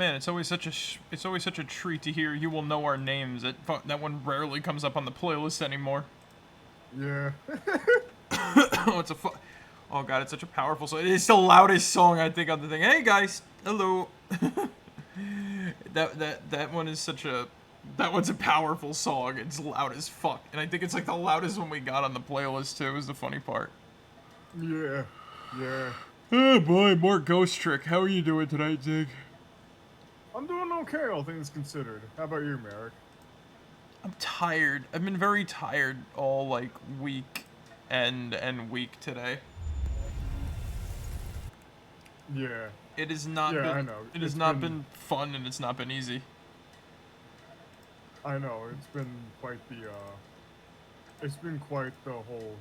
man, it's always such a treat to hear "You Will Know Our Names." That one rarely comes up on the playlist anymore. Yeah. Oh, oh god, it's such a powerful song. It's the loudest song I think on the thing. Hey guys, hello. that one is that one's a powerful song. It's loud as fuck, and I think it's like the loudest one we got on the playlist too. Is the funny part. Yeah. Yeah. Oh boy, more Ghost Trick. How are you doing tonight, Zig? I'm doing okay, all things considered. How about you, Marek? I'm tired. I've been very tired all like week and week today. Yeah. It has not Yeah, been. I know. It has not been fun, and it's not been easy. I know. It's been quite the whole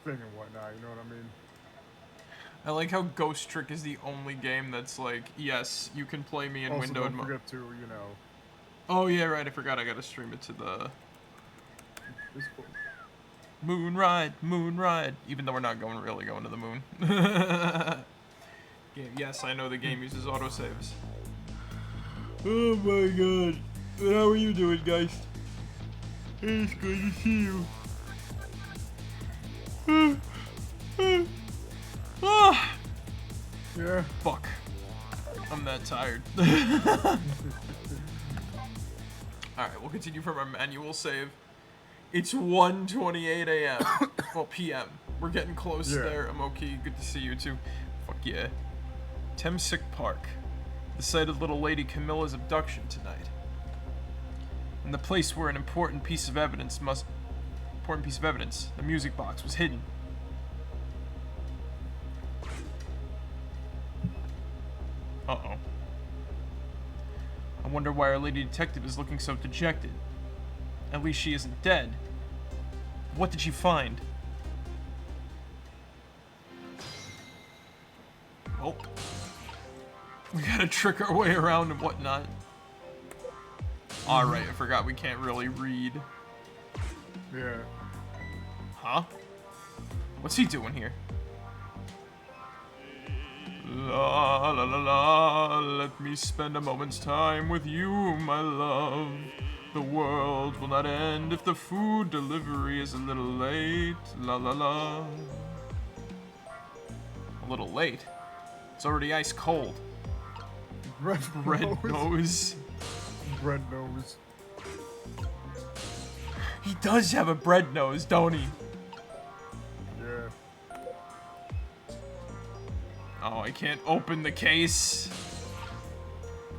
thing and whatnot. You know what I mean? I like how Ghost Trick is the only game that's like, yes, you can play me in also, window and don't forget to, you know. Oh yeah, right. I forgot. I gotta stream it to the Discord. Moon ride. Even though we're not really going to the moon. Yes, I know the game uses autosaves. Oh my god. How are you doing, guys? It's good to see you. Yeah. Fuck. I'm that tired. Alright, we'll continue from our manual save. It's 1:28 a.m. Well, p.m. We're getting close there. I'm okay. Good to see you too. Fuck yeah. Temsick Park. The site of little lady Camilla's abduction tonight. And the place where an important piece of evidence, the music box, was hidden. Uh-oh. I wonder why our lady detective is looking so dejected. At least she isn't dead. What did she find? Oh. We gotta trick our way around and whatnot. Alright, I forgot we can't really read. Yeah. Huh? What's he doing here? La la la la, let me spend a moment's time with you, my love. The world will not end if the food delivery is a little late. La la la. A little late? It's already ice cold. Red nose. Red nose. He does have a bread nose, don't he? Yeah. Oh, I can't open the case.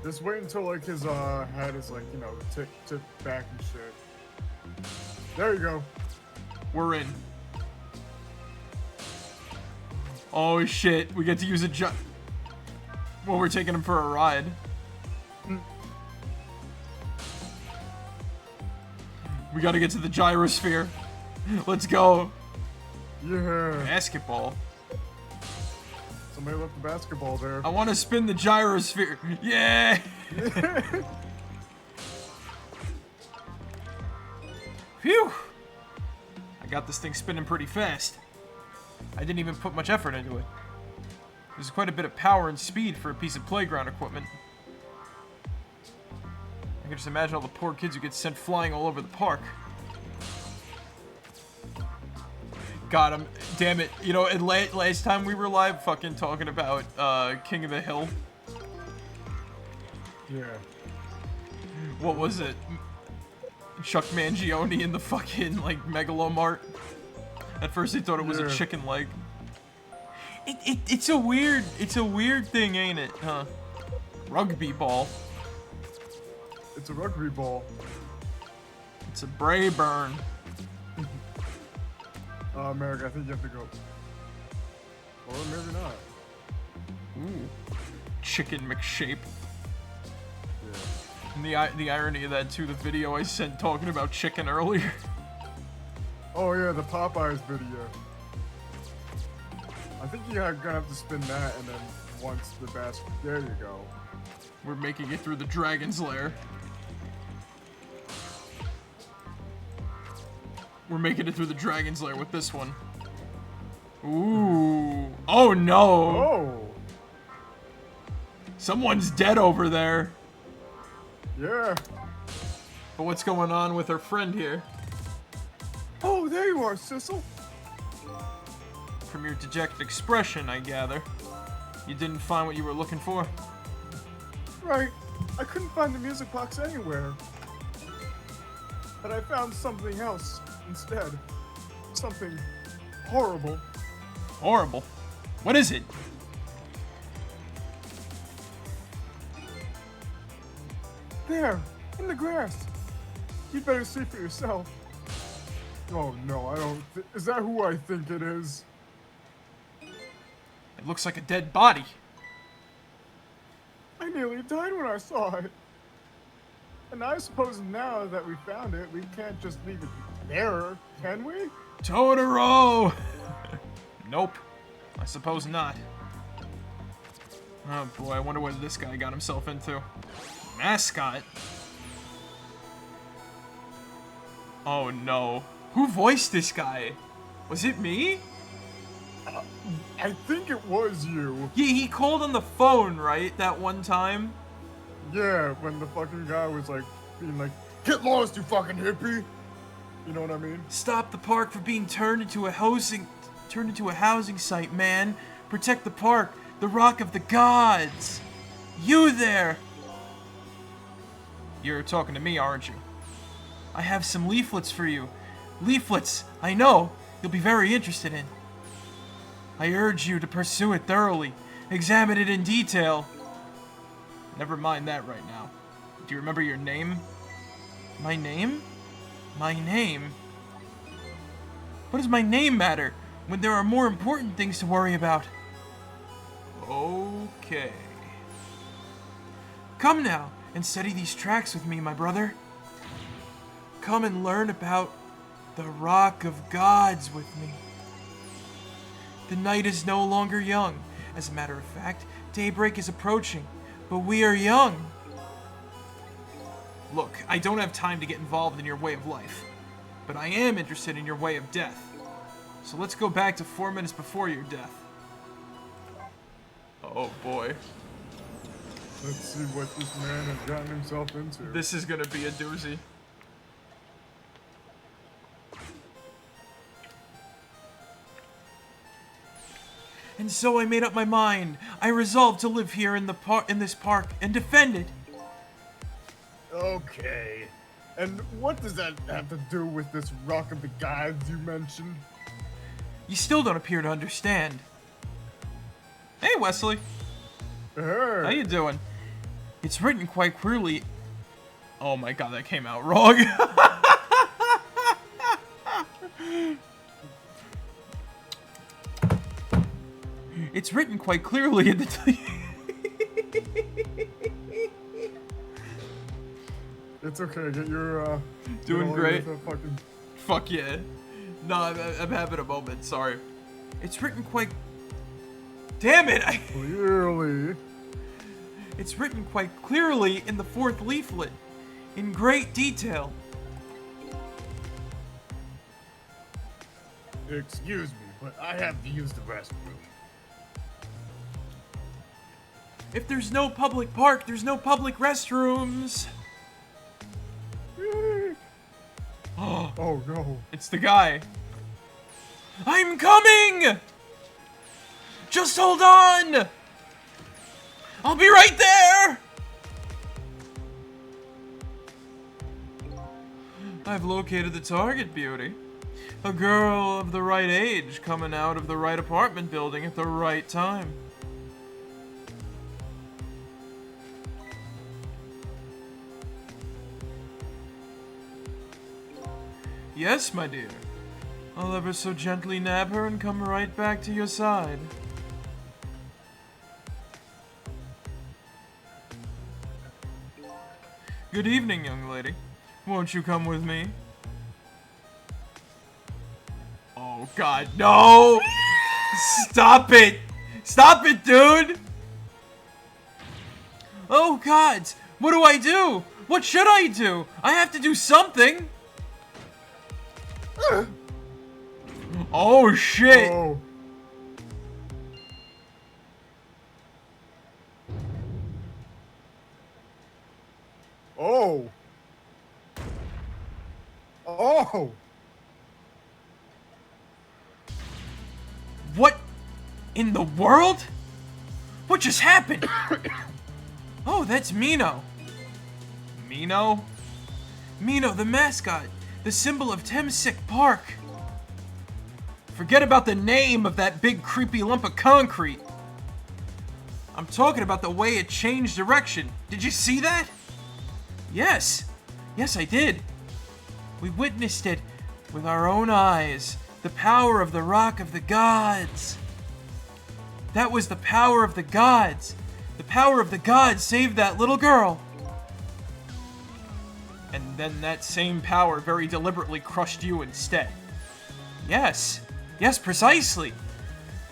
Just wait until like his head is like, you know, tipped back and shit. There you go. We're in. Oh shit, we get to use a well, we're taking him for a ride. We gotta get to the gyrosphere. Let's go. Yeah. Basketball. Somebody left the basketball there. I want to spin the gyrosphere. Yeah. Phew. I got this thing spinning pretty fast. I didn't even put much effort into it. There's quite a bit of power and speed for a piece of playground equipment. I can just imagine all the poor kids who get sent flying all over the park. God, damn it. You know, and last time we were live fucking talking about King of the Hill. Yeah. What was it? Chuck Mangione in the fucking, like, Megalomart. At first they thought it was a chicken leg. It's a weird thing, ain't it? Huh? Rugby ball. It's a rugby ball. It's a Brayburn. Marek, I think you have to go. Or maybe not. Ooh. Chicken McShape. Yeah. And the irony of that too, the video I sent talking about chicken earlier. Oh yeah, the Popeyes video. I think you're gonna have to spin that, and then once the basket, there you go. We're making it through the Dragon's Lair. We're making it through the Dragon's Lair with this one. Ooh. Oh no! Oh! Someone's dead over there. Yeah. But what's going on with our friend here? Oh, there you are, Sissel. From your dejected expression, I gather. You didn't find what you were looking for? Right. I couldn't find the music box anywhere. But I found something else instead. Something horrible. Horrible? What is it? There, in the grass. You'd better see for yourself. Oh no, I don't. Is that who I think it is? It looks like a dead body. I nearly died when I saw it. And I suppose now that we found it, we can't just leave it there, can we? Totoro! Nope. I suppose not. Oh boy, I wonder what this guy got himself into. Mascot? Oh no. Who voiced this guy? Was it me? I think it was you. Yeah, he called on the phone, right? That one time? Yeah, when the fucking guy was like, being like, "Get lost, you fucking hippie!" You know what I mean? Stop the park from being turned into a housing site, man. Protect the park, the Rock of the Gods. You there! You're talking to me, aren't you? I have some leaflets for you. Leaflets, I know, you'll be very interested in. I urge you to pursue it thoroughly. Examine it in detail. Never mind that right now. Do you remember your name? My name? My name? What does my name matter when there are more important things to worry about? Okay. Come now and study these tracks with me, my brother. Come and learn about the Rock of Gods with me. The night is no longer young. As a matter of fact, daybreak is approaching, but we are young. Look, I don't have time to get involved in your way of life, but I am interested in your way of death. So let's go back to 4 minutes before your death. Oh boy. Let's see what this man has gotten himself into. This is gonna be a doozy. And so I made up my mind. I resolved to live here in this park and defend it. Okay. And what does that have to do with this Rock of the Gods you mentioned? You still don't appear to understand. Hey, Wesley. Hey. How you doing? It's written quite clearly. Oh my god, that came out wrong. It's written quite clearly in the... It's okay, get your, Doing great. Fucking... Fuck yeah. No, I'm having a moment, sorry. It's written quite... Damn it! Clearly. It's written quite clearly in the 4th leaflet. In great detail. Excuse me, but I have to use the restroom. If there's no public park, there's no public restrooms. Oh no. It's the guy. I'm coming! Just hold on! I'll be right there! I've located the target, beauty. A girl of the right age coming out of the right apartment building at the right time. Yes, my dear. I'll ever so gently nab her and come right back to your side. Good evening, young lady. Won't you come with me? Oh god, no! Stop it! Stop it, dude! Oh god! What do I do? What should I do? I have to do something! Oh shit! Oh. What in the world? What just happened? Oh, that's Mino. Mino? Mino, the mascot. The symbol of Temsick Park. Forget about the name of that big creepy lump of concrete. I'm talking about the way it changed direction. Did you see that? Yes. Yes, I did. We witnessed it with our own eyes. The power of the Rock of the Gods. That was the power of the gods. The power of the gods saved that little girl. And then that same power very deliberately crushed you instead. Yes. Yes, precisely.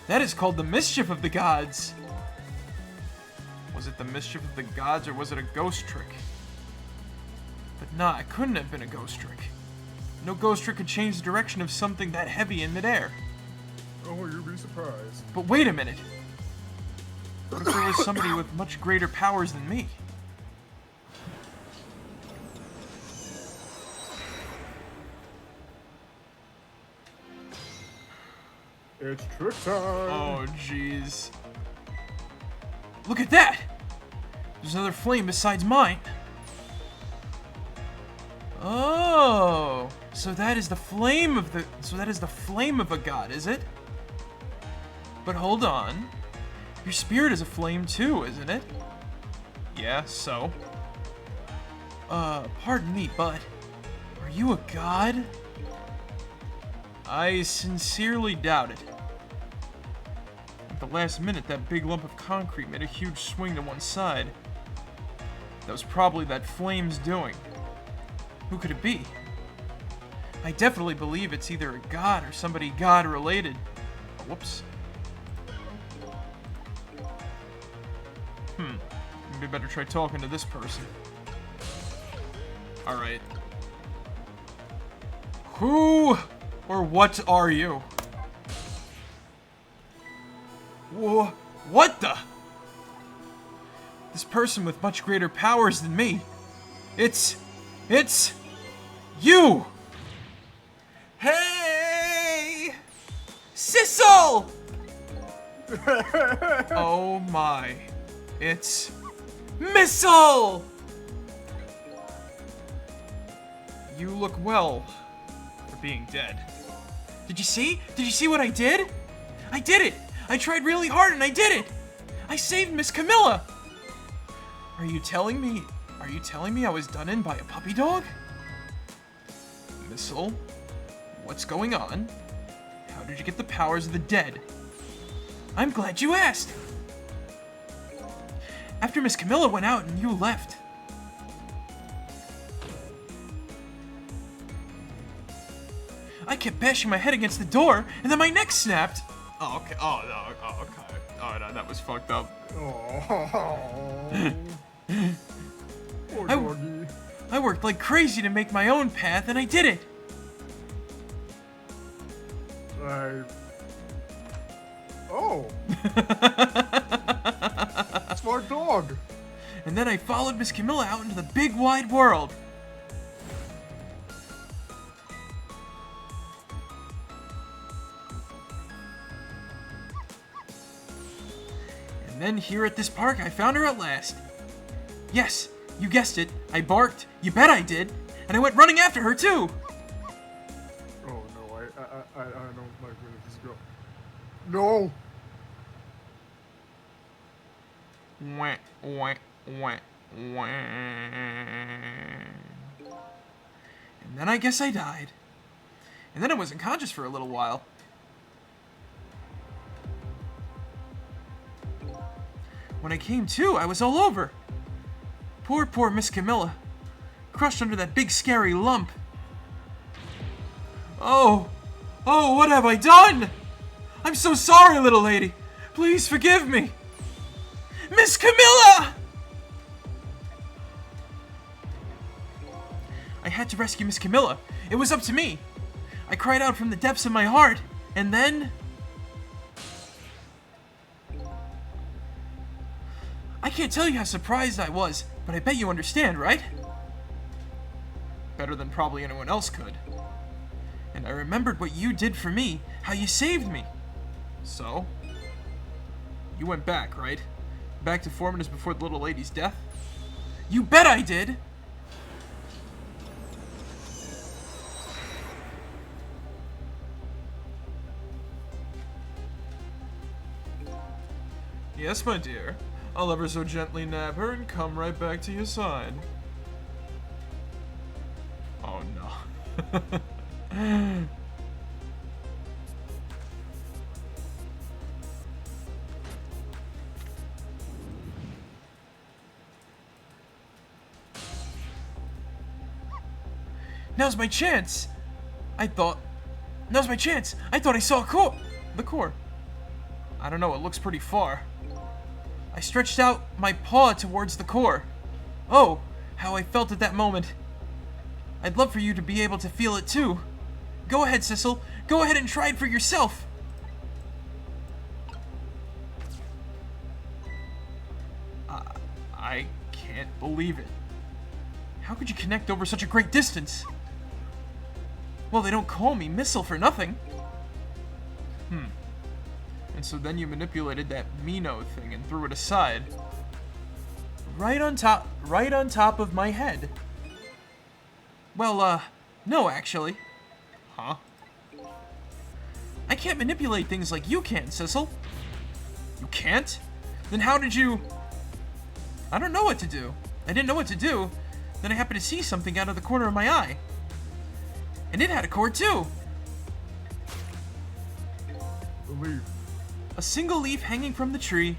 That is called the mischief of the gods. Was it the mischief of the gods or was it a ghost trick? But nah, it couldn't have been a ghost trick. No ghost trick could change the direction of something that heavy in midair. Oh, you'd be surprised. But wait a minute. What if there was somebody with much greater powers than me? It's trick time. Oh, jeez. Look at that! There's another flame besides mine. Oh, so that is the flame of a god, is it? But hold on. Your spirit is a flame too, isn't it? Yeah, so. Pardon me, but are you a god? I sincerely doubt it. At the last minute, that big lump of concrete made a huge swing to one side. That was probably that flame's doing. Who could it be? I definitely believe it's either a god or somebody god-related. Oh, whoops. Maybe better try talking to this person. Alright. Who or what are you? Whoa, what the? This person with much greater powers than me. It's you! Hey! Sissel! Oh my. It's Missile! You look well for being dead. Did you see? Did you see what I did? I did it! I tried really hard and I did it! I saved Miss Camilla! Are you telling me I was done in by a puppy dog? Missile, what's going on? How did you get the powers of the dead? I'm glad you asked! After Miss Camilla went out and you left. I kept bashing my head against the door, and then my neck snapped. Oh, okay. Oh, no. Oh, okay. Oh, no, that was fucked up. Oh. Poor doggy. I worked like crazy to make my own path, and I did it. Oh. Smart dog. And then I followed Miss Camilla out into the big wide world. And then here at this park, I found her at last. Yes, you guessed it. I barked. You bet I did. And I went running after her too. Oh no, I don't like where this is going. No. Wah, wah, wah, wah. And then I guess I died. And then I was unconscious for a little while. When I came to, I was all over. Poor Miss Camilla. Crushed under that big scary lump. Oh, what have I done? I'm so sorry, little lady. Please forgive me. Miss Camilla! I had to rescue Miss Camilla. It was up to me. I cried out from the depths of my heart, and then... I can't tell you how surprised I was, but I bet you understand, right? Better than probably anyone else could. And I remembered what you did for me, how you saved me. So? You went back, right? Back to 4 minutes before the little lady's death? You bet I did! Yes, my dear. I'll ever so gently nab her and come right back to your side. Oh no. Now's my chance! Now's my chance! I thought I saw the core. I don't know, it looks pretty far. I stretched out my paw towards the core. Oh, how I felt at that moment. I'd love for you to be able to feel it too. Go ahead, Sissel. Go ahead and try it for yourself. I can't believe it. How could you connect over such a great distance? Well, they don't call me Missile for nothing. And so then you manipulated that Mino thing and threw it aside. Right on top of my head. Well, no, actually. Huh? I can't manipulate things like you can, Sissel. You can't? Then how did you... I don't know what to do. I didn't know what to do. Then I happened to see something out of the corner of my eye. And it had a cord too. The leaf. A single leaf hanging from the tree.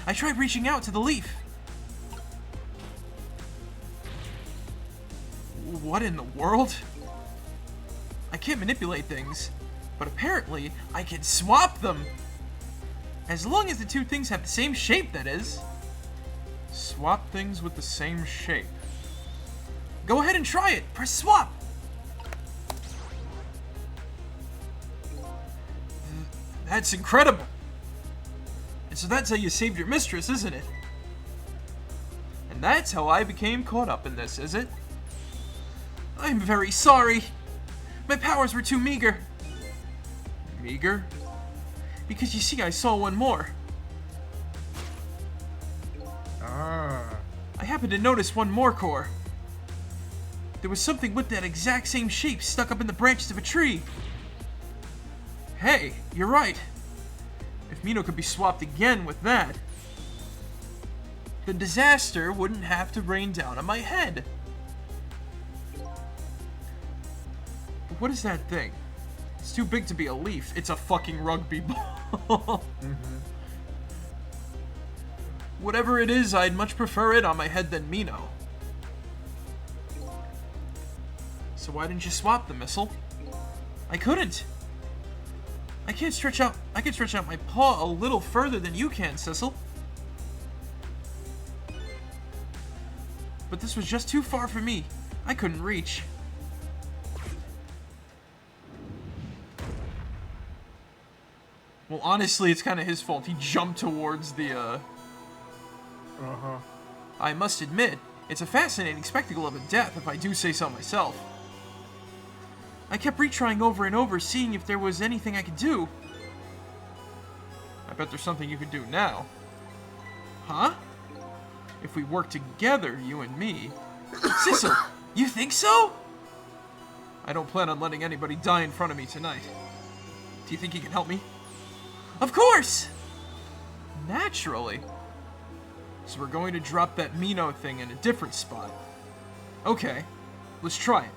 I tried reaching out to the leaf. What in the world? I can't manipulate things, but apparently I can swap them. As long as the two things have the same shape, that is. Swap things with the same shape. Go ahead and try it. Press swap. That's incredible. And so that's how you saved your mistress, isn't it? And that's how I became caught up in this, is it? I'm very sorry. My powers were too meager. Meager? Because you see, I saw one more. Ah. I happened to notice one more core. There was something with that exact same shape stuck up in the branches of a tree. Hey, you're right. If Mino could be swapped again with that, the disaster wouldn't have to rain down on my head. But what is that thing? It's too big to be a leaf. It's a fucking rugby ball. Whatever it is, I'd much prefer it on my head than Mino. So why didn't you swap the Missile? I couldn't. I can stretch out my paw a little further than you can, Sissel. But this was just too far for me. I couldn't reach. Well, honestly, it's kind of his fault. He jumped towards the, I must admit, it's a fascinating spectacle of a death, if I do say so myself. I kept retrying over and over, seeing if there was anything I could do. I bet there's something you could do now. Huh? If we work together, you and me. Sissel, you think so? I don't plan on letting anybody die in front of me tonight. Do you think you can help me? Of course! Naturally. So we're going to drop that Mino thing in a different spot. Okay, let's try it.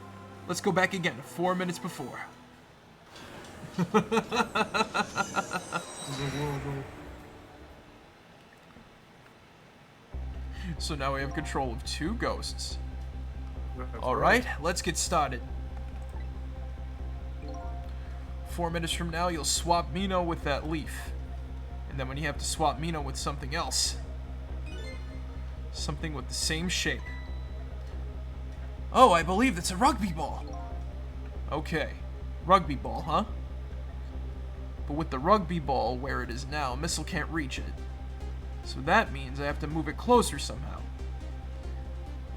Let's go back again, 4 minutes before. So now we have control of 2 ghosts. Alright, let's get started. 4 minutes from now, you'll swap Mino with that leaf. And then when you have to swap Mino with something else. Something with the same shape. Oh, I believe that's a rugby ball. Okay, rugby ball, huh? But with the rugby ball where it is now, Missile can't reach it. So that means I have to move it closer somehow.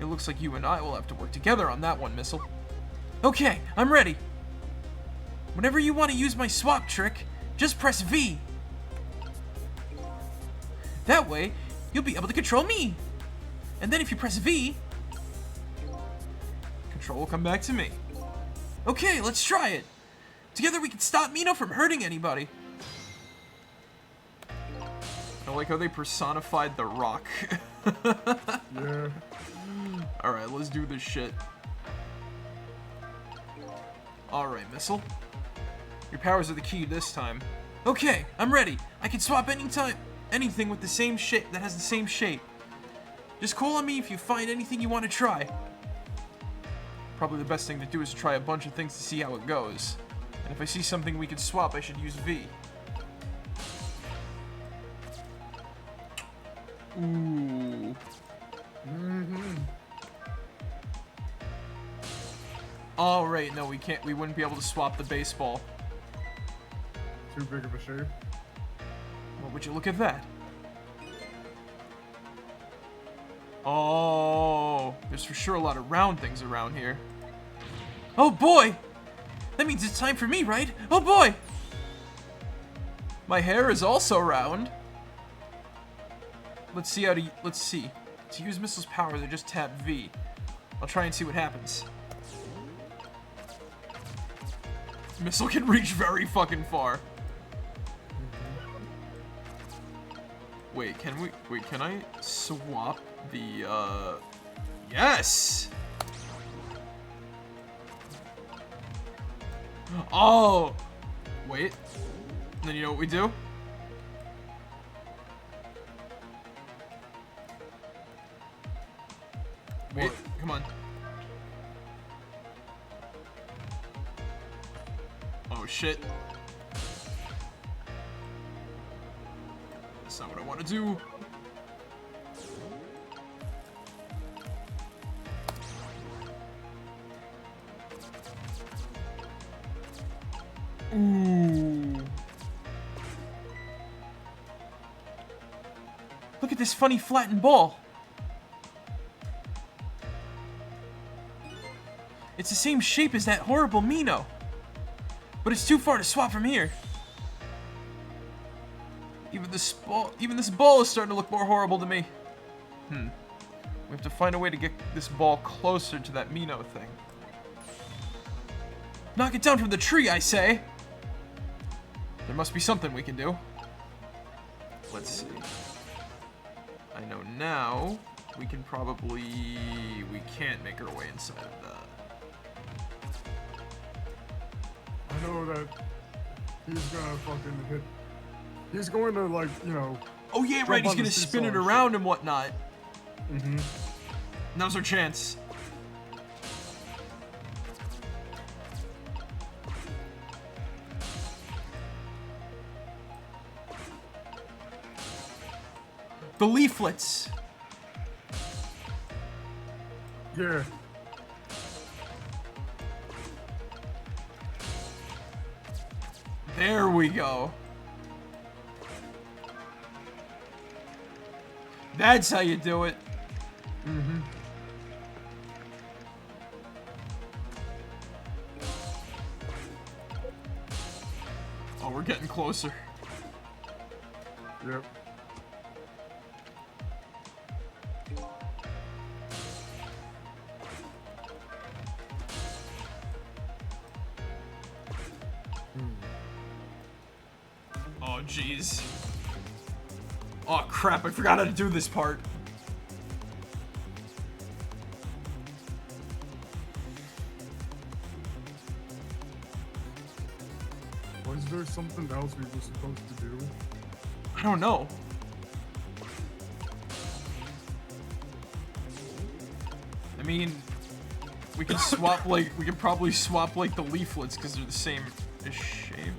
It looks like you and I will have to work together on that one, Missile. Okay, I'm ready. Whenever you want to use my swap trick, just press V. That way, you'll be able to control me. And then if you press V, control will come back to me. Okay, let's try it. Together we can stop Mino from hurting anybody. I like how they personified the Rock. Yeah. Alright, let's do this shit. Alright, Missile. Your powers are the key this time. Okay, I'm ready. I can swap anything with the same shape that has the same shape. Just call on me if you find anything you want to try. Probably the best thing to do is to try a bunch of things to see how it goes. And if I see something we could swap, I should use V. Ooh. Oh, right, no, we can't. We wouldn't be able to swap the baseball. Too big of a shape. Well, would you look at that? Oh, there's for sure a lot of round things around here. Oh boy! That means it's time for me, right? Oh boy! My hair is also round. Let's see. To use Missile's power, they just tap V. I'll try and see what happens. Missile can reach very fucking far. Wait, can I swap the, yes! Oh! Wait. Then you know what we do? Wait, come on. Oh shit. That's not what I want to do. Ooh. Look at this funny flattened ball. It's the same shape as that horrible Mino. But it's too far to swap from here. Even this ball is starting to look more horrible to me. We have to find a way to get this ball closer to that Mino thing. Knock it down from the tree, I say! There must be something we can do. Let's see. I know now we can probably... We can't make our way inside of that. I know that he's gonna fucking hit. He's going to, like, you know. Oh yeah, right. He's gonna spin it around and whatnot. Now's our chance. The leaflets. Yeah. There we go. That's how you do it. Oh, we're getting closer. Yep. Oh, jeez. Oh, crap, I forgot how to do this part. Was there something else we were supposed to do? I don't know. I mean, we can swap, like, we can probably swap, like, the leaflets because they're the same shape.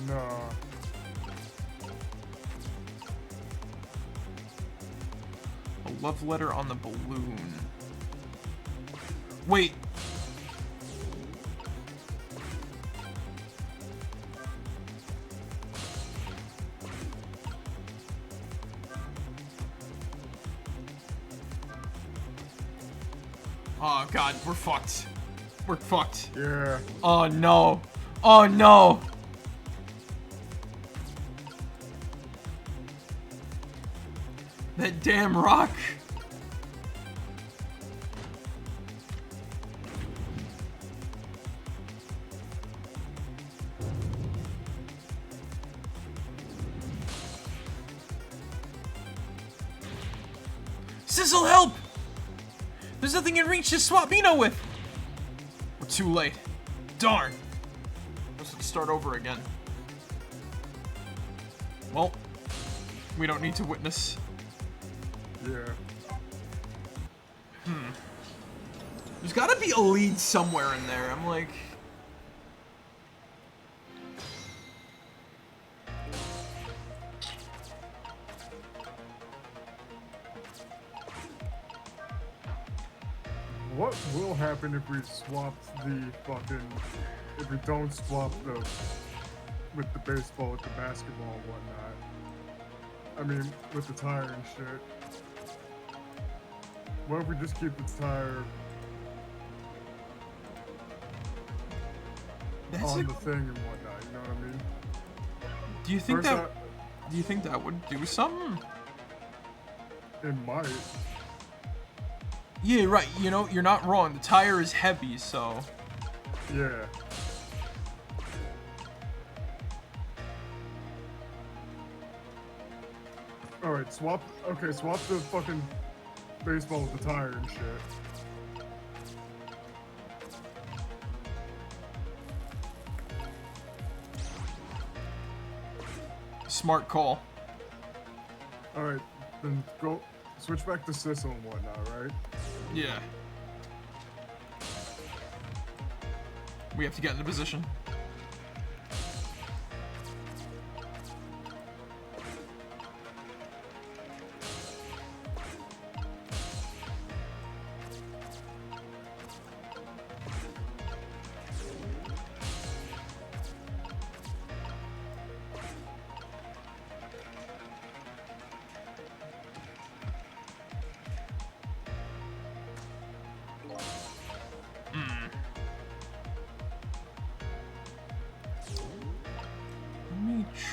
Nah. A love letter on the balloon. Wait. Oh god, we're fucked. We're fucked. Yeah. Oh no. Oh no. That damn rock. Sizzle, help! There's nothing in reach to swap Mino with. We're too late. Darn. Let's start over again. Well, we don't need to witness. Yeah. There's gotta be a lead somewhere in there. I'm like... What will happen if we swapped the fucking... If we don't swap the... With the baseball, with the basketball and whatnot. I mean, with the tire and shit. What if we just keep the tire on the thing and whatnot, you know what I mean? Do you think do you think that would do something? It might. Yeah, right. You know, you're not wrong. The tire is heavy, so... Yeah. Alright, swap the fucking baseball with the tire and shit. Smart call. Alright, then go switch back to Sissel and whatnot, right? Yeah. We have to get into position.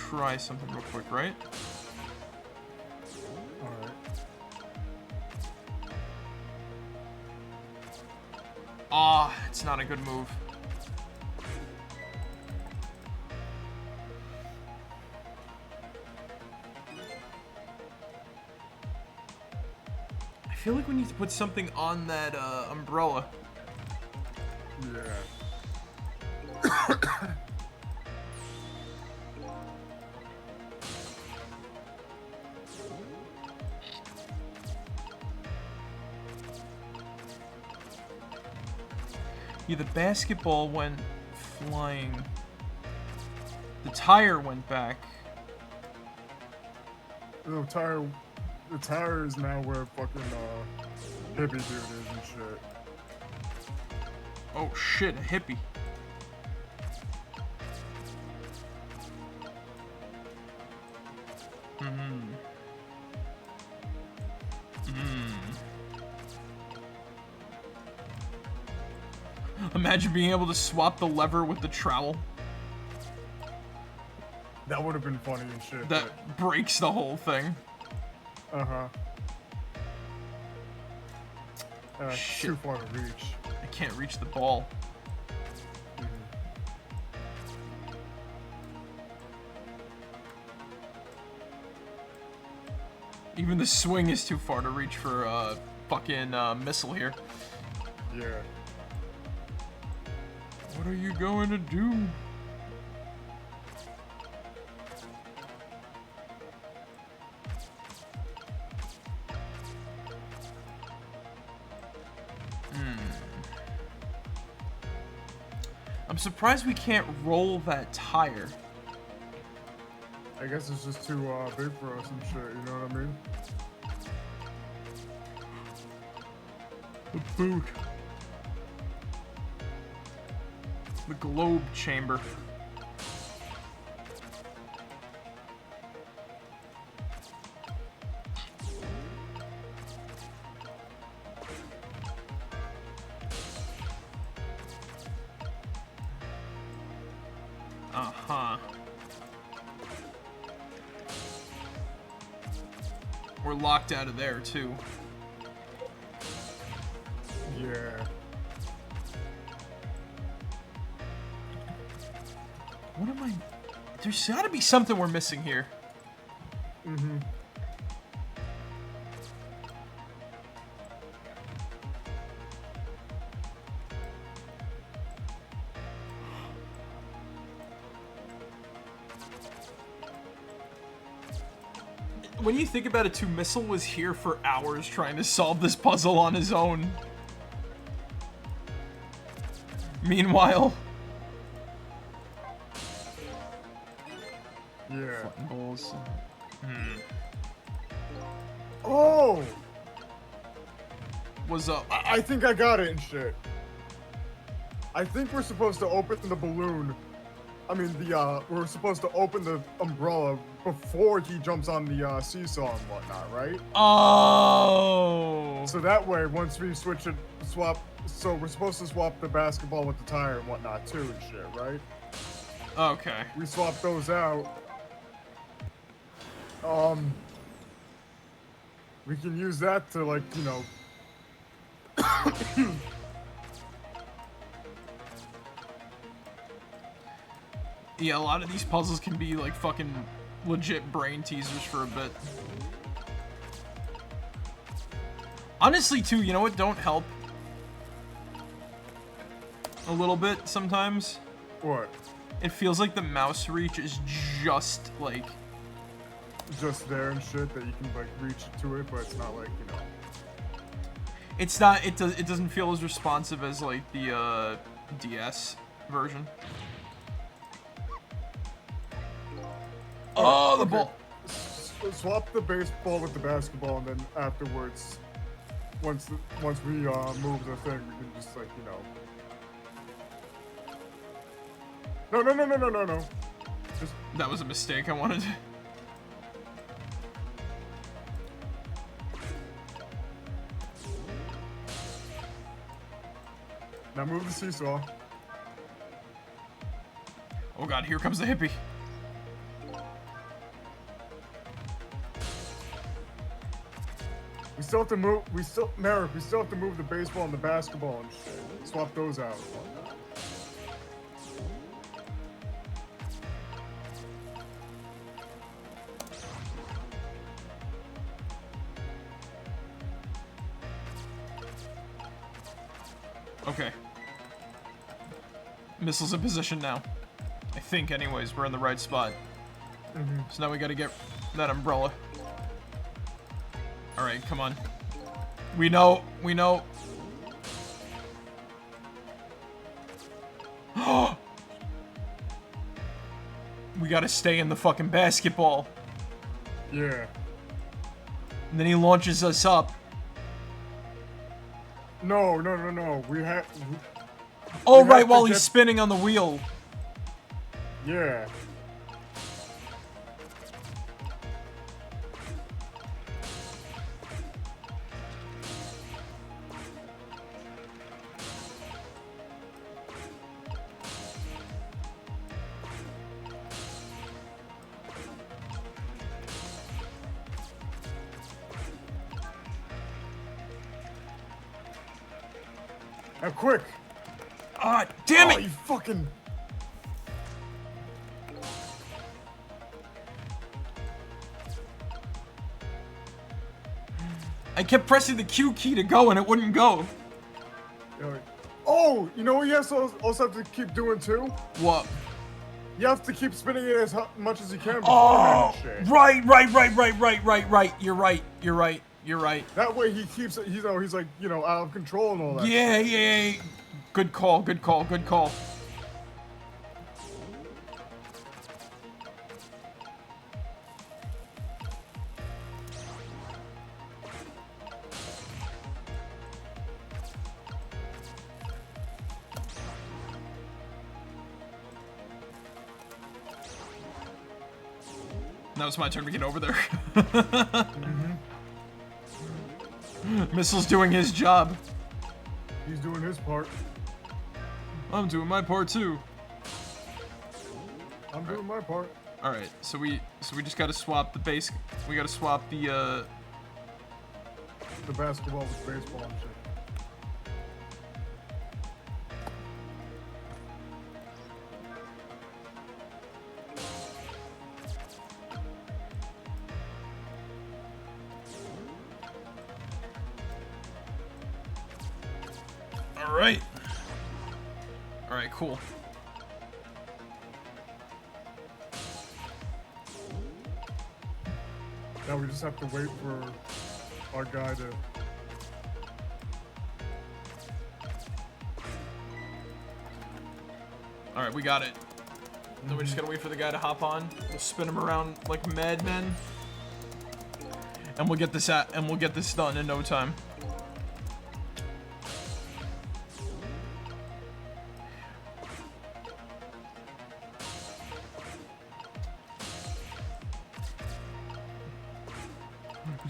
Try something real quick, right? Alright. Ah, it's not a good move. I feel like we need to put something on that umbrella. Yeah. Yeah, the basketball went flying. The tire went back. No, the tire is now where fucking hippie dude is and shit. Oh shit, a hippie. Imagine being able to swap the lever with the trowel. That would have been funny and shit. That breaks the whole thing. Uh-huh. Shit. Too far to reach. I can't reach the ball. Even the swing is too far to reach for a fucking missile here. Yeah. What are you going to do? I'm surprised we can't roll that tire. I guess it's just too big for us and shit, you know what I mean? The boot. The globe chamber. Uh-huh. We're locked out of there, too. Yeah. What am I... There's gotta be something we're missing here. Mm-hmm. When you think about it, too, Missile was here for hours trying to solve this puzzle on his own. Meanwhile... Yeah. Balls. Oh! What's up? I think I got it and shit. I think we're supposed to open the balloon. I mean, we're supposed to open the umbrella before he jumps on the seesaw and whatnot, right? Oh! So that way, once we switch it, so we're supposed to swap the basketball with the tire and whatnot too and shit, right? Okay. We swap those out. We can use that to, like, you know... Yeah, a lot of these puzzles can be, like, fucking legit brain teasers for a bit. Honestly, too, you know what don't help? A little bit, sometimes? What? It feels like the mouse reach is just, like... Just there and shit, that you can, like, reach to it, but it's not, like, you know... It's not, it doesn't feel as responsive as, like, the, DS version. Oh, the okay. ball! Swap the baseball with the basketball, and then afterwards, once we move the thing, we can just, like, you know... No. Just... That was a mistake I wanted to... Now move the seesaw. Oh god, here comes the hippie. We still have to move, Marek, we still have to move the baseball and the basketball and shit. Swap those out. Okay. Missile's in position now. I think, anyways, we're in the right spot. Mm-hmm. So now we gotta get that umbrella. Alright, come on. We know. We gotta stay in the fucking basketball. Yeah. And then he launches us up. No. We have... Oh, we right, have while to he's spinning on the wheel. Yeah. Now, quick! Ah, damn it! You fucking... I kept pressing the Q key to go and it wouldn't go. Oh, you know what you also have to keep doing too? What? You have to keep spinning it as much as you can before Oh, shit. right. You're right. That way he keeps, he's like, you know, out of control and all that. Yeah. Good call. Now it's my turn to get over there. Missile's doing his job. He's doing his part. I'm doing my part too. I'm doing my part. All right, so we just gotta swap the base. We gotta swap the basketball with baseball and shit. All right. All right, cool. Now we just have to wait for our guy to... Alright, we got it. Then we just gotta wait for the guy to hop on. We'll spin him around like madmen. And we'll get this done in no time.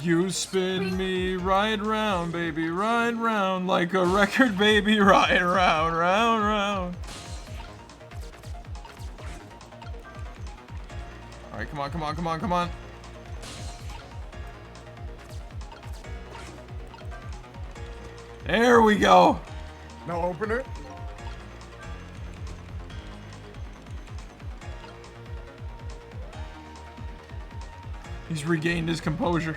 You spin me right round, baby, right round, like a record, baby, right round, round, round. All right, come on, come on, come on, come on. There we go. Now open it. He's regained his composure.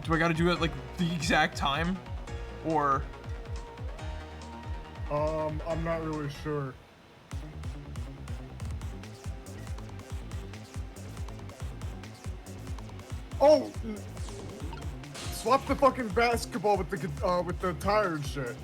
Do I gotta do it like the exact time? Or... I'm not really sure. Oh! Swap the fucking basketball with the tire and shit.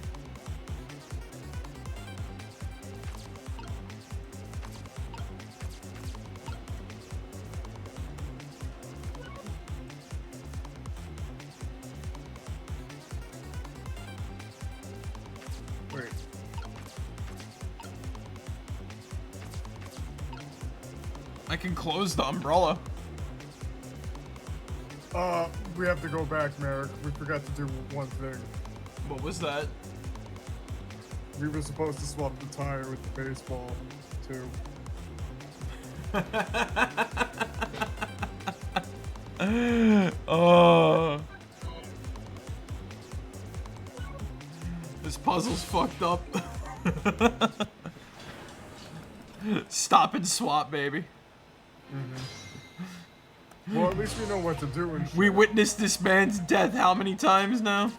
Wait. I can close the umbrella. We have to go back, Marek. We forgot to do one thing. What was that? We were supposed to swap the tire with the baseball, too. Oh. This puzzle's fucked up. Stop and swap, baby. Well, at least we know what to do and shit. We witnessed this man's death how many times now?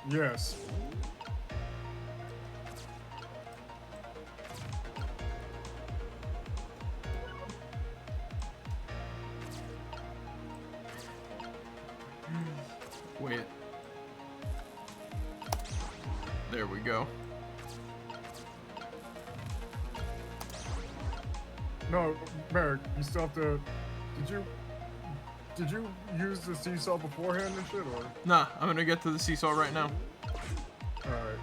Yes. Wait. There we go. No, Marek, you still have to... Did you use the seesaw beforehand and shit, or? Nah, I'm gonna get to the seesaw right now. Alright.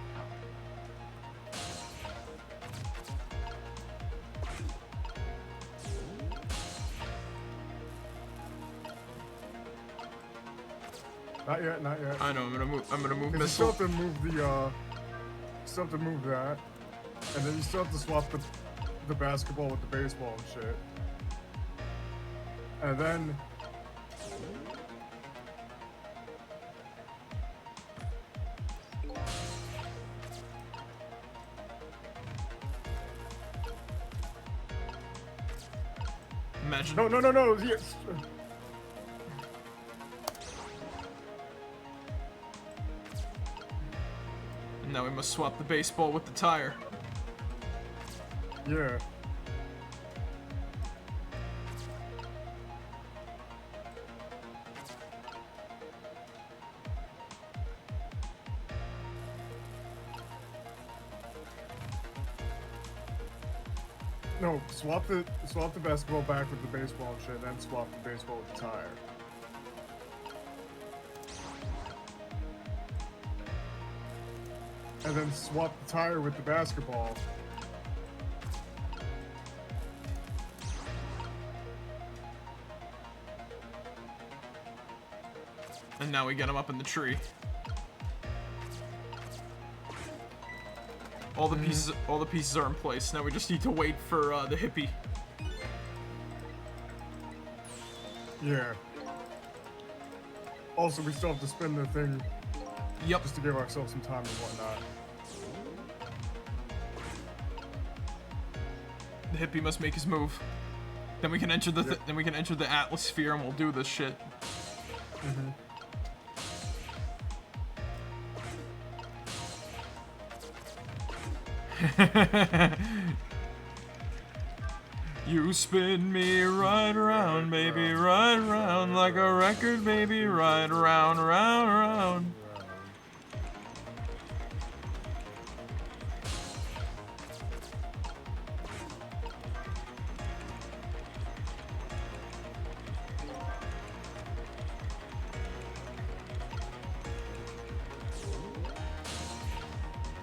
Not yet, not yet. I know, I'm gonna move You missile. still have to move the, you still have to move that. And then you still have to swap the basketball with the baseball and shit. And then... Imagine. No, yes. And now we must swap the baseball with the tire. Yeah. No, swap the basketball back with the baseball and shit, then swap the baseball with the tire. And then swap the tire with the basketball. And now we get him up in the tree. All the pieces are in place. Now we just need to wait for the hippie. Yeah. Also, we still have to spin the thing. Yep. Just to give ourselves some time and whatnot. The hippie must make his move. Then we can enter the then we can enter the atmosphere and we'll do this shit. You spin me right around, baby, right around like a record, baby, right around, round, round.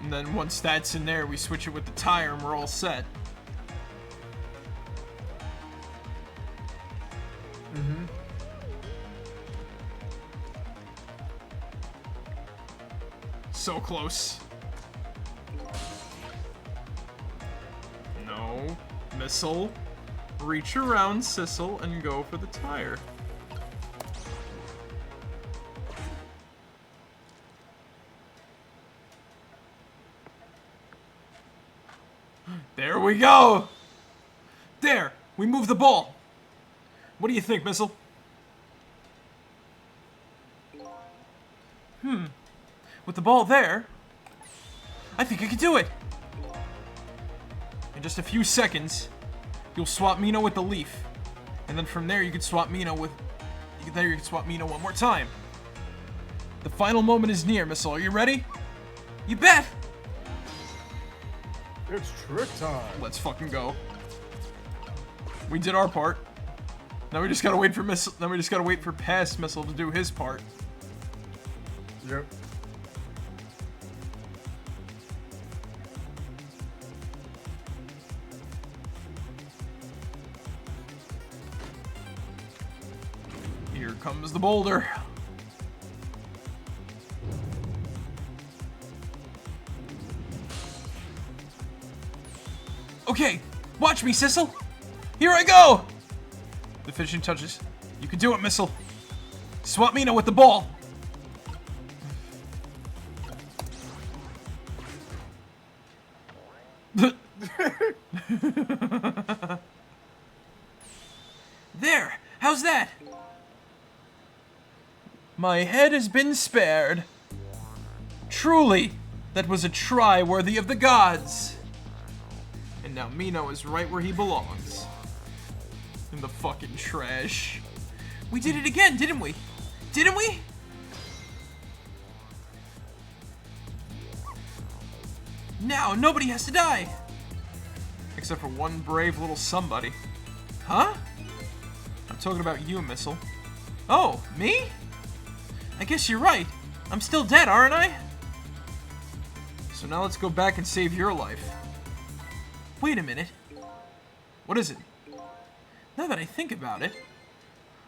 And then once that's in there, we switch it with the tire and we're all set. So close. No. Missile. Reach around Sissel and go for the tire. There we go! There! We moved the ball! What do you think, Missile? With the ball there, I think I can do it! In just a few seconds, you'll swap Mino with the leaf. And then from there you can swap Mino with... You can swap Mino one more time. The final moment is near, Missile. Are you ready? You bet! It's trick time. Let's fucking go. We did our part. Now we just gotta wait for Missile. Now we just gotta wait for Past Missile to do his part. Yep. Here comes the boulder. Okay, watch me, Sissel. Here I go. The finishing touches. You can do it, Missile. Swap Mino with the ball. There. How's that? My head has been spared. Truly, that was a try worthy of the gods. And now Mino is right where he belongs. In the fucking trash. We did it again, didn't we? Didn't we? Now, nobody has to die. Except for one brave little somebody. Huh? I'm talking about you, Missile. Oh, me? I guess you're right. I'm still dead, aren't I? So now let's go back and save your life. Wait a minute. What is it? Now that I think about it,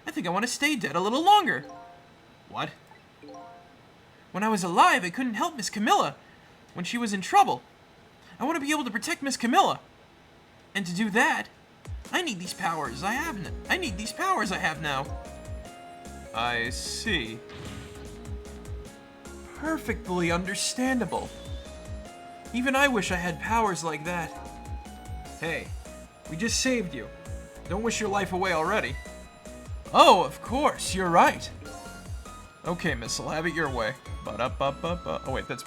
I think I want to stay dead a little longer. What? When I was alive, I couldn't help Miss Camilla when she was in trouble. I want to be able to protect Miss Camilla. And to do that, I need these powers I have now. I see. Perfectly understandable. Even I wish I had powers like that. Hey, we just saved you. Don't wish your life away already. Oh, of course, you're right. Okay, Missile, have it your way. Ba-da-ba-ba-ba. Oh, wait, that's...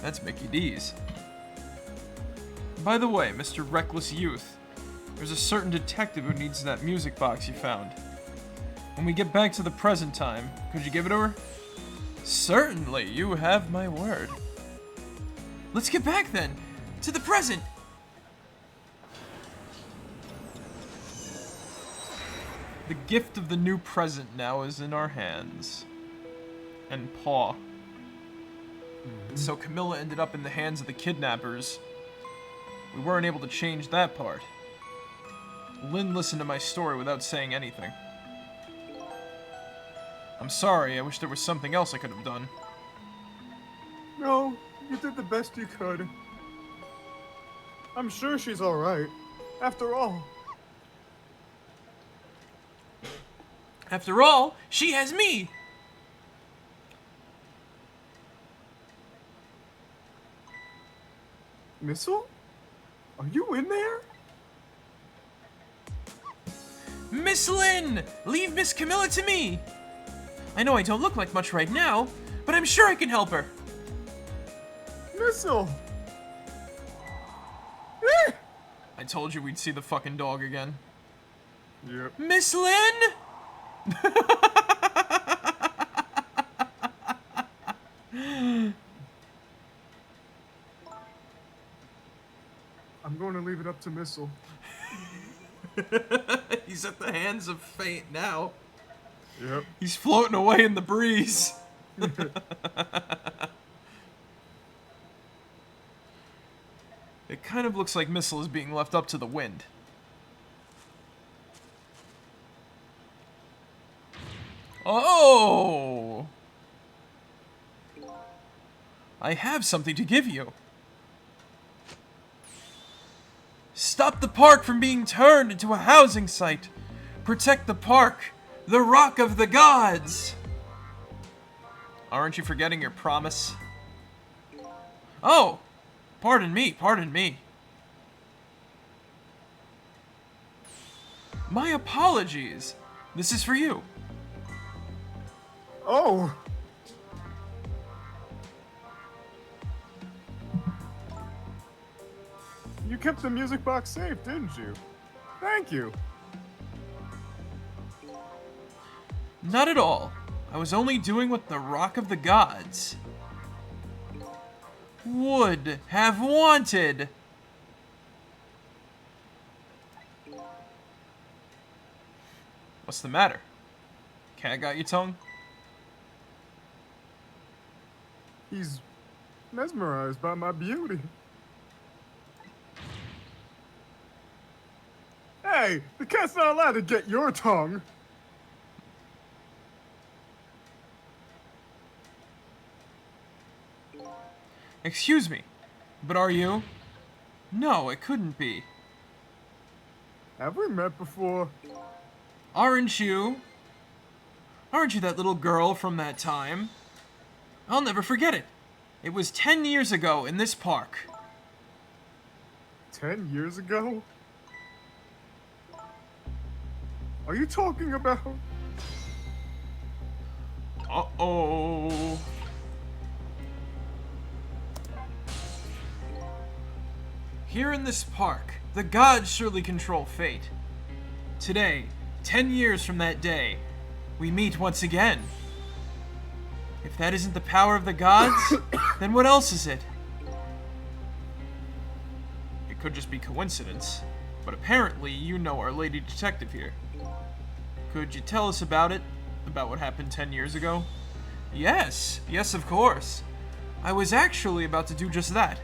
That's Mickey D's. By the way, Mr. Reckless Youth, there's a certain detective who needs that music box you found. When we get back to the present time, could you give it to her? Certainly, you have my word. Let's get back then, to the present. The gift of the new present now is in our hands. And paw. So Camilla ended up in the hands of the kidnappers. We weren't able to change that part. Lynn listened to my story without saying anything. I'm sorry, I wish there was something else I could have done. No, you did the best you could. I'm sure she's alright. After all. After all, she has me! Missile? Are you in there? Miss Lynn! Leave Miss Camilla to me! I know I don't look like much right now, but I'm sure I can help her. Missile! I told you we'd see the fucking dog again. Yep. Miss Lynn? I'm going to leave it up to Missile. He's at the hands of fate now. Yep. He's floating away in the breeze. It kind of looks like Missile is being left up to the wind. Oh! I have something to give you. Stop the park from being turned into a housing site. Protect the park, the Rock of the Gods. Aren't you forgetting your promise? Oh! Pardon me, pardon me. My apologies. This is for you. Oh! You kept the music box safe, didn't you? Thank you. Not at all. I was only doing what the Rock of the Gods would have wanted. What's the matter? Cat got your tongue? He's mesmerized by my beauty. Hey, the cat's not allowed to get your tongue. Excuse me, but are you? No, it couldn't be. Have we met before? Aren't you? Aren't you that little girl from that time? I'll never forget it. It was 10 years ago in this park. 10 years ago? Are you talking about? Uh-oh. Here in this park, the gods surely control fate. Today, 10 years from that day, we meet once again. If that isn't the power of the gods, then what else is it? It could just be coincidence, but apparently you know our lady detective here. Could you tell us about it? About what happened 10 years ago? Yes, yes, of course. I was actually about to do just that.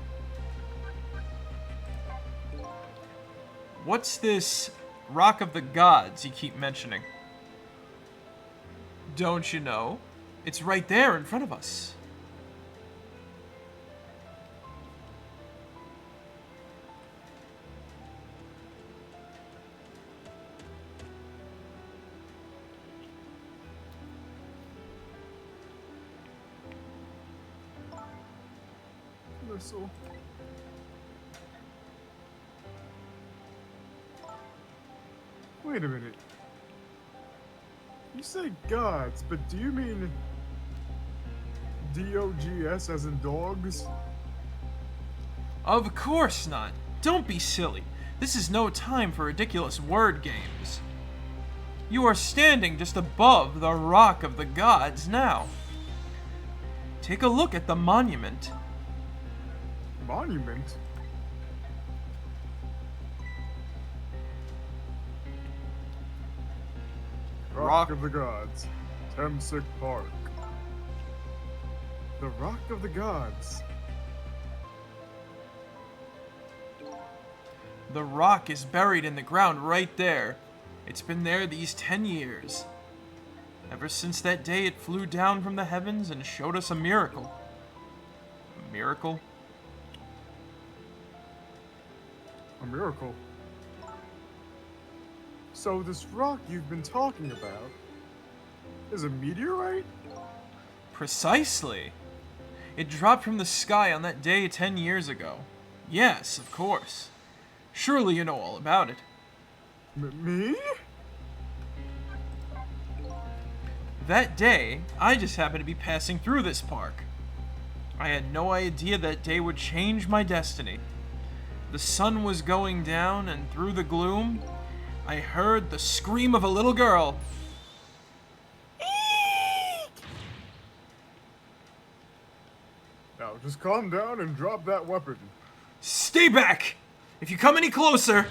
What's this Rock of the Gods you keep mentioning? Don't you know? It's right there in front of us. Missile. Wait a minute. You say gods, but do you mean D-O-G-S as in dogs? Of course not. Don't be silly. This is no time for ridiculous word games. You are standing just above the Rock of the Gods now. Take a look at the monument. Monument? Rock of the Gods, Temsic Park. The Rock of the Gods. The rock is buried in the ground right there. It's been there these 10 years. Ever since that day, it flew down from the heavens and showed us a miracle. A miracle? A miracle? So this rock you've been talking about is a meteorite? Precisely. It dropped from the sky on that day 10 years ago. Yes, of course. Surely you know all about it. Me? That day, I just happened to be passing through this park. I had no idea that day would change my destiny. The sun was going down, and through the gloom, I heard the scream of a little girl. Now just calm down and drop that weapon. Stay back! If you come any closer,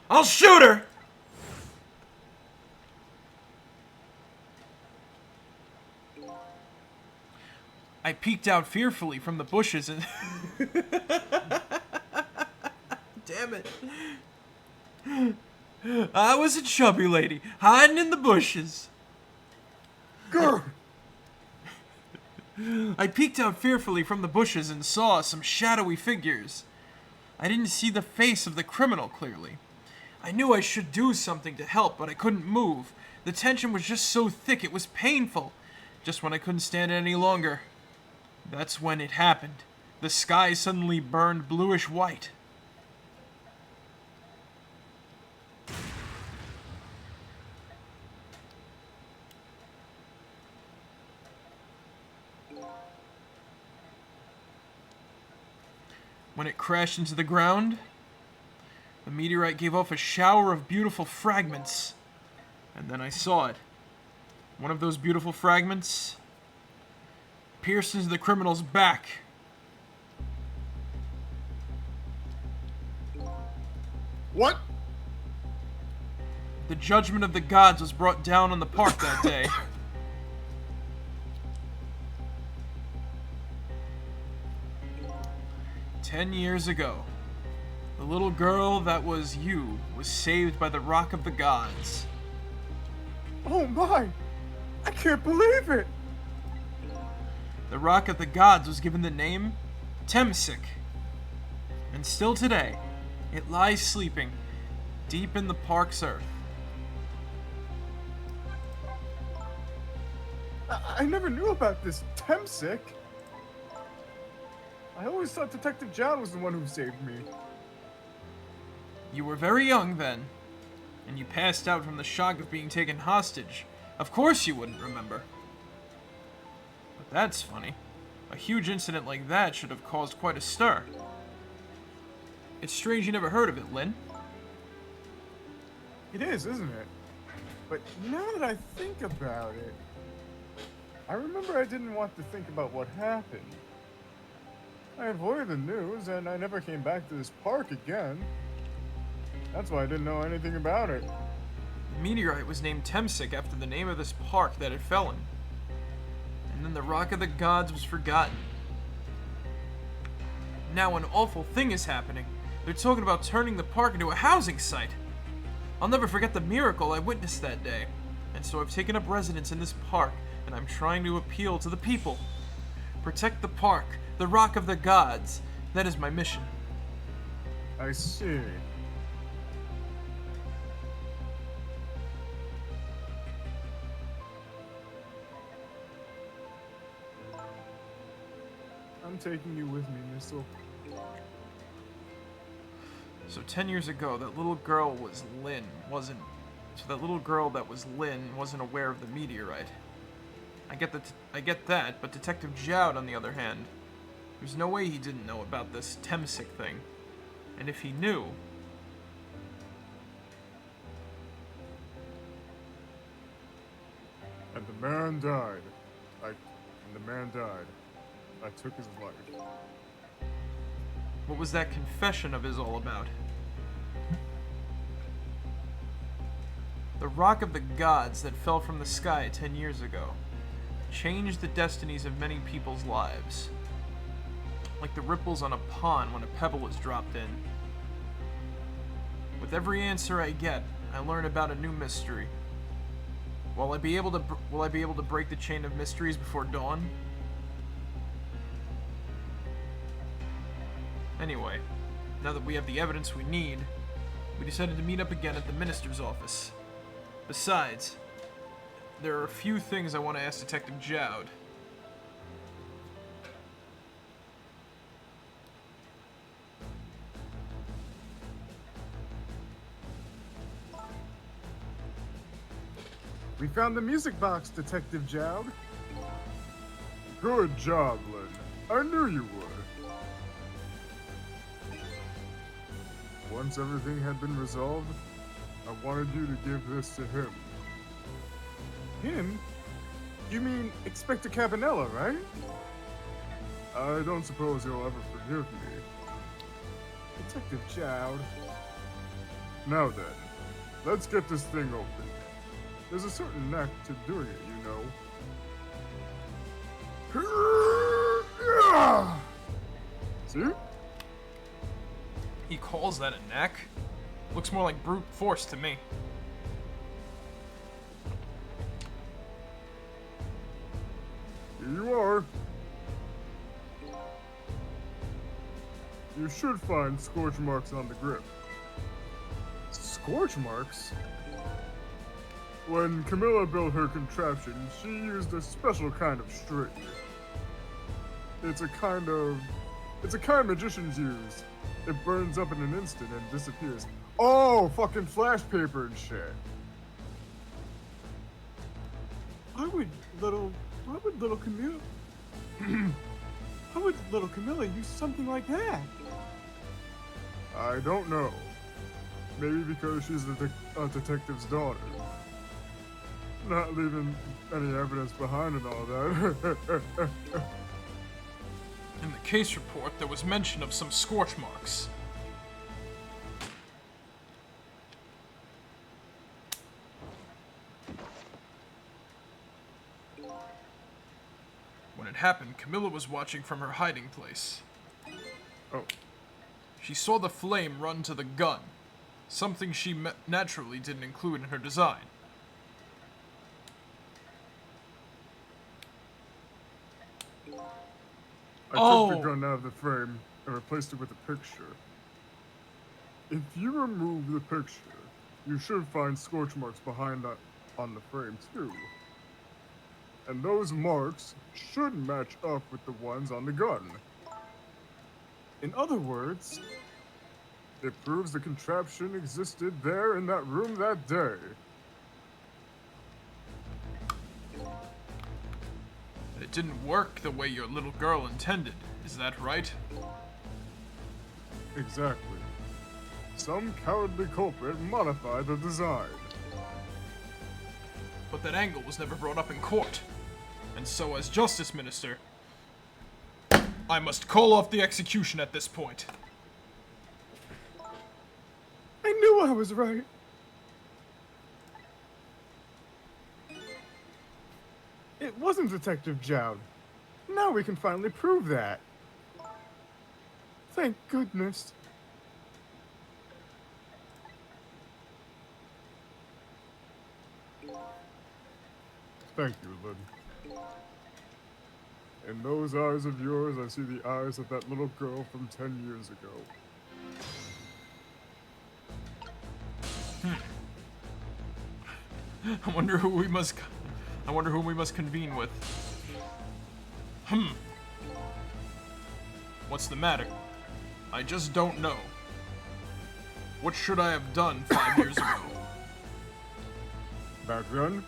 I'll shoot her! I peeked out fearfully from the bushes and... Damn it. I was a chubby lady, hiding in the bushes. Grr! I peeked out fearfully from the bushes and saw some shadowy figures. I didn't see the face of the criminal clearly. I knew I should do something to help, but I couldn't move. The tension was just so thick, it was painful. Just when I couldn't stand it any longer. That's when it happened. The sky suddenly burned bluish white. When it crashed into the ground, the meteorite gave off a shower of beautiful fragments. And then I saw it. One of those beautiful fragments pierced into the criminal's back. What? The judgment of the gods was brought down on the park that day. "10 years ago, the little girl that was you was saved by the rock of the gods. Oh my! I can't believe it! The rock of the gods was given the name Temsik. And still today, it lies sleeping deep in the park's earth. I never knew about this Temsik. I always thought Detective John was the one who saved me. You were very young then, and you passed out from the shock of being taken hostage. Of course you wouldn't remember. But that's funny. A huge incident like that should have caused quite a stir. It's strange you never heard of it, Lynn. It is, isn't it? But now that I think about it, I remember I didn't want to think about what happened. I avoided the news, and I never came back to this park again. That's why I didn't know anything about it. The meteorite was named Temsik after the name of this park that it fell in. And then the Rock of the Gods was forgotten. Now an awful thing is happening. They're talking about turning the park into a housing site. I'll never forget the miracle I witnessed that day. And so I've taken up residence in this park, and I'm trying to appeal to the people. Protect the park, the Rock of the Gods. That is my mission. I see. I'm taking you with me, Missile. So 10 years ago, that little girl was Lynn, wasn't... So that little girl that was Lynn wasn't aware of the meteorite. I get that, but Detective Jowd, on the other hand, there's no way he didn't know about this Temsik thing. And if he knew... And the man died. I took his life. What was that confession of his all about? The Rock of the Gods that fell from the sky 10 years ago changed the destinies of many people's lives. Like the ripples on a pond when a pebble is dropped in. With every answer I get, I learn about a new mystery. Will I be able to break the chain of mysteries before dawn? Anyway, now that we have the evidence we need, we decided to meet up again at the minister's office. Besides, there are a few things I want to ask Detective Jowd. We found the music box, Detective Jowd. Good job, Lynn. I knew you would. Once everything had been resolved, I wanted you to give this to him. Him? You mean Inspector Cabanella, right? I don't suppose he'll ever forgive me. Detective Jowd. Now then, let's get this thing open. There's a certain knack to doing it, you know. See? He calls that a knack? Looks more like brute force to me. Here you are. You should find scorch marks on the grip. Scorch marks? When Camilla built her contraption, she used a special kind of string. It's a kind magicians use. It burns up in an instant and disappears. Oh, fucking flash paper and shit. Why would little Camilla use something like that? I don't know. Maybe because she's a detective's daughter. Not leaving any evidence behind and all that. In the case report, there was mention of some scorch marks. When it happened, Camilla was watching from her hiding place. Oh. She saw the flame run to the gun, something she naturally didn't include in her design. I took the gun out of the frame and replaced it with a picture. If you remove the picture, you should find scorch marks behind that on the frame too. And those marks should match up with the ones on the gun. In other words, it proves the contraption existed there in that room that day. It didn't work the way your little girl intended, is that right? Exactly. Some cowardly culprit modified the design. But that angle was never brought up in court. And so, as Justice Minister, I must call off the execution at this point. I knew I was right. It wasn't Detective Jowd. Now we can finally prove that. Thank goodness. Thank you, Lynn. In those eyes of yours, I see the eyes of that little girl from 10 years ago. I wonder who we must convene with. What's the matter? I just don't know. What should I have done 5 years ago? Back then,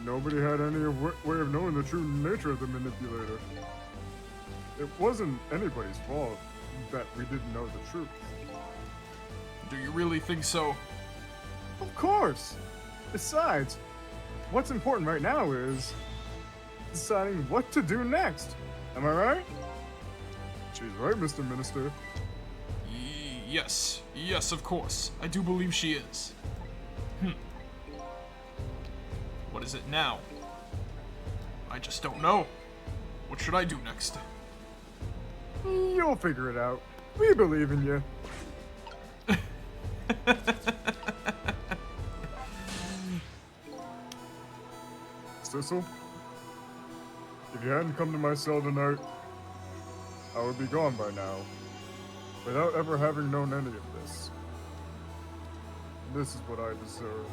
nobody had any way of knowing the true nature of the manipulator. It wasn't anybody's fault that we didn't know the truth. Do you really think so? Of course! Besides, what's important right now is deciding what to do next. Am I right? She's right, Mr. Minister. Yes. Yes, of course. I do believe she is. What is it now? I just don't know. What should I do next? You'll figure it out. We believe in you. Sissel, if you hadn't come to my cell tonight, I would be gone by now, without ever having known any of this. This is what I deserve.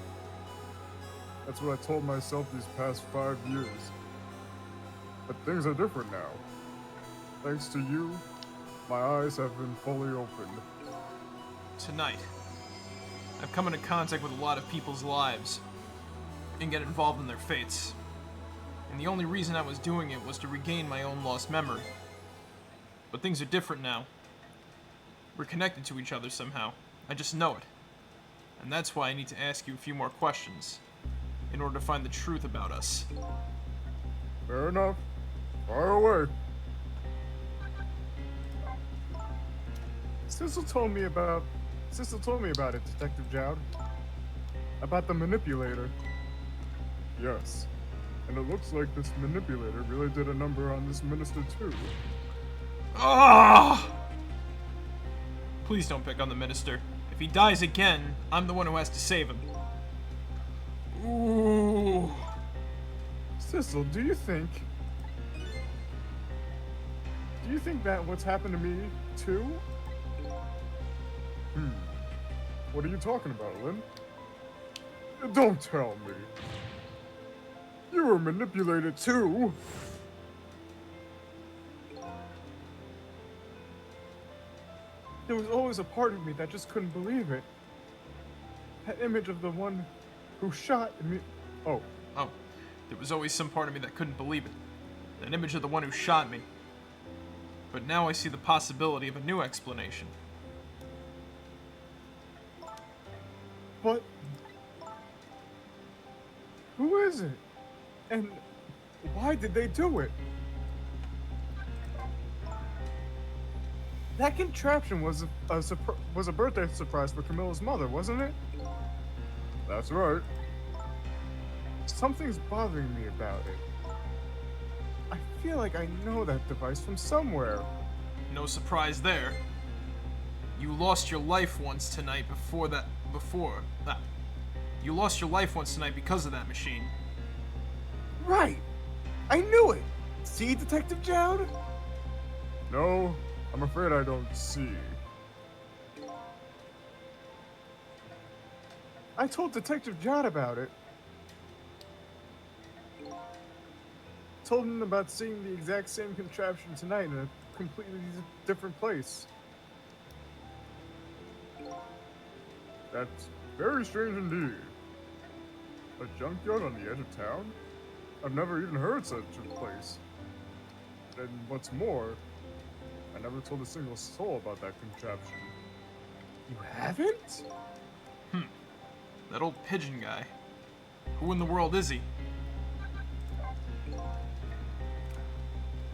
That's what I told myself these past 5 years. But things are different now. Thanks to you, my eyes have been fully opened. Tonight, I've come into contact with a lot of people's lives and get involved in their fates. And the only reason I was doing it was to regain my own lost memory. But things are different now. We're connected to each other somehow. I just know it. And that's why I need to ask you a few more questions in order to find the truth about us. Fair enough. Fire away. Sissel told me about it, Detective Jowd. About the manipulator. Yes. And it looks like this manipulator really did a number on this minister too. Ah! Please don't pick on the minister. If he dies again, I'm the one who has to save him. Ooh. Sissel, do you think that what's happened to me too? What are you talking about, Lynn? Don't tell me. You were manipulated too. There was always a part of me that just couldn't believe it. That image of the one who shot me. Oh, there was always some part of me that couldn't believe it. That image of the one who shot me. But now I see the possibility of a new explanation. but who is it? And why did they do it? That contraption was a birthday surprise for Camilla's mother, wasn't it? That's right. Something's bothering me about it. I feel like I know that device from somewhere. No surprise there. You lost your life once tonight You lost your life once tonight because of that machine. Right! I knew it! See, Detective Jowd? No, I'm afraid I don't see. I told Detective Jowd about it. Told him about seeing the exact same contraption tonight in a completely different place. That's very strange indeed. A junkyard on the edge of town? I've never even heard such a place. And what's more, I never told a single soul about that contraption. You haven't? That old pigeon guy. Who in the world is he?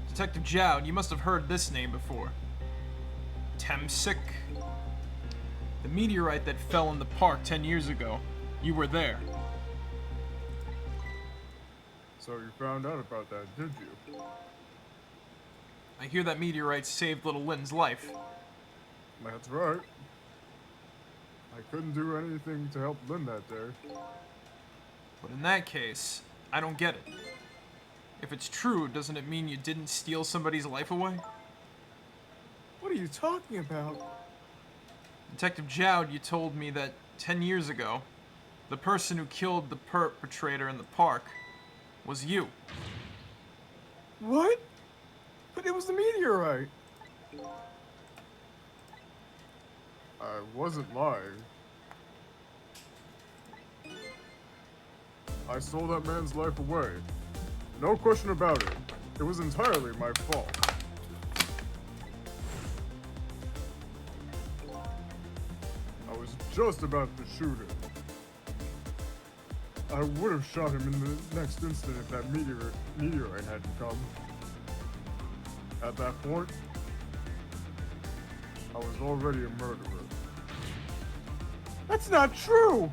Detective Jowd, you must have heard this name before. Temsic? The meteorite that fell in the park 10 years ago. You were there. So you found out about that, did you? I hear that meteorite saved little Lynn's life. That's right. I couldn't do anything to help Lynn that day. But in that case, I don't get it. If it's true, doesn't it mean you didn't steal somebody's life away? What are you talking about? Detective Jowd, you told me that 10 years ago, the person who killed the perpetrator in the park was you. What? But it was the meteorite. I wasn't lying. I stole that man's life away. No question about it. It was entirely my fault. I was just about to shoot him. I would have shot him in the next instant if that meteorite hadn't come. At that point, I was already a murderer. That's not true!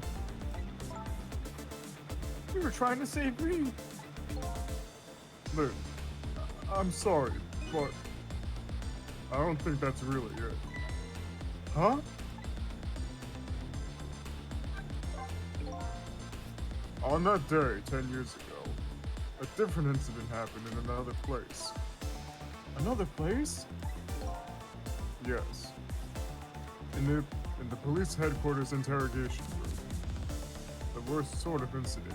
You were trying to save me. Lynn, I'm sorry, but I don't think that's really it. Huh? On that day, 10 years ago, a different incident happened in another place. Another place? Yes. In the police headquarters interrogation room. The worst sort of incident.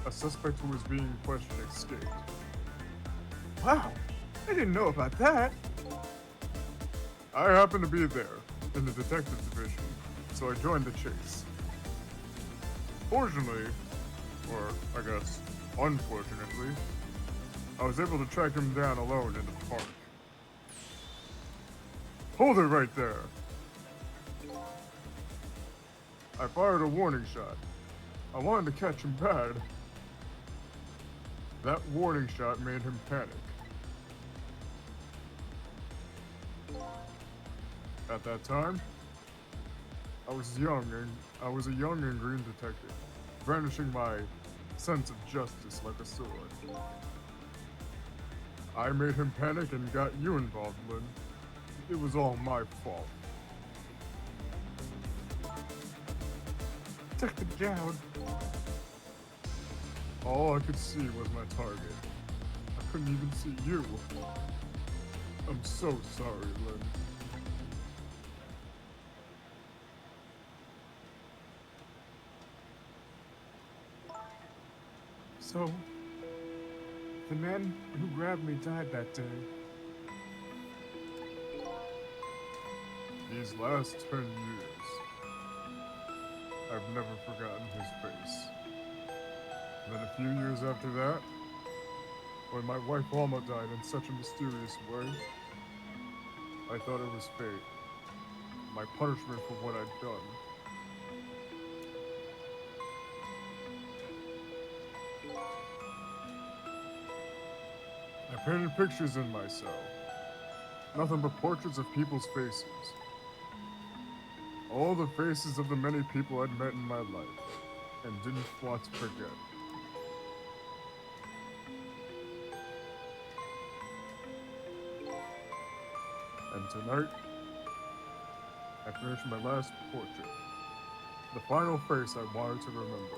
A suspect who was being questioned escaped. Wow, I didn't know about that. I happened to be there, in the detective division, so I joined the chase. Fortunately, or I guess unfortunately, I was able to track him down alone in the park. Hold it right there. I fired a warning shot. I wanted to catch him bad. That warning shot made him panic. At that time, I was a young and green detective, brandishing my sense of justice like a sword. I made him panic and got you involved, Lynn. It was all my fault. Detective Jowd. All I could see was my target. I couldn't even see you. I'm so sorry, Lynn. So, the man who grabbed me died that day. These last 10 years, I've never forgotten his face. And then a few years after that, when my wife Alma died in such a mysterious way, I thought it was fate. My punishment for what I'd done. I painted pictures in my cell. Nothing but portraits of people's faces. All the faces of the many people I'd met in my life and didn't want to forget. And tonight, I finished my last portrait. The final face I wanted to remember.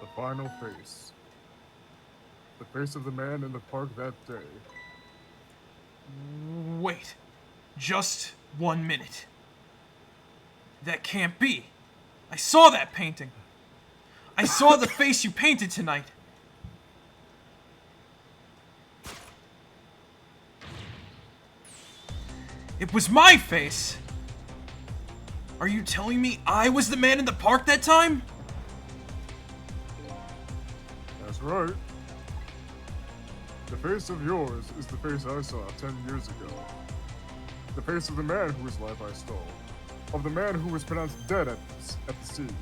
The final face. The face of the man in the park that day. Wait. Just 1 minute. That can't be. I saw that painting. I saw the face you painted tonight. It was my face. Are you telling me I was the man in the park that time? That's right. The face of yours is the face I saw 10 years ago. The face of the man whose life I stole. Of the man who was pronounced dead at the scene.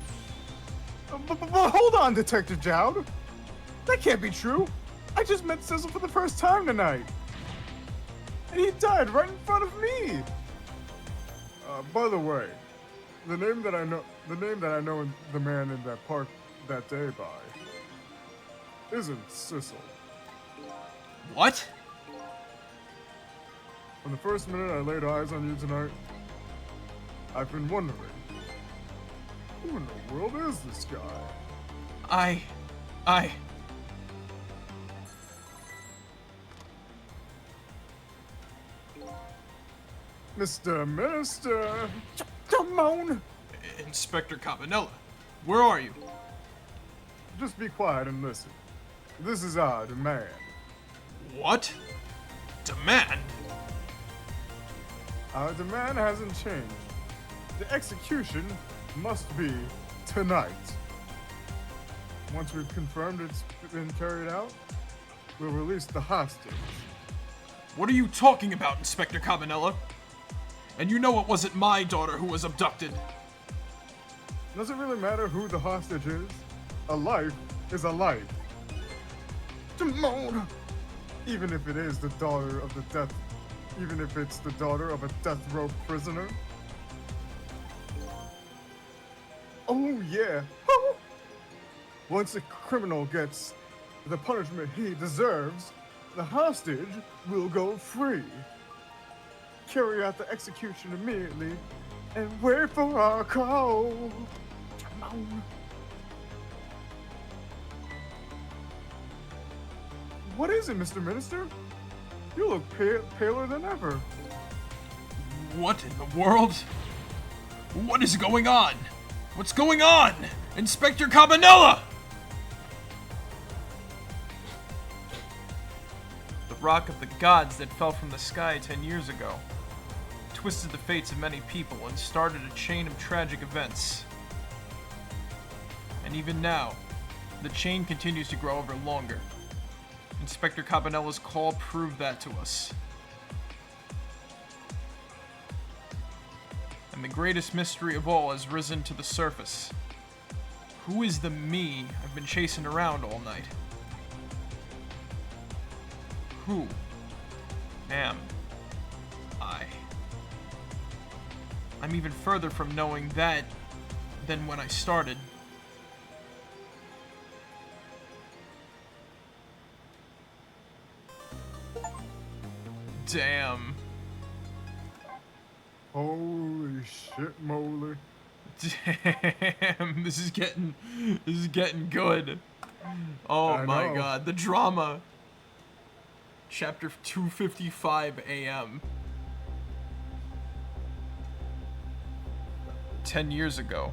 But hold on, Detective Jowd. That can't be true. I just met Cecil for the first time tonight. And he died right in front of me. By the way, the name that I know the man in that park that day by isn't Cecil. What? From the first minute I laid eyes on you tonight, I've been wondering, who in the world is this guy? Mr. Minister! Come on! Inspector Cabanella, where are you? Just be quiet and listen. This is our demand. What? Demand? Our demand hasn't changed. The execution must be tonight. Once we've confirmed it's been carried out, we'll release the hostage. What are you talking about, Inspector Cabanella? And you know it wasn't my daughter who was abducted. Does it really matter who the hostage is? A life is a life. Timon! Even if it is the daughter of the death, even if it's the daughter of a death row prisoner. Oh yeah. Once a criminal gets the punishment he deserves, the hostage will go free. carry out the execution immediately and wait for our call. Come on. What is it, Mr. Minister? You look paler than ever. What in the world? What is going on? What's going on? Inspector Cabanella! The rock of the gods that fell from the sky 10 years ago twisted the fates of many people and started a chain of tragic events. And even now, the chain continues to grow ever longer. Inspector Cabanella's call proved that to us. And the greatest mystery of all has risen to the surface. Who is the me I've been chasing around all night? Who am I? I'm even further from knowing that than when I started. Damn. Holy shit, moly. Damn, this is getting good. Oh my god, the drama. Chapter 2:55 a.m. 10 years ago,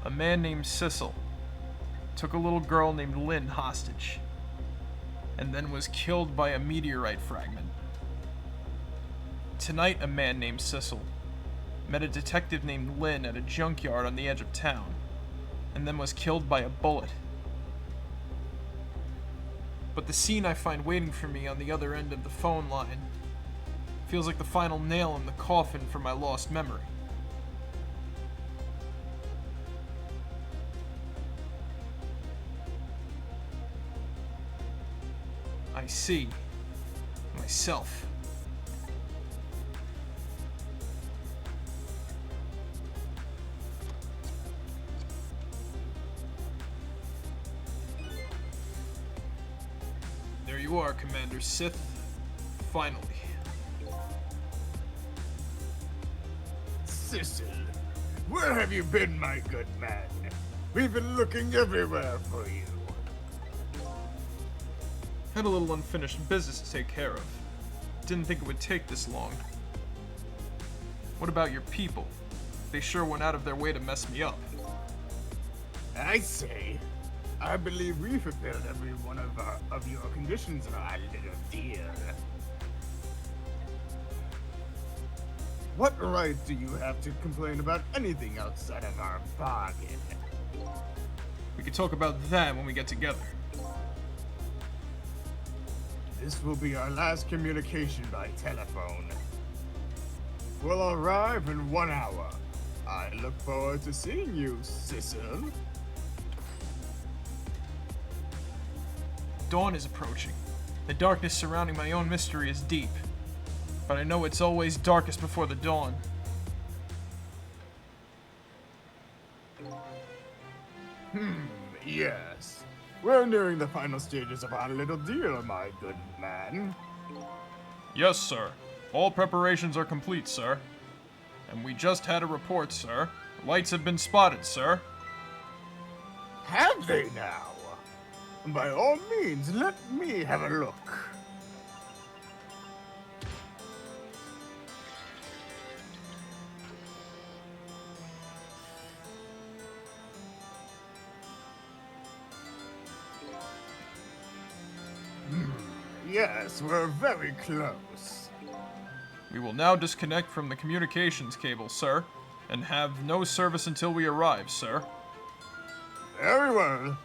a man named Sissel took a little girl named Lynn hostage, and then was killed by a meteorite fragment. Tonight, a man named Sissel met a detective named Lynn at a junkyard on the edge of town, and then was killed by a bullet. But the scene I find waiting for me on the other end of the phone line feels like the final nail in the coffin for my lost memory. I see myself. There you are, Commander Sith. Finally. Sissel, where have you been, my good man? We've been looking everywhere for you. Had a little unfinished business to take care of. Didn't think it would take this long. What about your people? They sure went out of their way to mess me up. I say, I believe we fulfilled every one of your conditions, my little dear. What right do you have to complain about anything outside of our bargain? We could talk about that when we get together. This will be our last communication by telephone. We'll arrive in 1 hour. I look forward to seeing you, Sissel. Dawn is approaching. The darkness surrounding my own mystery is deep. But I know it's always darkest before the dawn. Yes. We're nearing the final stages of our little deal, my good man. Yes, sir. All preparations are complete, sir. And we just had a report, sir. Lights have been spotted, sir. Have they now? By all means, let me have a look. Yes, we're very close. We will now disconnect from the communications cable, sir, and have no service until we arrive, sir. Very well.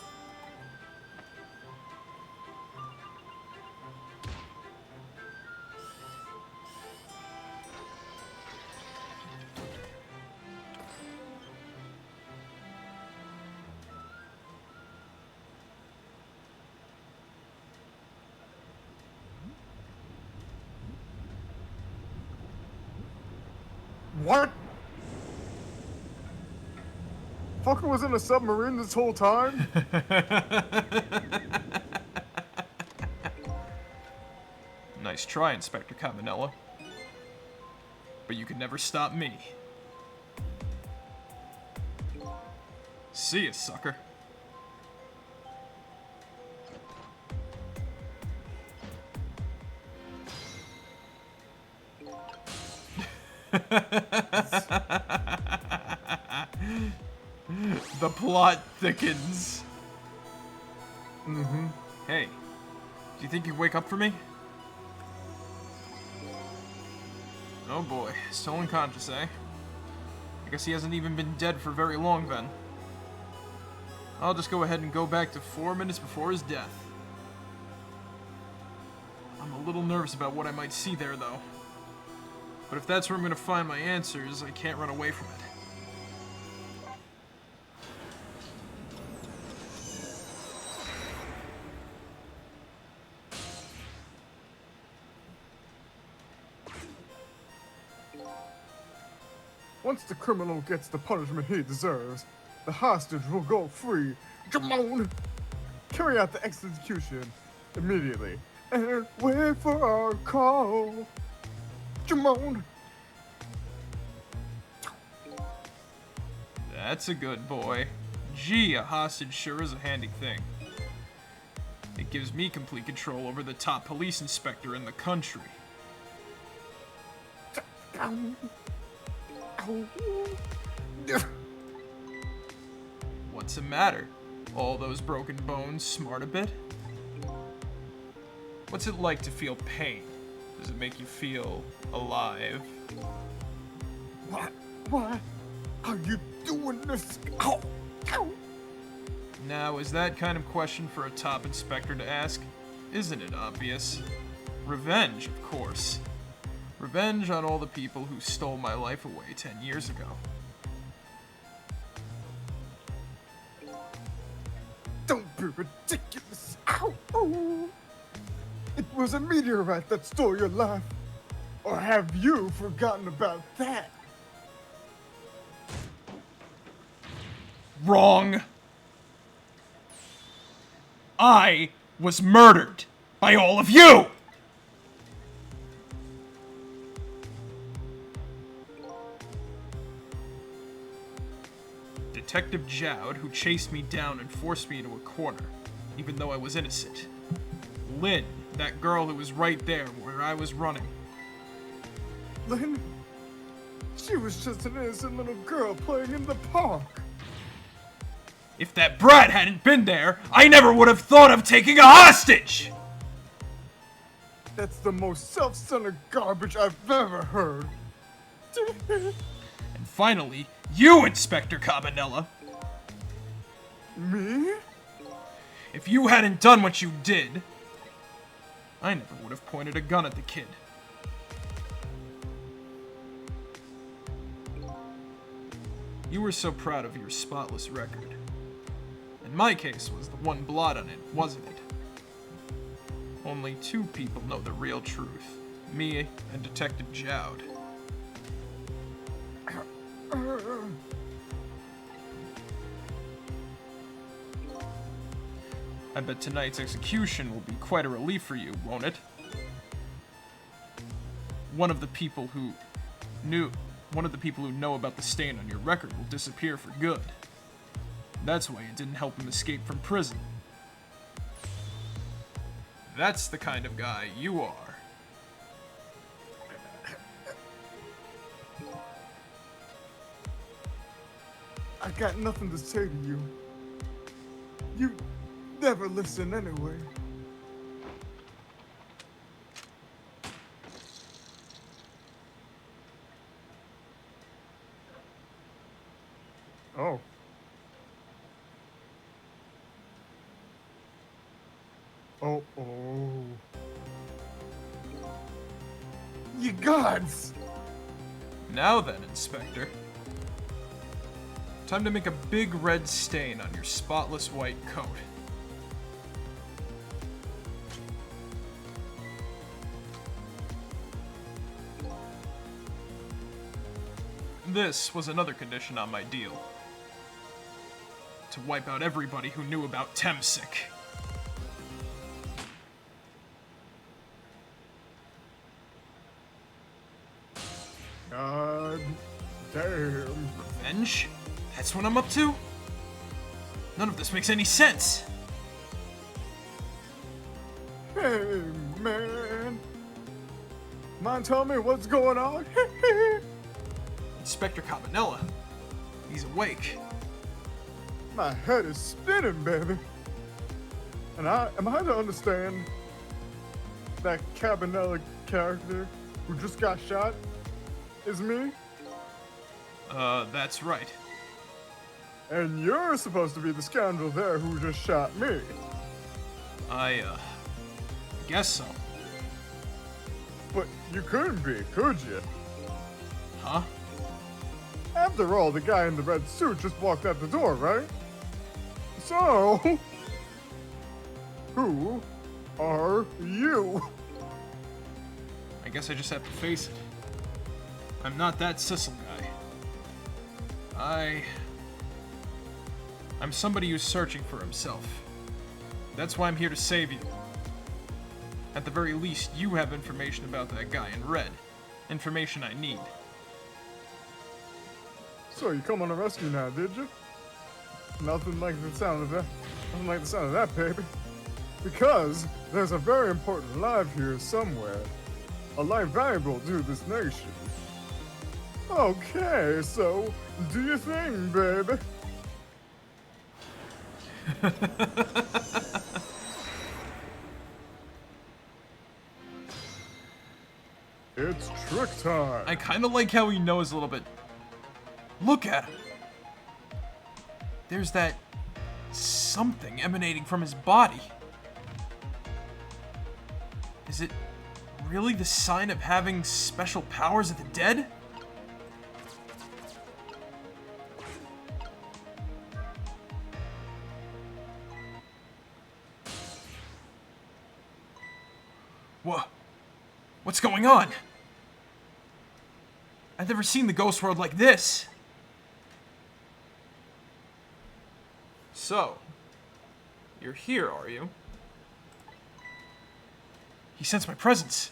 What? Fucker was in a submarine this whole time? Nice try, Inspector Cabanella. but you can never stop me. See ya, sucker. The plot thickens. Mm-hmm. Hey, do you think you'd wake up for me? Oh boy, still unconscious, eh? I guess he hasn't even been dead for very long then. I'll just go ahead and go back to 4 minutes before his death. I'm a little nervous about what I might see there, though. But if that's where I'm gonna find my answers, I can't run away from it. Once the criminal gets the punishment he deserves, the hostage will go free. Come on! Carry out the execution immediately and wait for our call. Come on! That's a good boy. Gee, a hostage sure is a handy thing. It gives me complete control over the top police inspector in the country. What's the matter? All those broken bones smart a bit? What's it like to feel pain? Does it make you feel alive? Why are you doing this? Ow! Ow! Now, is that kind of question for a top inspector to ask? Isn't it obvious? Revenge, of course. Revenge on all the people who stole my life away 10 years ago. Don't be ridiculous! Ow! Ooh. It was a meteorite that stole your life. Or have you forgotten about that? Wrong. I was murdered by all of you! Detective Jowd, who chased me down and forced me into a corner, even though I was innocent. Lynn, that girl who was right there where I was running. Lynn? She was just an innocent little girl playing in the park. If that brat hadn't been there, I never would have thought of taking a hostage! That's the most self-centered garbage I've ever heard. And finally, you, Inspector Cabanella. Me? If you hadn't done what you did, I never would have pointed a gun at the kid. You were so proud of your spotless record. And my case was the one blot on it, wasn't it? Only 2 people know the real truth. Me and Detective Jowd. I bet tonight's execution will be quite a relief for you, won't it? One of the people who know about the stain on your record will disappear for good. That's why it didn't help him escape from prison. That's the kind of guy you are. I got nothing to say to you. You never listen anyway. Oh. Oh. You gods! Now then, Inspector. Time to make a big red stain on your spotless white coat. This was another condition on my deal. To wipe out everybody who knew about Temsic. what I'm up to? None of this makes any sense. Hey, man. Mind telling me what's going on? Inspector Cabanella. He's awake. My head is spinning, baby. And am I to understand that Cabanella character who just got shot is me? That's right. And you're supposed to be the scoundrel there who just shot me. I guess so. But you couldn't be, could you? Huh? After all, the guy in the red suit just walked out the door, right? So, who are you? I guess I just have to face it. I'm not that Sissel guy. I'm somebody who's searching for himself. That's why I'm here to save you. At the very least, you have information about that guy in red. Information I need. So you come on a rescue now, did you? Nothing like the sound of that. Nothing like the sound of that, baby. Because there's a very important life here somewhere. A life valuable to this nation. Okay, so do your thing, baby. It's trick time. I kind of like how he knows a little bit. Look at him. There's that something emanating from his body. Is it really the sign of having special powers of the dead? What's going on? I've never seen the ghost world like this. So, you're here, are you? He sensed my presence.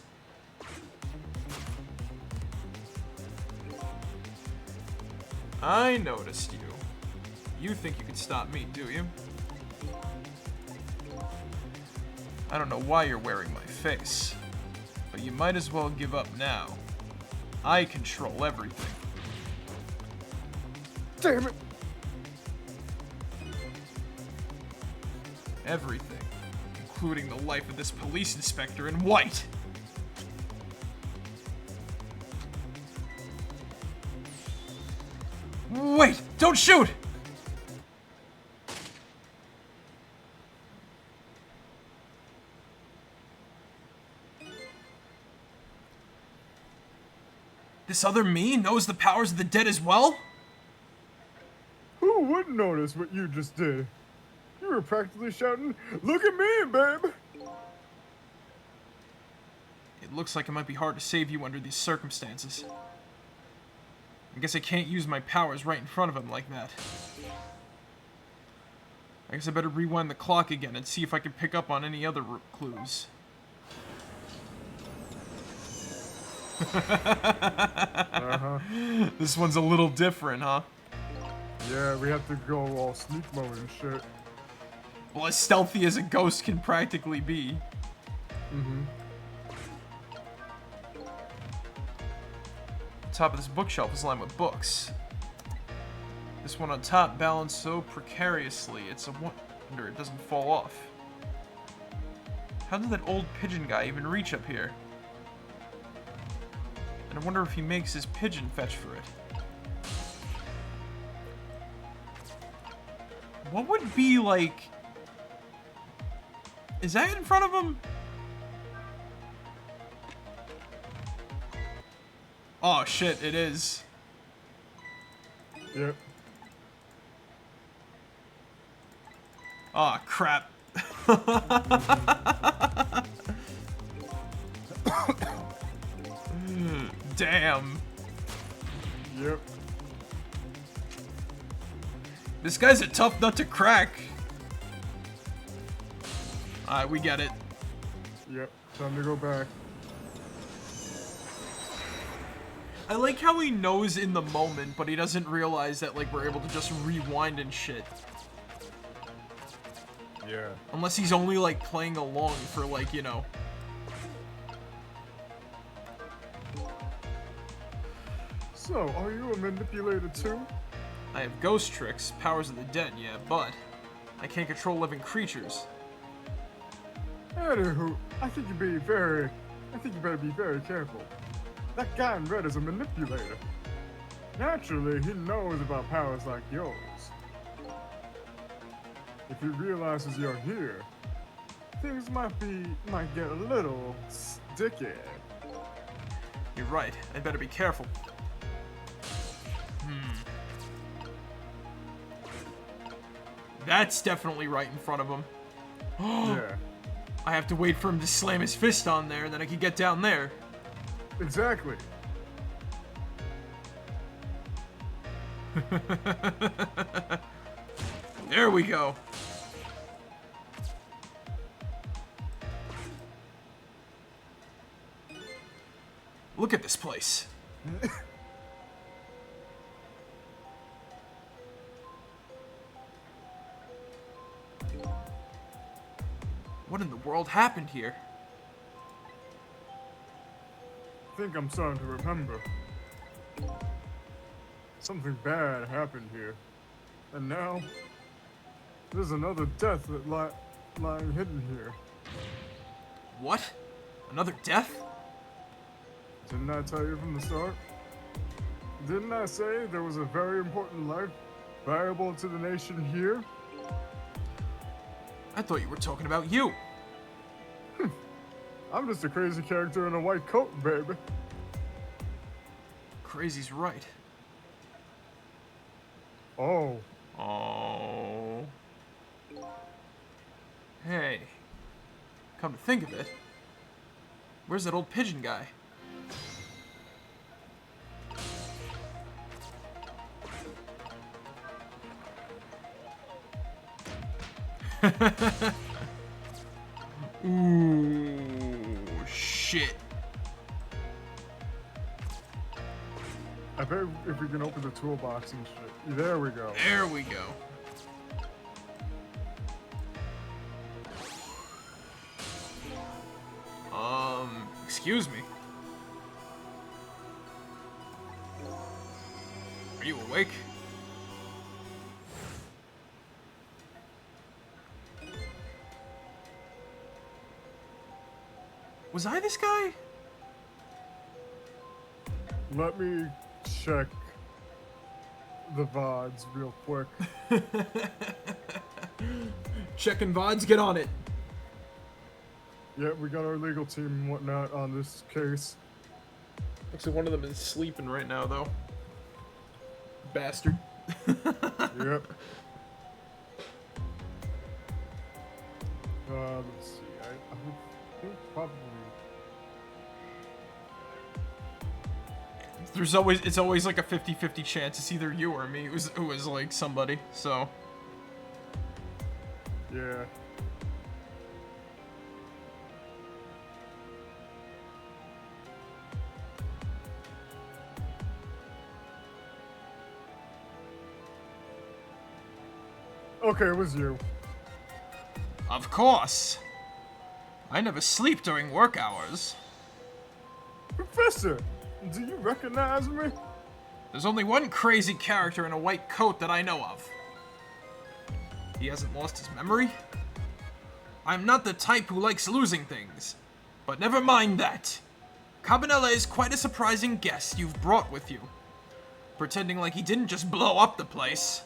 I noticed you. You think you can stop me, do you? I don't know why you're wearing my face, but you might as well give up now. I control everything. Damn it! Everything, including the life of this police inspector in white. Wait, don't shoot! This other me knows the powers of the dead as well? Who wouldn't notice what you just did? You were practically shouting, "Look at me, babe!" It looks like it might be hard to save you under these circumstances. I guess I can't use my powers right in front of him like that. I guess I better rewind the clock again and see if I can pick up on any other clues. This one's a little different, huh? Yeah, we have to go all sneak mode and shit. Well, as stealthy as a ghost can practically be. The top of this bookshelf is lined with books. This one on top balanced so precariously, it's a wonder it doesn't fall off. How did that old pigeon guy even reach up here? And I wonder if he makes his pigeon fetch for it. What would be like... Is that in front of him? Oh shit, it is. Yep. Oh crap. Damn. Yep. This guy's a tough nut to crack. Alright, we get it. Yep. Time to go back. I like how he knows in the moment, but he doesn't realize that, like, we're able to just rewind and shit. Yeah. Unless he's only, like, playing along for, like, you know. So, are you a manipulator too? I have ghost tricks, powers of the dead, yeah, but I can't control living creatures. Anywho, I think you better be very careful. That guy in red is a manipulator. Naturally, he knows about powers like yours. If he realizes you're here, things might get a little sticky. You're right, I better be careful. That's definitely right in front of him. Yeah. I have to wait for him to slam his fist on there, then I can get down there. Exactly. There we go. Look at this place. What in the world happened here? I think I'm starting to remember. Something bad happened here. And now, there's another death that lying hidden here. What? Another death? Didn't I tell you from the start? Didn't I say there was a very important life valuable to the nation here? I thought you were talking about you. I'm just a crazy character in a white coat, baby. Crazy's right. Oh. Oh. Hey. Come to think of it, where's that old pigeon guy? Ooh, shit. I bet if we can open the toolbox and shit. There we go. There we go. Excuse me. Are you awake? Was I this guy? Let me check the VODs real quick. Checking VODs, get on it. Yeah, we got our legal team and whatnot on this case. Looks like one of them is sleeping right now, though. Bastard. Yep. Let's see. I would think probably. It's always like a 50-50 chance. It's either you or me who was like somebody, so. Yeah. Okay, it was you. Of course. I never sleep during work hours. Professor, do you recognize me? There's only one crazy character in a white coat that I know of. He hasn't lost his memory? I'm not the type who likes losing things. But never mind that. Cabanela is quite a surprising guest you've brought with you. Pretending like he didn't just blow up the place.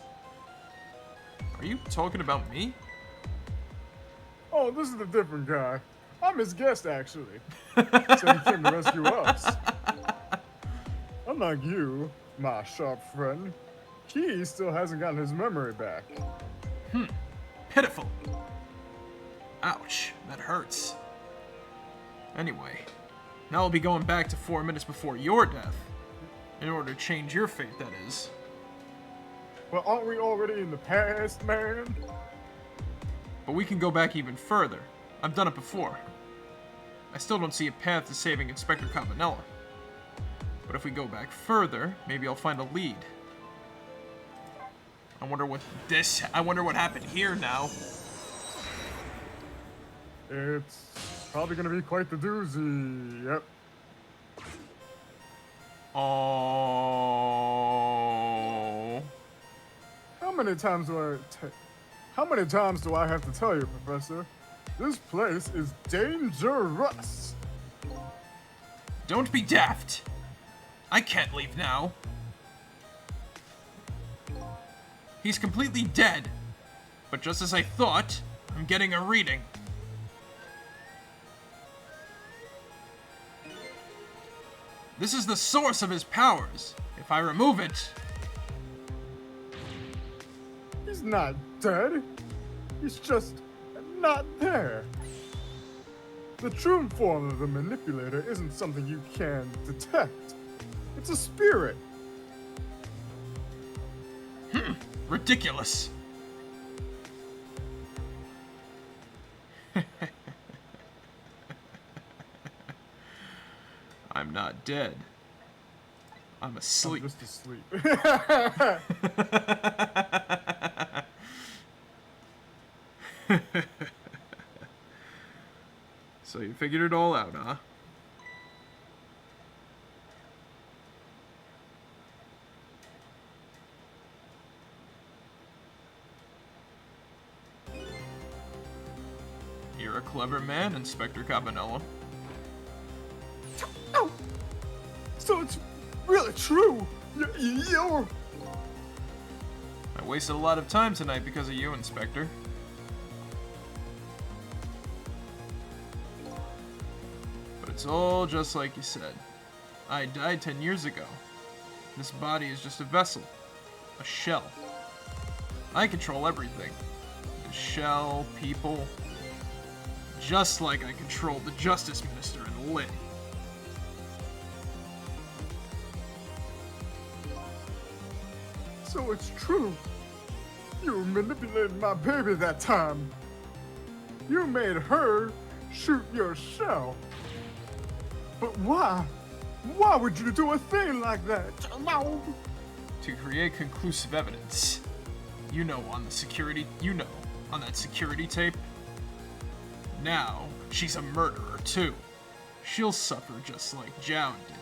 Are you talking about me? Oh, this is a different guy. I'm his guest, actually. So he came to rescue us. Unlike you, my sharp friend, he still hasn't gotten his memory back. Pitiful. Ouch, that hurts. Anyway, now I'll be going back to 4 minutes before your death. In order to change your fate, that is. Well, aren't we already in the past, man? But we can go back even further. I've done it before. I still don't see a path to saving Inspector Campanella. But if we go back further, maybe I'll find a lead. I wonder what happened here now. It's probably gonna be quite the doozy. Yep. Oh. How many times do I have to tell you, Professor? This place is dangerous. Don't be daft. I can't leave now. He's completely dead. But just as I thought, I'm getting a reading. This is the source of his powers. If I remove it... He's not dead. He's just not there. The true form of the manipulator isn't something you can detect. It's a spirit. Ridiculous. I'm not dead. I'm asleep. I'm just asleep. So you figured it all out, huh? You're a clever man, Inspector Cabanello. Oh, so it's really true. You're... I wasted a lot of time tonight because of you, Inspector. But it's all just like you said. I died 10 years ago. This body is just a vessel. A shell. I control everything. The shell, people. Just like I controlled the Justice Minister and Lynn. So it's true. You manipulated my baby that time. You made her shoot your shell. But why? Why would you do a thing like that? No. To create conclusive evidence. You know on that security tape. Now, she's a murderer too. She'll suffer just like Jown did.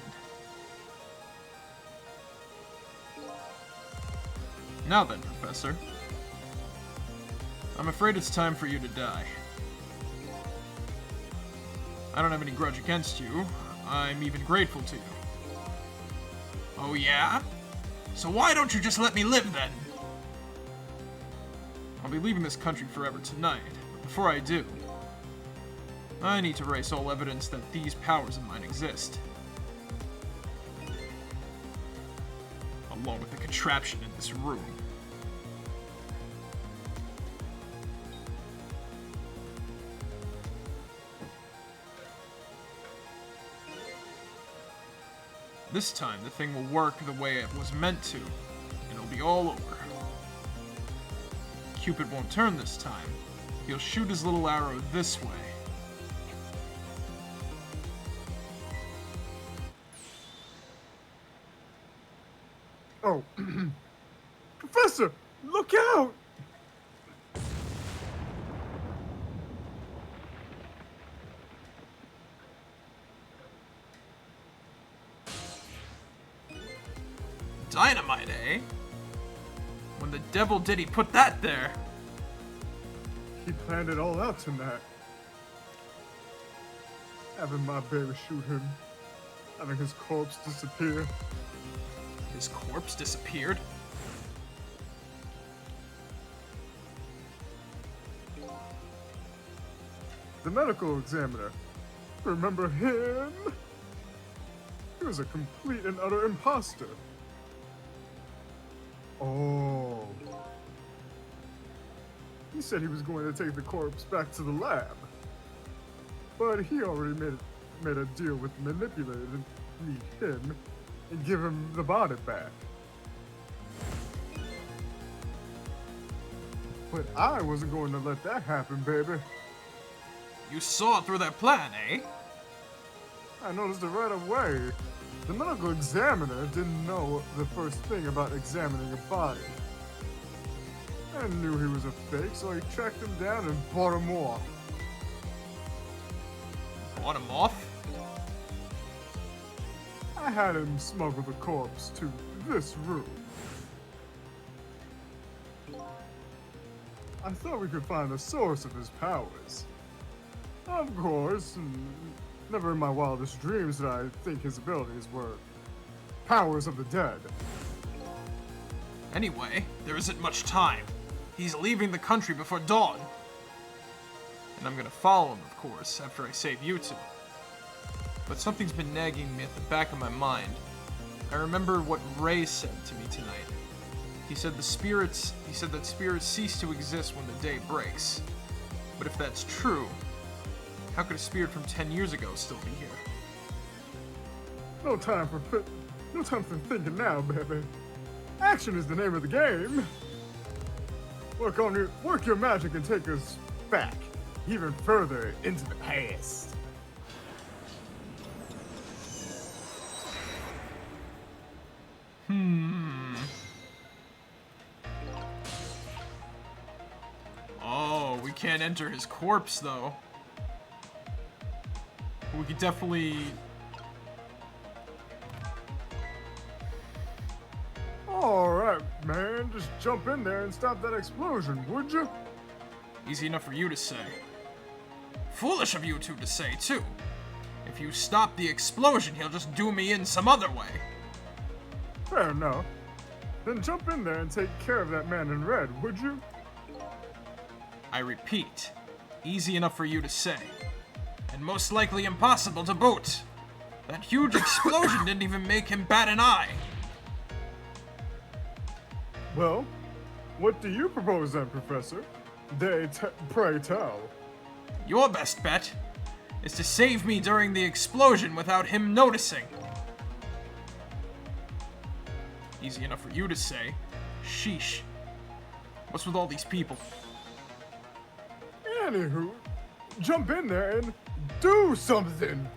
Now then, Professor. I'm afraid it's time for you to die. I don't have any grudge against you. I'm even grateful to you. Oh yeah? So why don't you just let me live then? I'll be leaving this country forever tonight, but before I do, I need to erase all evidence that these powers of mine exist. Along with the contraption in this room. This time, the thing will work the way it was meant to, and it'll be all over. Cupid won't turn this time. He'll shoot his little arrow this way. Oh. Professor, look out! Dynamite, eh? When the devil did he put that there? He planned it all out tonight. Having my baby shoot him. Having his corpse disappear. His corpse disappeared? The medical examiner. Remember him? He was a complete and utter imposter. Oh. He said he was going to take the corpse back to the lab. But he already made a deal with the manipulator to meet him and give him the body back. But I wasn't going to let that happen, baby. You saw through their plan, eh? I noticed it right away. The medical examiner didn't know the first thing about examining a body. I knew he was a fake, so I tracked him down and bought him off. Bought him off? I had him smuggle the corpse to this room. I thought we could find the source of his powers. Of course, never in my wildest dreams did I think his abilities were powers of the dead. Anyway, there isn't much time. He's leaving the country before dawn. And I'm gonna follow him, of course, after I save you two. But something's been nagging me at the back of my mind. I remember what Ray said to me tonight. He said that spirits cease to exist when the day breaks. But if that's true, how could a spirit from 10 years ago still be here? No time for thinking now, baby. Action is the name of the game. Work your magic and take us back, even further into the past. Oh, we can't enter his corpse, though. We could definitely... Alright, man, just jump in there and stop that explosion, would you? Easy enough for you to say. Foolish of you two to say, too. If you stop the explosion, he'll just do me in some other way. Fair enough. Then jump in there and take care of that man in red, would you? I repeat, easy enough for you to say. And most likely impossible to boot. That huge explosion didn't even make him bat an eye. Well, what do you propose then, Professor? Pray tell. Your best bet is to save me during the explosion without him noticing. Easy enough for you to say. Sheesh. What's with all these people? Anywho, jump in there and do something.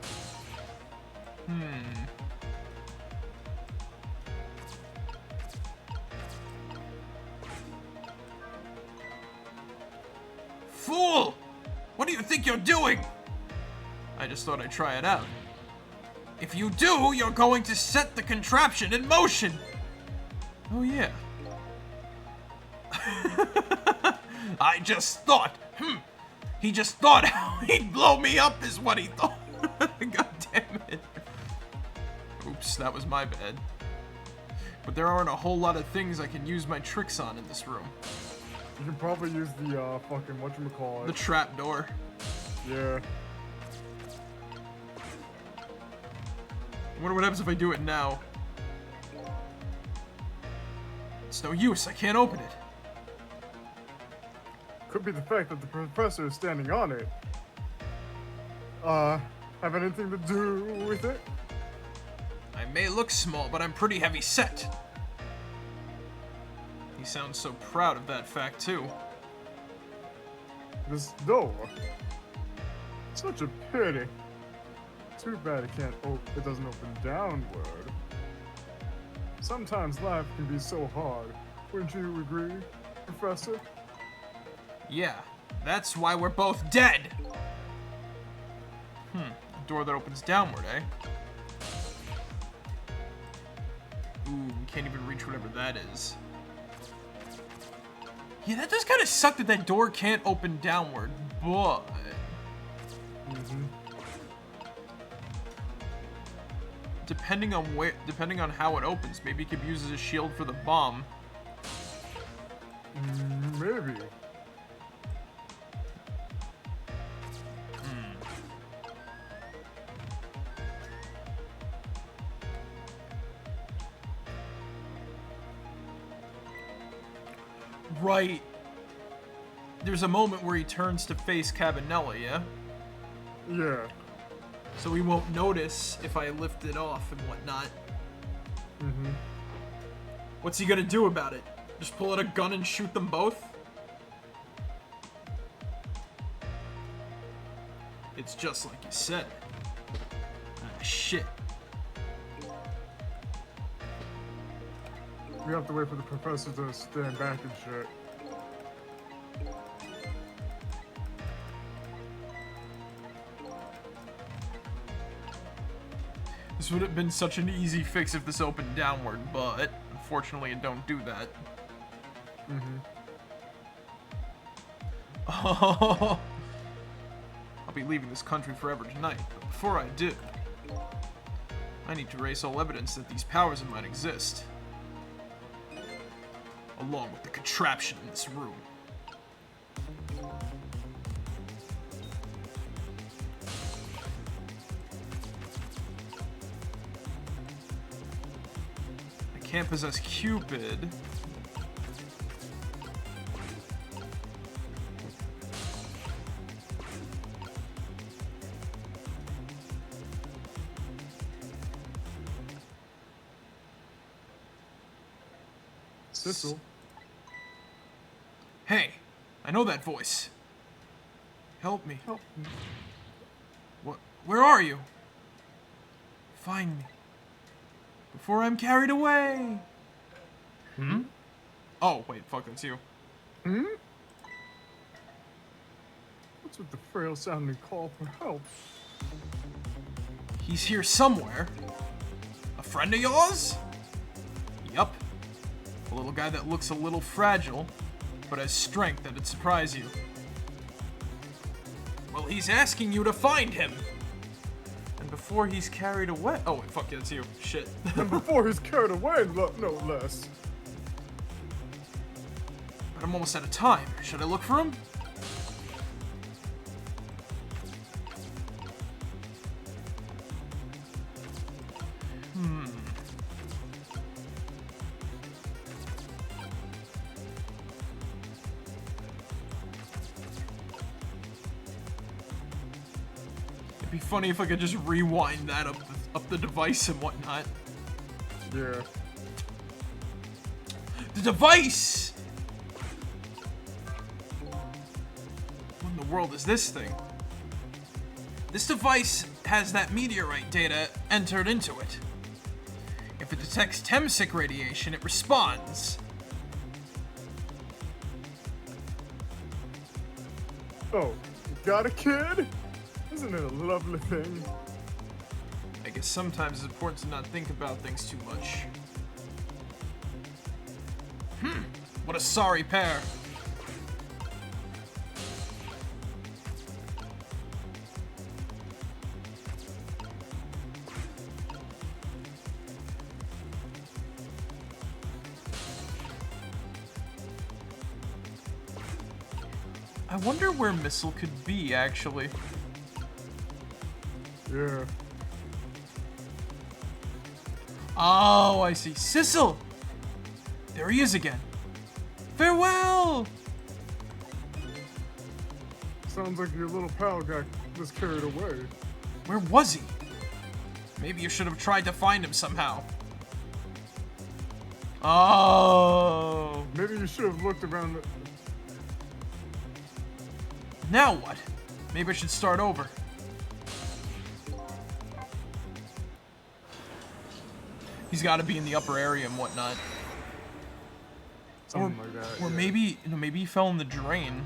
Fool! What do you think you're doing? I just thought I'd try it out. If you do, you're going to set the contraption in motion. Oh yeah. I just thought, he just thought he'd blow me up is what he thought. God damn it. Oops, that was my bad. But there aren't a whole lot of things I can use my tricks on in this room. You can probably use the, fucking whatchamacallit. The trap door. Yeah. I wonder what happens if I do it now. It's no use, I can't open it. Could be the fact that the professor is standing on it. Have anything to do with it? I may look small, but I'm pretty heavy set. He sounds so proud of that fact, too. This door. Such a pity. Too bad it doesn't open downward. Sometimes life can be so hard. Wouldn't you agree, Professor? Yeah, that's why we're both dead. A door that opens downward, eh? Ooh, we can't even reach whatever that is. Yeah, that does kind of suck that that door can't open downward, but... Depending on how it opens, maybe it could be used as a shield for the bomb. Maybe. Right. There's a moment where he turns to face Cabanella, yeah? Yeah. So he won't notice if I lift it off and whatnot. What's he gonna do about it? Just pull out a gun and shoot them both? It's just like you said. Ah, shit. We have to wait for the professor to stand back and shit. This would have been such an easy fix if this opened downward, but unfortunately it don't do that. Oh, I'll be leaving this country forever tonight, but before I do, I need to erase all evidence that these powers of mine exist, along with the contraption in this room. I can't possess Cupid. Sissel. Hey, I know that voice. Help me. Help me. What? Where are you? Find me. Before I'm carried away. Hmm? Oh, wait, fuck, that's you. Hmm? What's with the frail sounding call for help? He's here somewhere. A friend of yours? Yup. A little guy that looks a little fragile, but has strength that'd surprise you. Well, he's asking you to find him. And before he's carried away... Oh, wait, fuck, yeah, that's you. Shit. And before he's carried away, no less. But I'm almost out of time. Should I look for him? It'd be funny if I could just rewind that up the device and whatnot. Yeah. The device! What in the world is this thing? This device has that meteorite data entered into it. If it detects Temsic radiation, it responds. Oh, you got a kid? Isn't it a lovely thing? I guess sometimes it's important to not think about things too much. What a sorry pair. I wonder where Missile could be, actually. Yeah. Oh, I see. Sissel! There he is again. Farewell! Sounds like your little pal got just carried away. Where was he? Maybe you should have tried to find him somehow. Oh. Maybe you should have looked around. Now what? Maybe I should start over. He's got to be in the upper area and whatnot. Something like that. Or yeah. maybe, maybe he fell in the drain.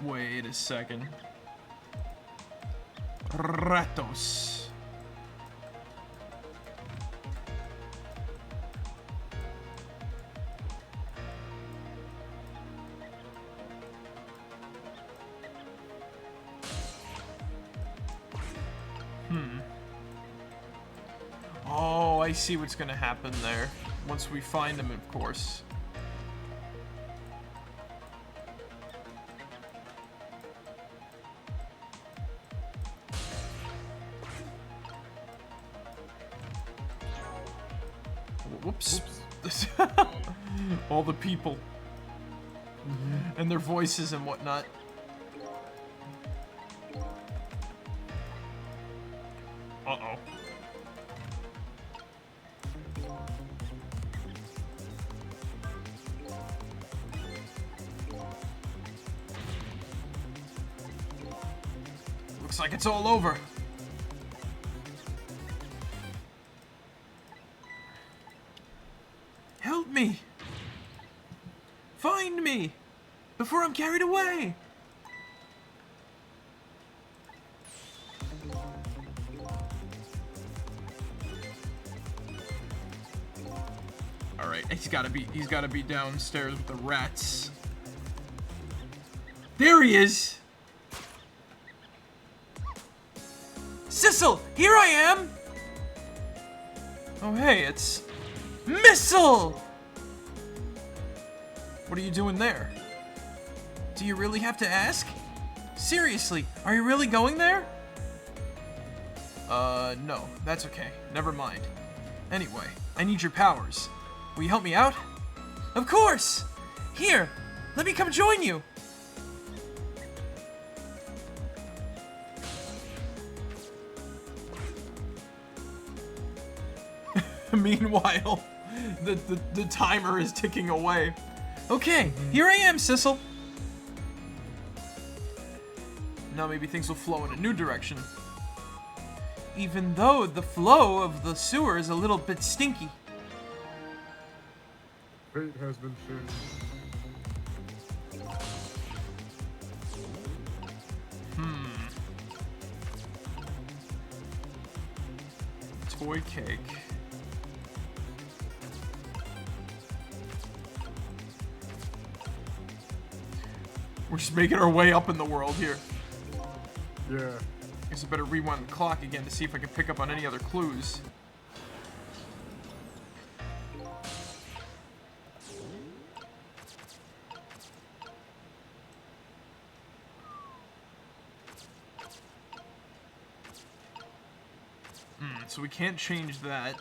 Wait a second. Ratos. Oh, I see what's gonna happen there. Once we find him, of course. Whoops. All the people. And their voices and whatnot. Uh-oh. Looks like it's all over. Find me! Before I'm carried away! Alright, he's gotta be downstairs with the rats. There he is! Sissel, here I am! Oh hey, it's Missile! What are you doing there? Do you really have to ask? Seriously, are you really going there? No, that's okay. Never mind. Anyway, I need your powers. Will you help me out? Of course! Here, let me come join you. Meanwhile, the timer is ticking away. Okay, here I am, Sissel. Now maybe things will flow in a new direction. Even though the flow of the sewer is a little bit stinky. Fate has been changed. Toy cake. We're just making our way up in the world here. Yeah. Guess I better rewind the clock again to see if I can pick up on any other clues. So we can't change that.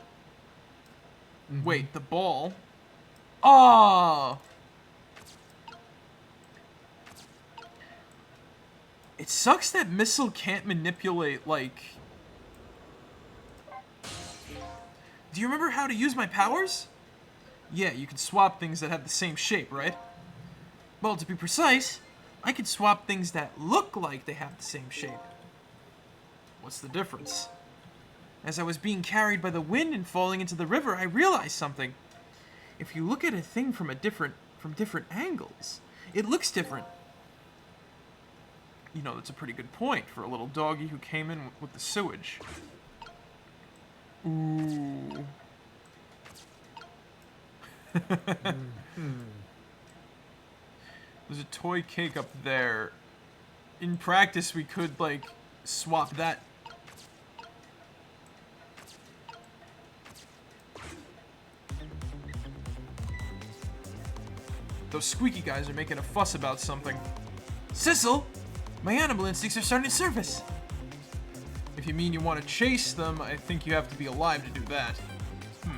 Wait, the ball. Oh! It sucks that Missile can't manipulate, like... Do you remember how to use my powers? Yeah, you can swap things that have the same shape, right? Well, to be precise, I can swap things that look like they have the same shape. What's the difference? As I was being carried by the wind and falling into the river, I realized something. If you look at a thing from different angles, it looks different. You know, that's a pretty good point for a little doggy who came in with the sewage. Ooh. There's a toy cake up there. In practice, we could, like, swap that. Those squeaky guys are making a fuss about something. Sissel! My animal instincts are starting to surface. If you mean you want to chase them, I think you have to be alive to do that. There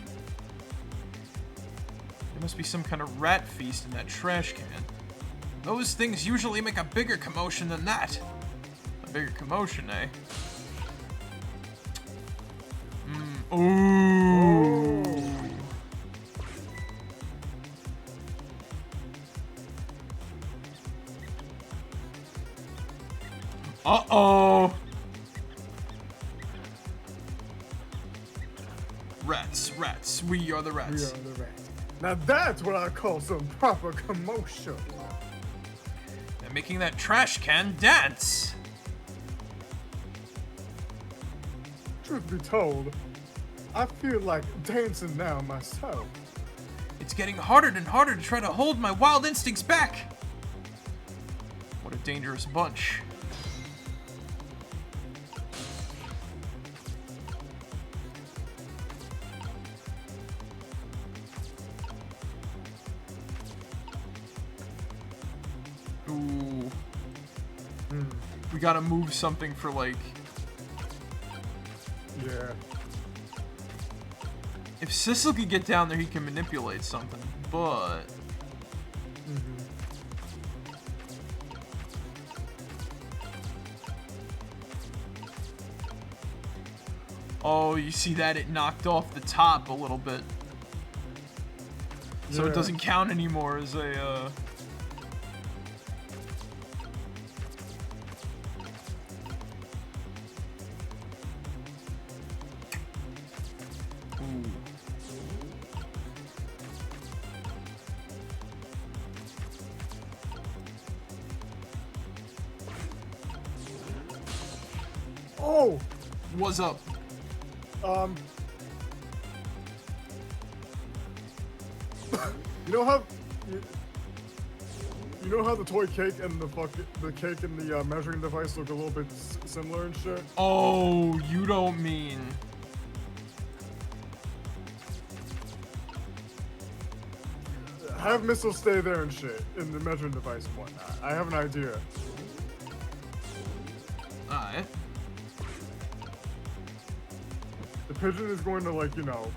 must be some kind of rat feast in that trash can. Those things usually make a bigger commotion than that. A bigger commotion, eh? Ooh. Uh-oh. Rats. We are the rats. We are the rats. Now that's what I call some proper commotion. They're making that trash can dance. Truth be told, I feel like dancing now myself. It's getting harder and harder to try to hold my wild instincts back. What a dangerous bunch. Ooh. We gotta move something for, like... Yeah. If Sissel could get down there, he can manipulate something, but... Oh, you see that? It knocked off the top a little bit. So it doesn't count anymore as a, Oh! What's up? Um... You know how... You know how the toy cake and the cake and the measuring device look a little bit similar and shit? Oh, you don't mean... Have missiles stay there and shit in the measuring device and whatnot. I have an idea. Alright. The pigeon is going to, like, you know...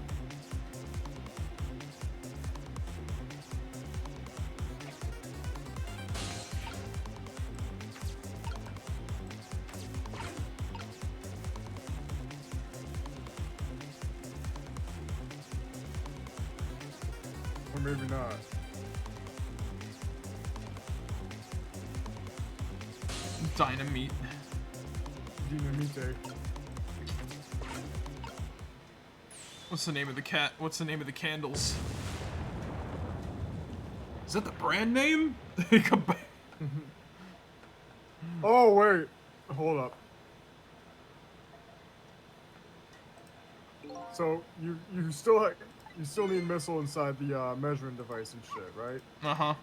Or maybe not. Dynamite. Dynamite. What's the name of the cat? What's the name of the candles? Is that the brand name? Come back. Oh, wait. Hold up. So, you still need missile inside the measuring device and shit, right? Uh-huh.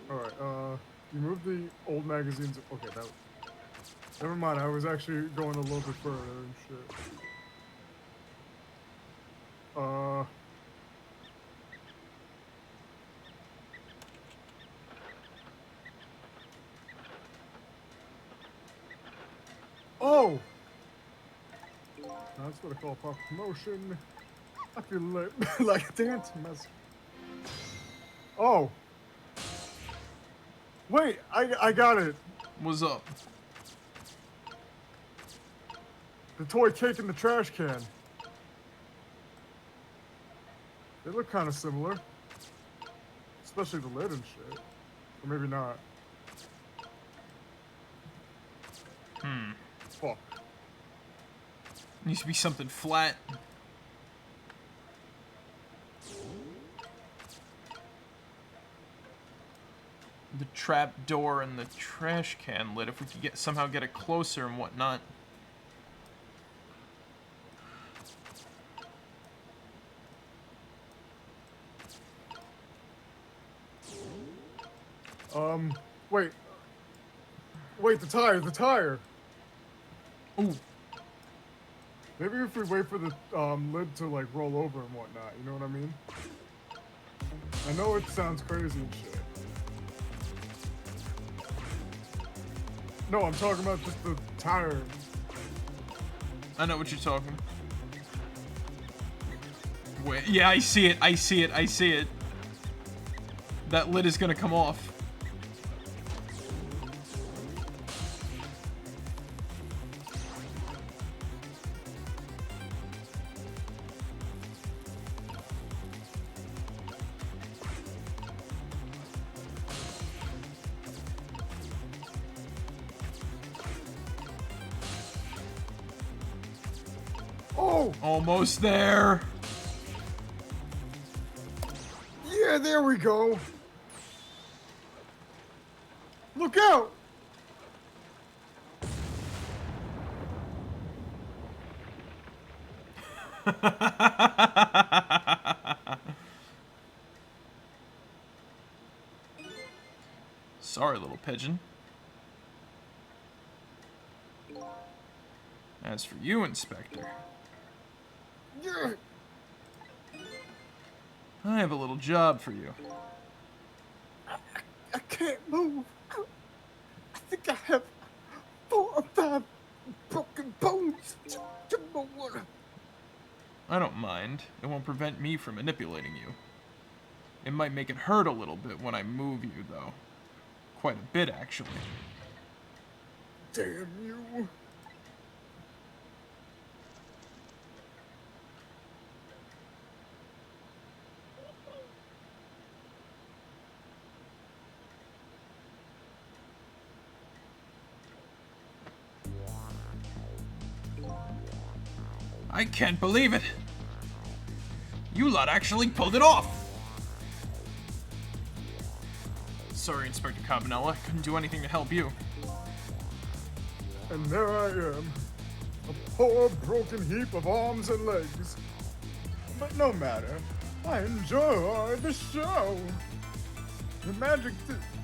Alright, you moved the old magazines. Okay, that. Never mind, I was actually going a little bit further and shit. Oh! That's what I call a proper promotion. I feel like a dance mess. Oh! Wait, I got it. What's up? The toy cake in the trash can. They look kind of similar. Especially the lid and shit. Or maybe not. Fuck. Needs to be something flat. The trap door and the trash can lid. If we could somehow get it closer and whatnot. Wait. Wait, the tire. Ooh. Maybe if we wait for the lid to like roll over and whatnot, you know what I mean? I know it sounds crazy and shit. No, I'm talking about just the tire. I know what you're talking. Wait, yeah, I see it. That lid is gonna come off. Oh! Almost there. Yeah, there we go. Look out! Sorry, little pigeon. As for you, Inspector, Yeah. I have a little job for you. I can't move. I think I have 4 or 5 broken bones. I don't mind. It won't prevent me from manipulating you. It might make it hurt a little bit when I move you, though. Quite a bit, actually. Damn you. I can't believe it. You lot actually pulled it off. Sorry, Inspector Cabanella. I couldn't do anything to help you. And there I am, a poor broken heap of arms and legs. But no matter, I enjoy the show. The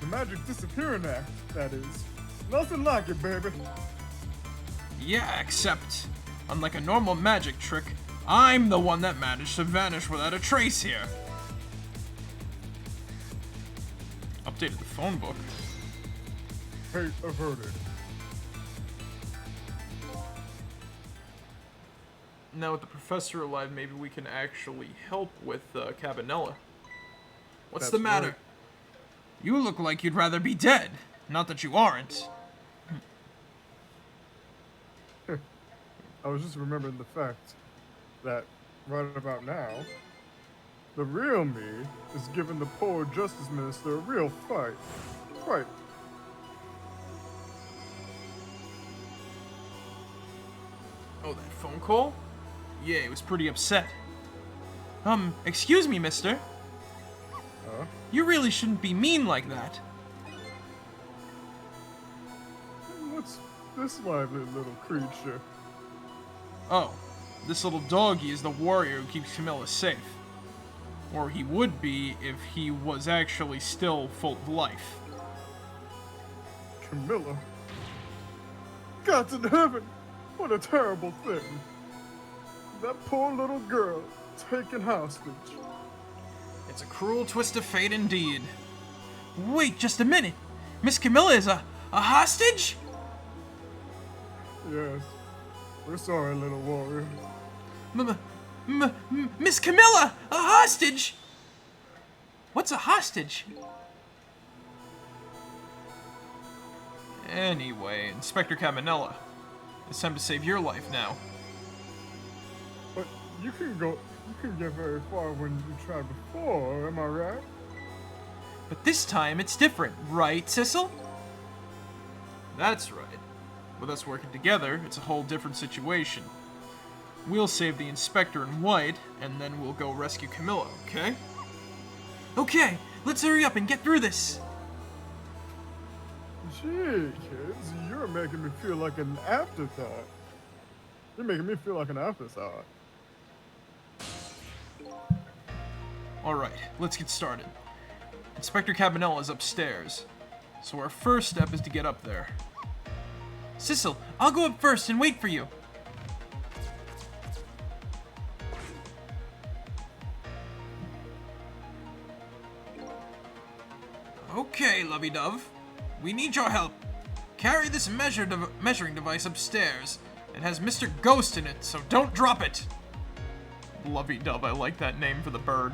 magic disappearing act, that is. Nothing like it, baby. Yeah, except, unlike a normal magic trick, I'm the one that managed to vanish without a trace here. Updated the phone book. Hate averted. Now with the professor alive, maybe we can actually help with Cabanella. What's That's the matter? right. You look like you'd rather be dead. Not that you aren't. I was just remembering the fact that right about now, the real me is giving the poor justice minister a real fight. Right. Oh, that phone call? Yeah, he was pretty upset. Excuse me, mister. Huh? You really shouldn't be mean like that. What's this lively little creature? Oh, this little doggy is the warrior who keeps Camilla safe. Or he would be if he was actually still full of life. Camilla? Gods in heaven! What a terrible thing. That poor little girl taken hostage. It's a cruel twist of fate indeed. Wait just a minute. Miss Camilla is a hostage? Yes. We're sorry, little warrior. Miss Camilla, a hostage? What's a hostage? Anyway, Inspector Cabanella, it's time to save your life now. But you can get very far when you tried before, am I right? But this time it's different, right, Sissel? That's right. With us working together, it's a whole different situation. We'll save the inspector in white, and then we'll go rescue Camilla, okay? Okay, let's hurry up and get through this. Gee, kids, you're making me feel like an afterthought. You're making me feel like an afterthought. Alright, let's get started. Inspector Cabanella is upstairs, so our first step is to get up there. Sissel, I'll go up first and wait for you. Okay, lovey-dove. We need your help. Carry this measuring device upstairs. It has Mr. Ghost in it, so don't drop it. Lovey-dove, I like that name for the bird.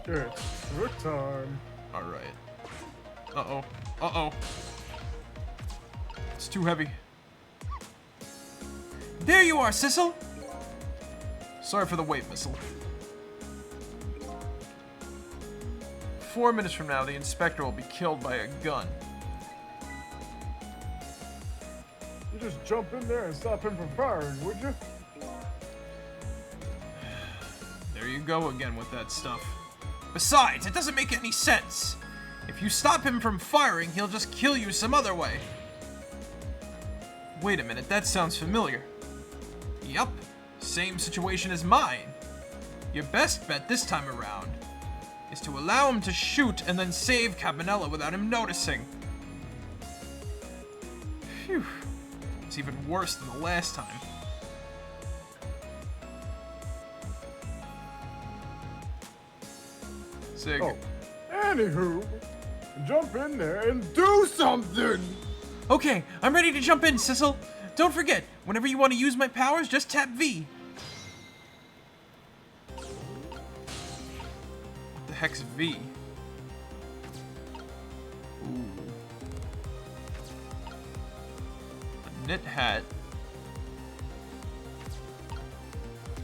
It's trick time. Alright. Uh-oh. Uh-oh. It's too heavy. There you are, Sissel! Sorry for the wait, Missile. 4 minutes from now, the inspector will be killed by a gun. You just jump in there and stop him from firing, would you? There you go again with that stuff. Besides, it doesn't make any sense. If you stop him from firing, he'll just kill you some other way. Wait a minute, that sounds familiar. Yup, same situation as mine. Your best bet this time around is to allow him to shoot and then save Cabanella without him noticing. Phew, it's even worse than the last time. Sig. Oh, anywho, jump in there and do something! Okay, I'm ready to jump in, Sissel. Don't forget, whenever you want to use my powers, just tap V. What the heck's V? Ooh. A knit hat.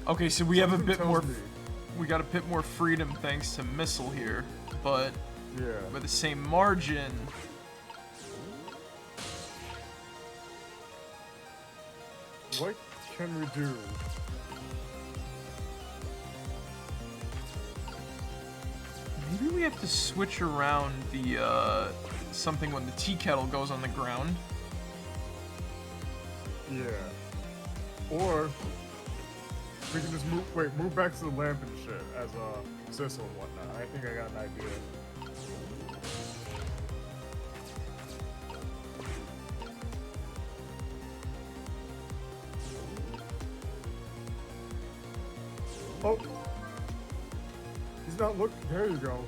Okay, so we have a bit more. We got a bit more freedom thanks to Missile here, but Yeah. by the same margin, what can we do? Maybe we have to switch around the, something when the tea kettle goes on the ground. Yeah. Or we can just move back to the lamp and shit as a Sissel and whatnot. I think I got an idea. Oh! He's not looking. There you go.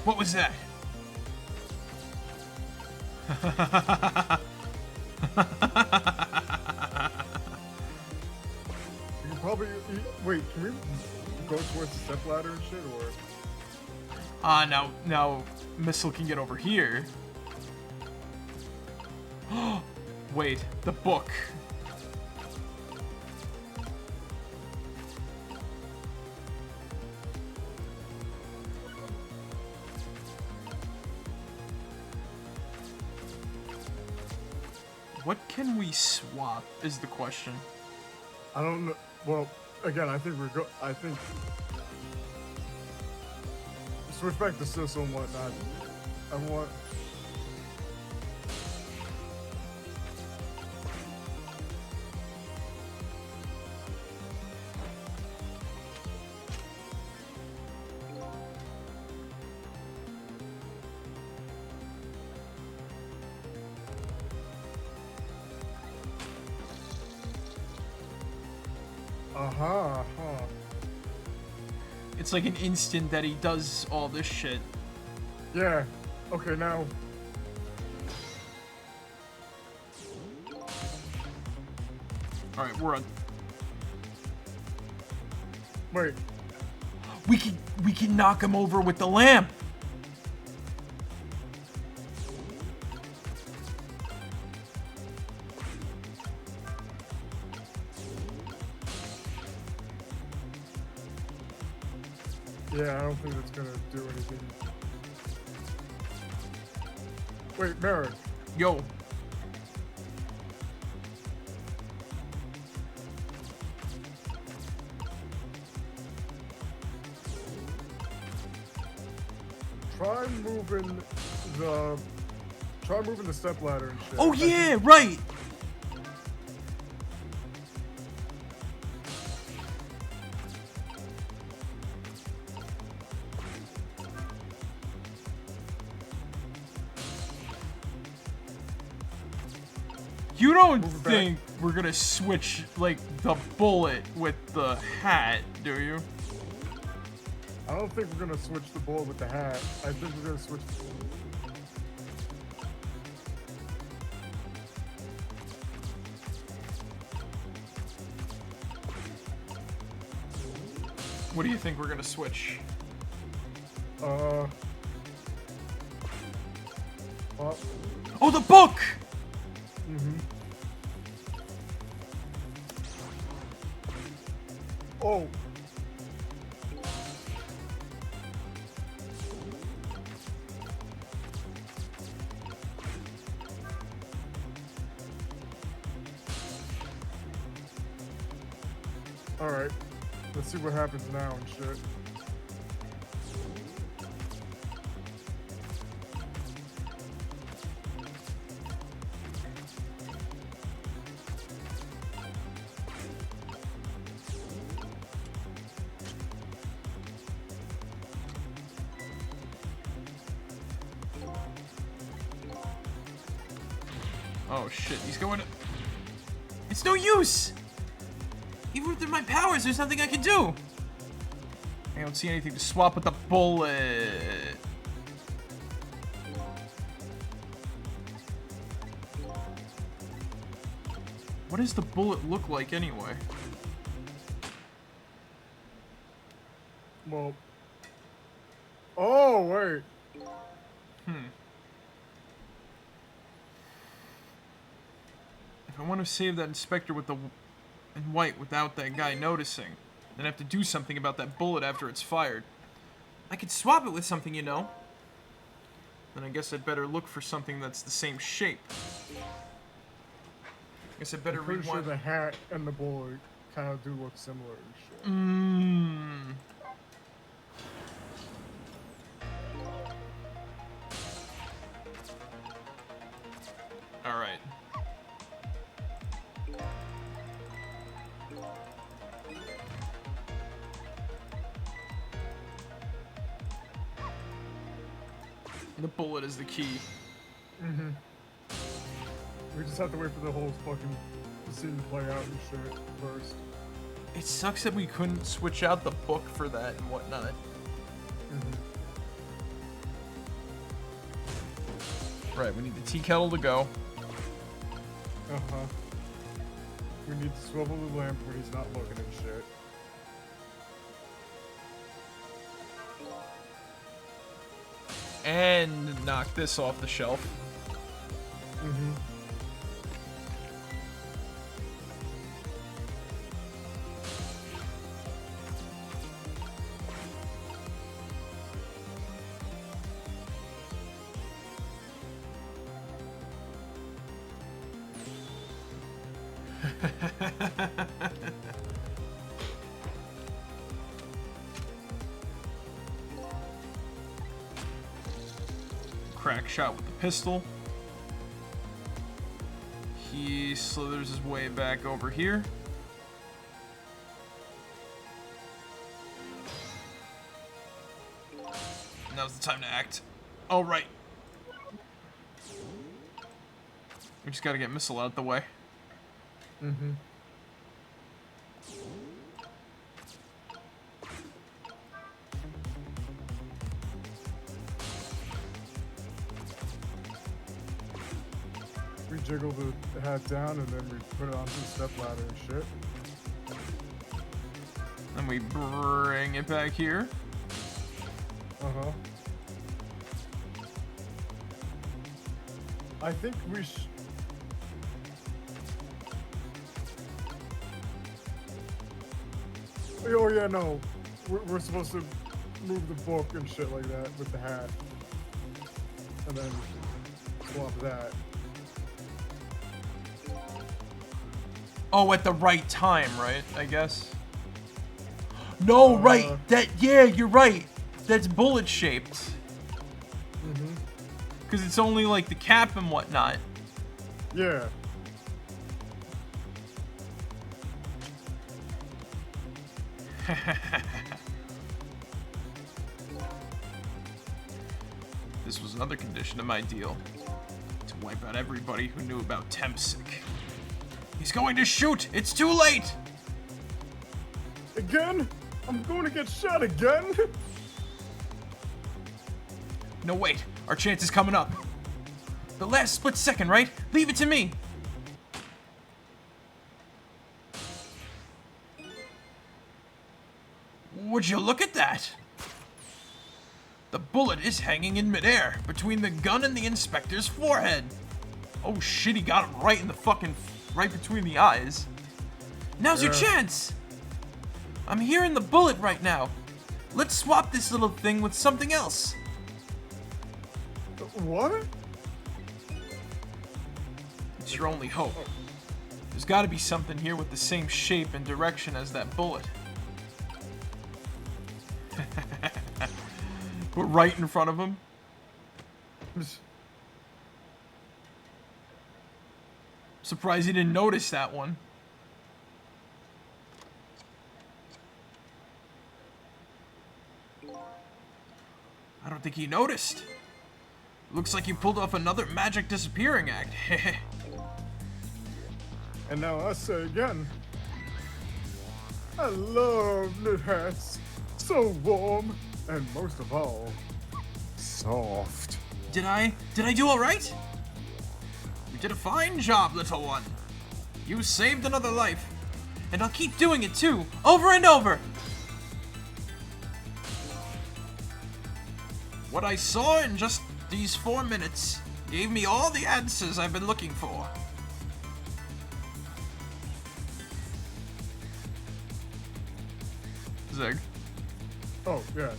What was that? You can probably wait. Can we go towards the stepladder and shit, or? Now Missile can get over here. Wait, the book. What can we swap is the question. I don't know. Well, again, I think I think switch back to Sissel and whatnot. I want. It's like an instant that he does all this shit. Yeah. Okay, now. Alright, we're on. Wait. We can knock him over with the lamp. Yeah, I don't think that's gonna do anything. Wait, Marek. Yo. Try moving the stepladder and shit. Oh yeah, right. You don't think we're gonna switch, like, the bullet with the hat, do you? I don't think we're gonna switch the bullet with the hat. I think we're gonna switch. What do you think we're gonna switch? Oh. Oh, the book! Mm-hmm. Oh. Alright. Let's see what happens now and shit. Oh shit, he's going to... It's no use! Even with my powers, there's nothing I can do! I don't see anything to swap with the bullet. What does the bullet look like anyway? Well... Oh, wait. If I want to save that inspector with the in white without that guy noticing, then I have to do something about that bullet after it's fired. I could swap it with something, you know. Then I guess I'd better look for something that's the same shape. I guess I'd better I'm pretty sure rewind. the hat and the bullet kind of do look similar and shit. Mmm. All right. The bullet is the key. Mm-hmm. We just have to wait for the whole fucking scene to play out and shit first. It sucks that we couldn't switch out the book for that and whatnot. Mm-hmm. Right, we need the tea kettle to go. Uh-huh. We need to swivel the lamp when he's not looking at shit. And knock this off the shelf. Mm-hmm. Crack shot with the pistol. He slithers his way back over here. Now's the time to act. Oh, right. We just gotta get Missile out the way. Mm-hmm. We jiggle the hat down and then we put it onto the stepladder and shit. Then we bring it back here. Uh-huh. I think we Oh yeah, no. We're supposed to move the book and shit like that with the hat. And then swap that. Oh, at the right time, right? I guess. No, right. Yeah, you're right. That's bullet shaped. Mm-hmm. Because it's only like the cap and whatnot. Yeah. This was another condition of my deal. To wipe out everybody who knew about Tempsic. He's going to shoot! It's too late! Again? I'm going to get shot again? No, wait. Our chance is coming up. The last split second, right? Leave it to me. Would you look at that? The bullet is hanging in midair between the gun and the inspector's forehead. Oh shit, he got him right in the fucking... right between the eyes. Now's your chance! I'm hearing the bullet right now. Let's swap this little thing with something else. What? It's your only hope. There's gotta be something here with the same shape and direction as that bullet. We're right in front of him. Surprised he didn't notice that one. I don't think he noticed. Looks like you pulled off another magic disappearing act. And now I say again. I love knit hats. So warm. And most of all, soft. Did I do all right? You did a fine job, little one. You saved another life. And I'll keep doing it too, over and over. What I saw in just these 4 minutes gave me all the answers I've been looking for. Zeg. Oh, yeah.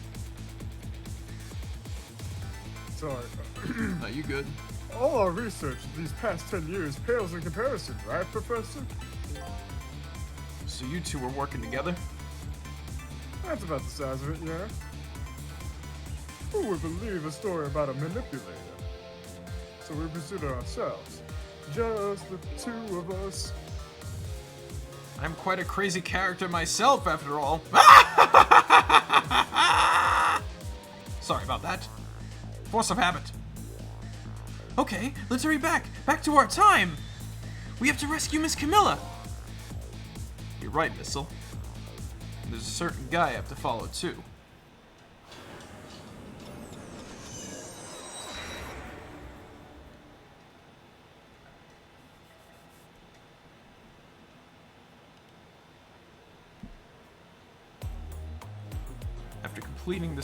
sorry. No, you good. All our research these past 10 years pales in comparison, right, Professor? So you two were working together? That's about the size of it, yeah. Who would believe a story about a manipulator? So we pursued it ourselves. Just the two of us. I'm quite a crazy character myself, after all. Sorry about that. Force of habit. Okay, let's hurry back. Back to our time. We have to rescue Miss Camilla. You're right, Missile. There's a certain guy I have to follow, too. After completing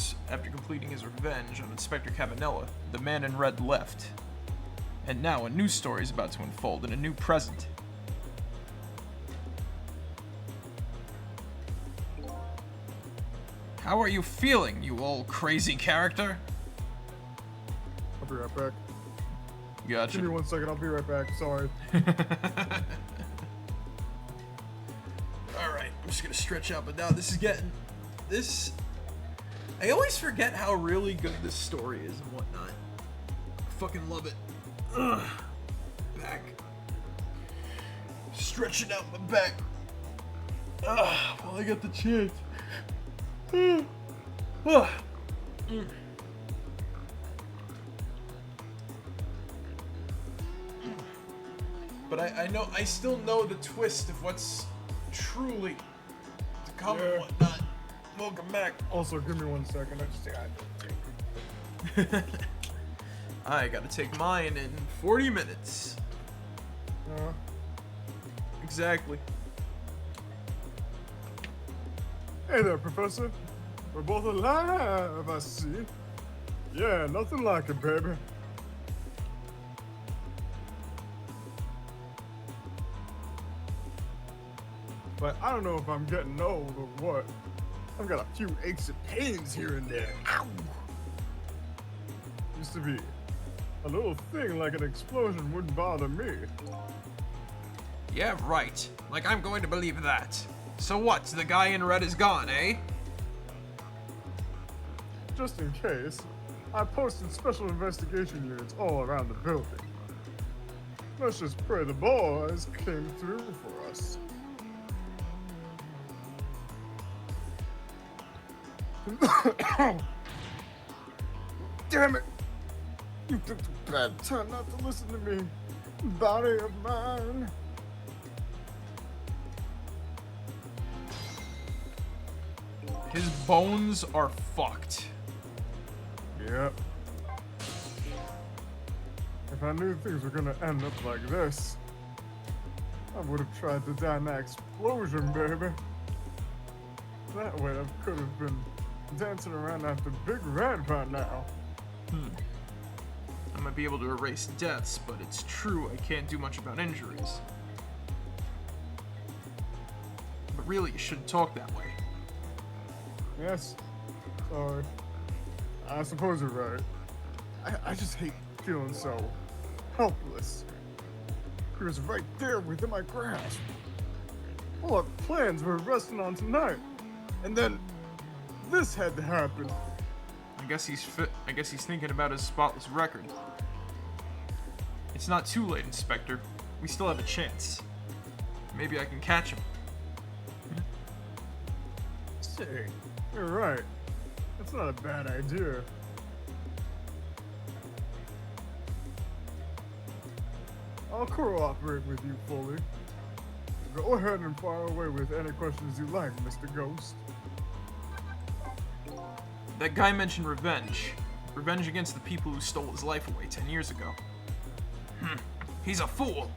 his revenge on Inspector Cabanella, the man in red left. And now a new story is about to unfold in a new present. How are you feeling, you old crazy character? I'll be right back. Gotcha. Give me 1 second, I'll be right back. Sorry. Alright, I'm just gonna stretch out, but now this is getting... I always forget how really good this story is and whatnot. I fucking love it. Ugh. Back. Stretching out my back. While I got the chance. But I still know the twist of what's truly to come and whatnot. Welcome back. Also, give me 1 second. I gotta take mine in 40 minutes. Exactly. Hey there, Professor. We're both alive, I see. Yeah, nothing like it, baby. But I don't know if I'm getting old or what. I've got a few aches and pains here and there. Ow! Used to be a little thing like an explosion wouldn't bother me. Yeah, right. Like I'm going to believe that. So what? The guy in red is gone, eh? Just in case, I posted special investigation units all around the building. Let's just pray the boys came through for us. Damn it! You took the bad time not to listen to me, body of mine. His bones are fucked. Yep. If I knew things were gonna end up like this, I would have tried the dynamic explosion, baby. That way I could have been dancing around after Big Red by now. I might be able to erase deaths, but it's true I can't do much about injuries. But really, you shouldn't talk that way. Yes. Sorry. I suppose you're right. I just hate feeling so helpless. He was right there within my grasp. All our plans were resting on tonight. And then this had to happen. I guess he's thinking about his spotless record. It's not too late, Inspector. We still have a chance. Maybe I can catch him. Say, you're right. That's not a bad idea. I'll cooperate with you fully. Go ahead and fire away with any questions you like, Mr. Ghost. That guy mentioned revenge. Revenge against the people who stole his life away 10 years ago. He's a fool.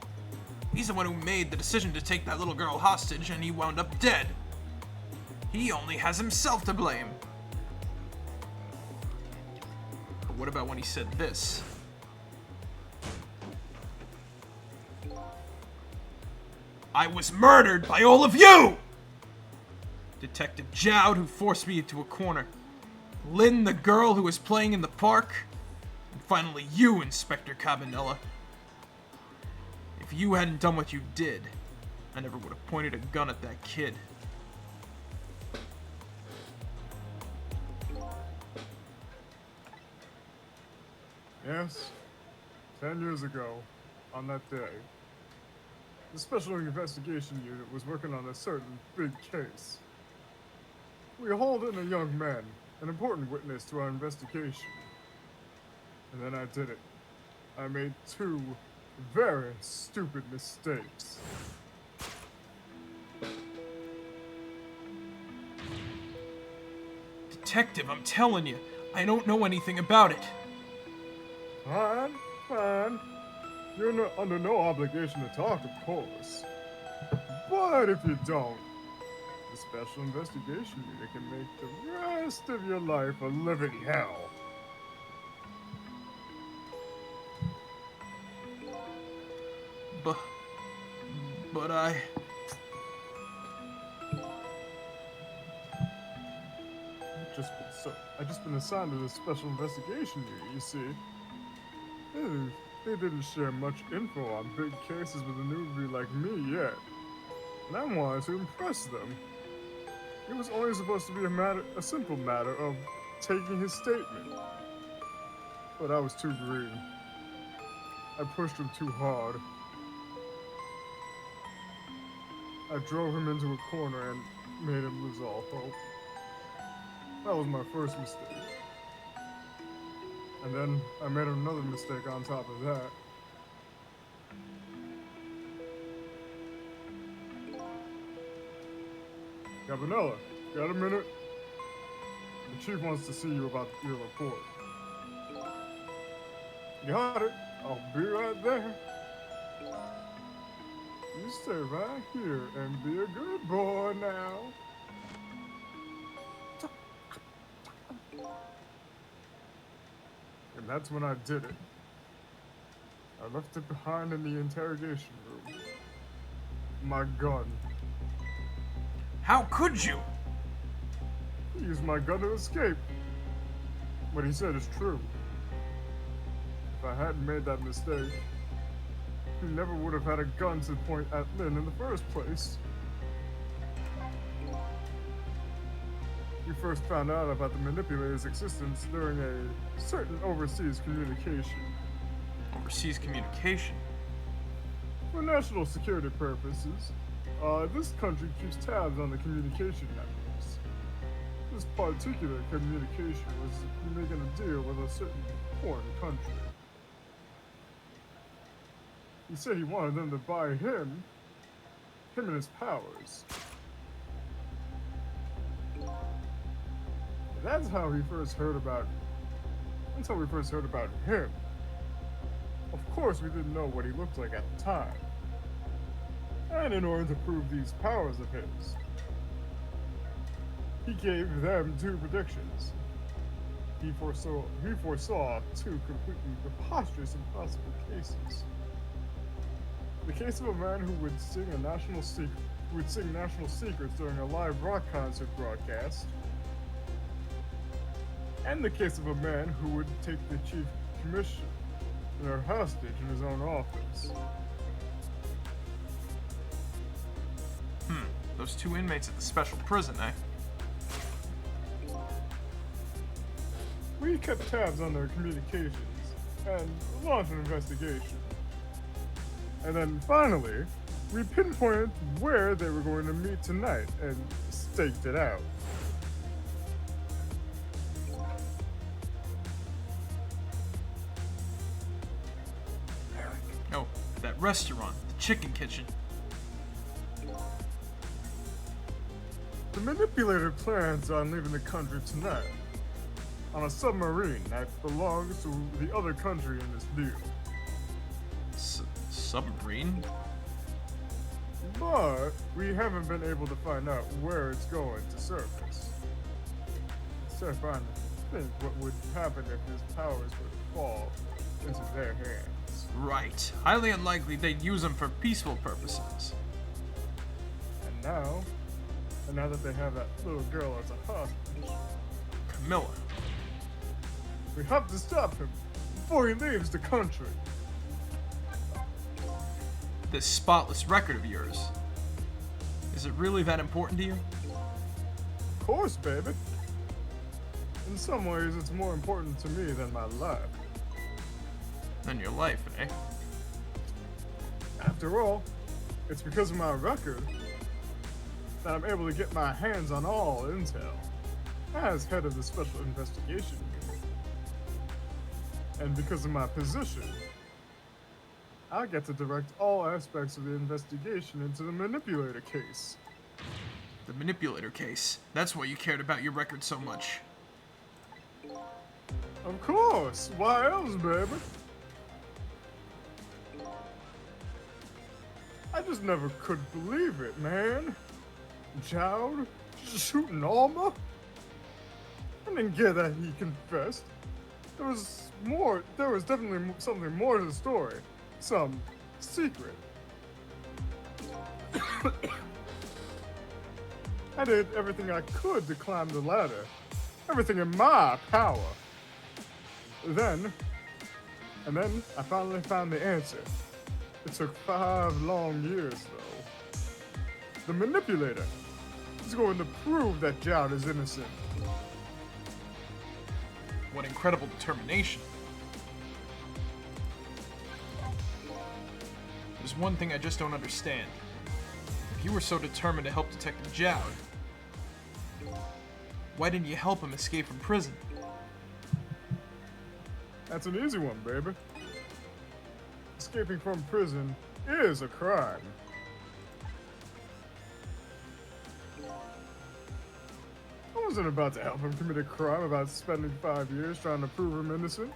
He's the one who made the decision to take that little girl hostage, and he wound up dead. He only has himself to blame. But what about when he said this? I was murdered by all of you! Detective Jowd, who forced me into a corner. Lynn, the girl who was playing in the park. And finally you, Inspector Cabanella. If you hadn't done what you did, I never would have pointed a gun at that kid. Yes, 10 years ago, on that day, the Special Investigation Unit was working on a certain big case. We hauled in a young man, an important witness to our investigation. And then I did it. I made 2 very stupid mistakes. Detective, I'm telling you, I don't know anything about it. Fine, fine. You're under no obligation to talk, of course. But if you don't, the Special Investigation Unit can make the rest of your life a living hell. But I just been assigned to the Special Investigation Unit, you see. They didn't share much info on big cases with a newbie like me yet. And I wanted to impress them. It was only supposed to be a simple matter of taking his statement. But I was too green. I pushed him too hard. I drove him into a corner and made him lose all hope. That was my first mistake. And then I made another mistake on top of that. Cabanella, got a minute? The chief wants to see you about your report. Got it. I'll be right there. You stay right here and be a good boy now. And that's when I did it. I left it behind in the interrogation room. My gun. How could you? He used my gun to escape. What he said is true. If I hadn't made that mistake, he never would have had a gun to point at Lynn in the first place. We first found out about the manipulator's existence during a certain overseas communication. Overseas communication? For national security purposes, this country keeps tabs on the communication networks. This particular communication was making a deal with a certain foreign country. He said he wanted them to buy him and his powers. That's how we first heard about him. Of course, we didn't know what he looked like at the time. And in order to prove these powers of his, he gave them 2 predictions. He foresaw 2 completely preposterous impossible cases. The case of a man who would sing national secrets during a live rock concert broadcast, and the case of a man who would take the chief commissioner hostage in his own office. Those 2 inmates at the special prison, eh? We kept tabs on their communications and launched an investigation. And then finally, we pinpointed where they were going to meet tonight and staked it out. Oh, that restaurant, the chicken kitchen. The manipulator plans on leaving the country tonight on a submarine that belongs to the other country in this deal. Submarine? But we haven't been able to find out where it's going to surface. It's terrifying to think what would happen if his powers were to fall into their hands. Right. Highly unlikely they'd use them for peaceful purposes. And now that they have that little girl as a hostage, Camilla. we have to stop him. before he leaves the country. This spotless record of yours. Is it really that important to you? Of course, baby. In some ways, it's more important to me than my life. Than your life, eh? After all, it's because of my record that I'm able to get my hands on all intel as head of the Special Investigation Unit. And because of my position, I get to direct all aspects of the investigation into the manipulator case. The manipulator case. That's why you cared about your record so much. Of course! Why else, baby? I just never could believe it, man. Jowd shooting Alma? I didn't get that he confessed. There was definitely something more to the story. Some secret. I did everything I could to climb the ladder. Everything in my power. And then I finally found the answer. It took 5 long years, though. The manipulator is going to prove that Jowd is innocent. What incredible determination. There's one thing I just don't understand. If you were so determined to help Detective Jowd, why didn't you help him escape from prison? That's an easy one, baby. Escaping from prison is a crime. I wasn't about to help him commit a crime about spending 5 years trying to prove him innocent.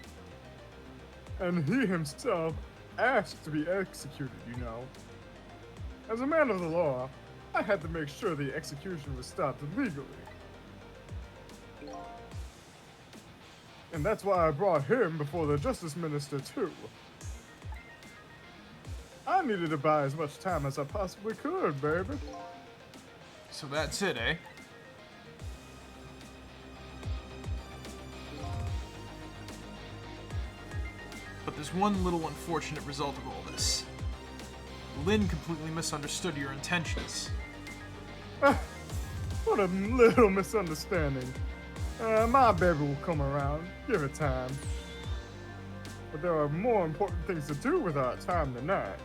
And he himself asked to be executed, you know. As a man of the law, I had to make sure the execution was stopped legally. And that's why I brought him before the Justice Minister, too. I needed to buy as much time as I possibly could, baby. So that's it, eh? But there's one little unfortunate result of all this. Lynn completely misunderstood your intentions. What a little misunderstanding. My baby will come around. Give it time. But there are more important things to do with our time tonight.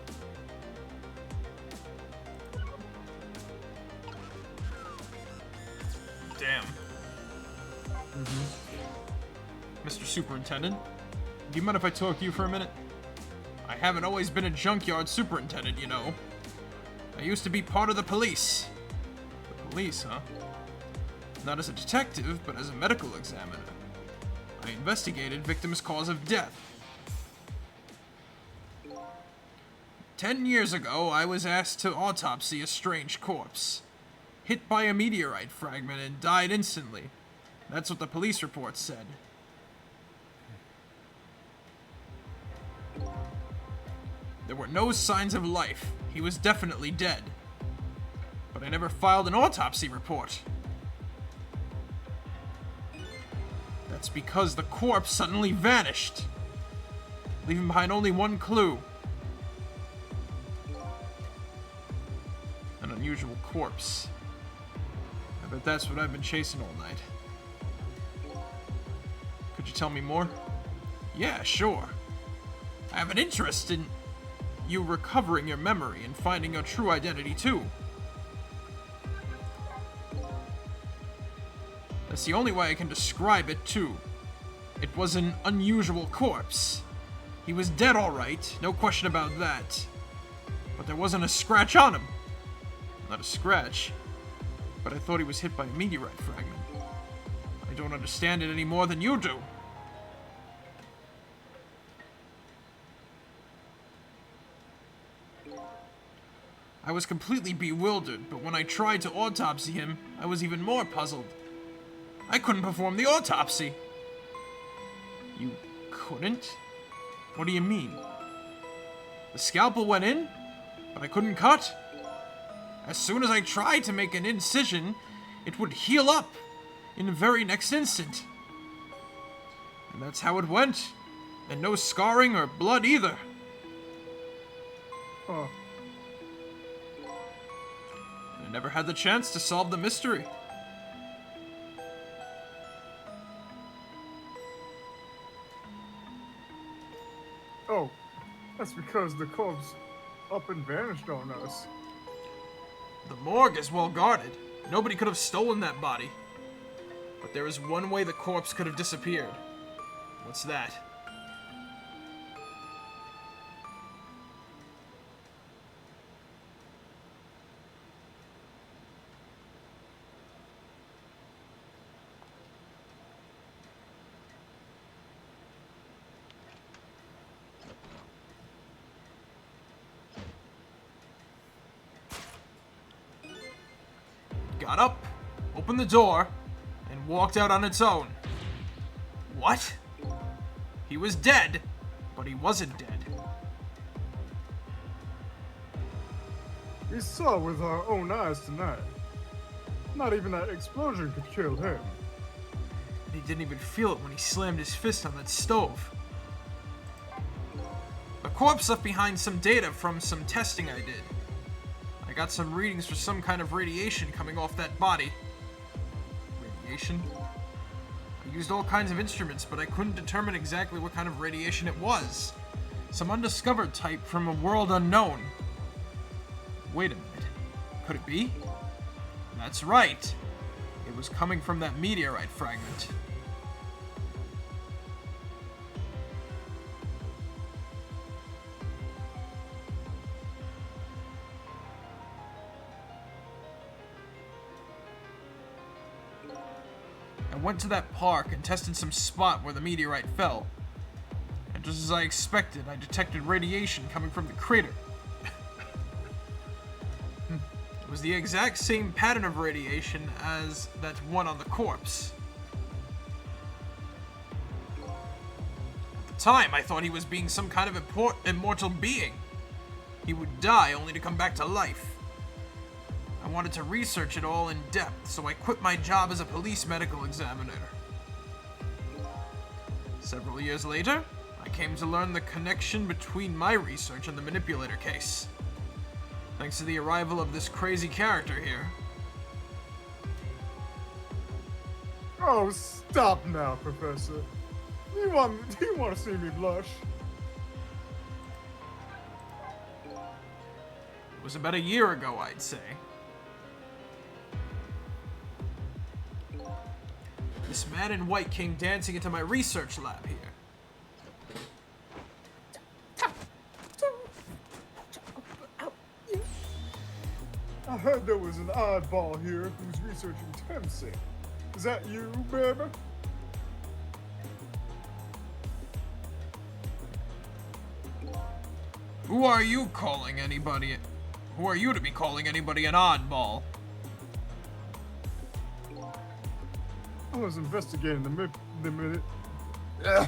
Damn. Mr. Superintendent, do you mind if I talk to you for a minute? I haven't always been a junkyard superintendent, you know. I used to be part of the police. The police, huh? Not as a detective, but as a medical examiner. I investigated victims' cause of death. 10 years ago, I was asked to autopsy a strange corpse. Hit by a meteorite fragment and died instantly. That's what the police report said. There were no signs of life. He was definitely dead. But I never filed an autopsy report. That's because the corpse suddenly vanished, leaving behind only one clue. An unusual corpse. I bet that's what I've been chasing all night. Could you tell me more? Yeah, sure. I have an interest in you recovering your memory and finding your true identity too. That's the only way I can describe it too. It was an unusual corpse. He was dead all right, no question about that. But there wasn't a scratch on him. Not a scratch, but I thought he was hit by a meteorite fragment. I don't understand it any more than you do. I was completely bewildered, but when I tried to autopsy him, I was even more puzzled. I couldn't perform the autopsy. You couldn't? What do you mean? The scalpel went in, but I couldn't cut? As soon as I tried to make an incision, it would heal up in the very next instant. And that's how it went. And no scarring or blood either. Huh. I never had the chance to solve the mystery. Oh, that's because the corpse up and vanished on us. The morgue is well guarded. Nobody could have stolen that body. But there is one way the corpse could have disappeared. What's that? Got up, opened the door, and walked out on its own. What? He was dead, but he wasn't dead. We saw with our own eyes tonight. Not even that explosion could kill him. And he didn't even feel it when he slammed his fist on that stove. The corpse left behind some data from some testing I did. I got some readings for some kind of radiation coming off that body. Radiation? I used all kinds of instruments, but I couldn't determine exactly what kind of radiation it was. Some undiscovered type from a world unknown. Wait a minute. Could it be? That's right. It was coming from that meteorite fragment. I went to that park and tested some spot where the meteorite fell. And just as I expected, I detected radiation coming from the crater. It was the exact same pattern of radiation as that one on the corpse. At the time, I thought he was being some kind of immortal being. He would die only to come back to life. I wanted to research it all in depth, so I quit my job as a police medical examiner. Several years later, I came to learn the connection between my research and the manipulator case. Thanks to the arrival of this crazy character here. Oh, stop now, Professor. You want to see me blush? It was about a year ago, I'd say. This man in white came dancing into my research lab here. I heard there was an oddball here who's researching Temsing. Is that you, baby? Who are you calling anybody? Who are you to be calling anybody an oddball? I was investigating I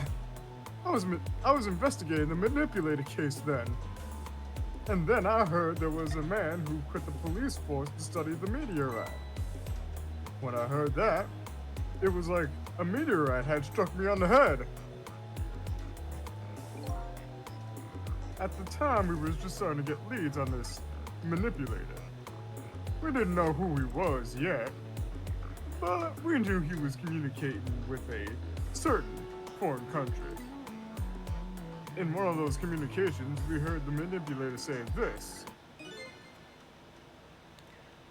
was investigating the manipulator case then. And then I heard there was a man who quit the police force to study the meteorite. When I heard that, it was like a meteorite had struck me on the head. At the time, we was just starting to get leads on this manipulator. We didn't know who he was yet, but we knew he was communicating with a certain foreign country. In one of those communications, we heard the manipulator say this.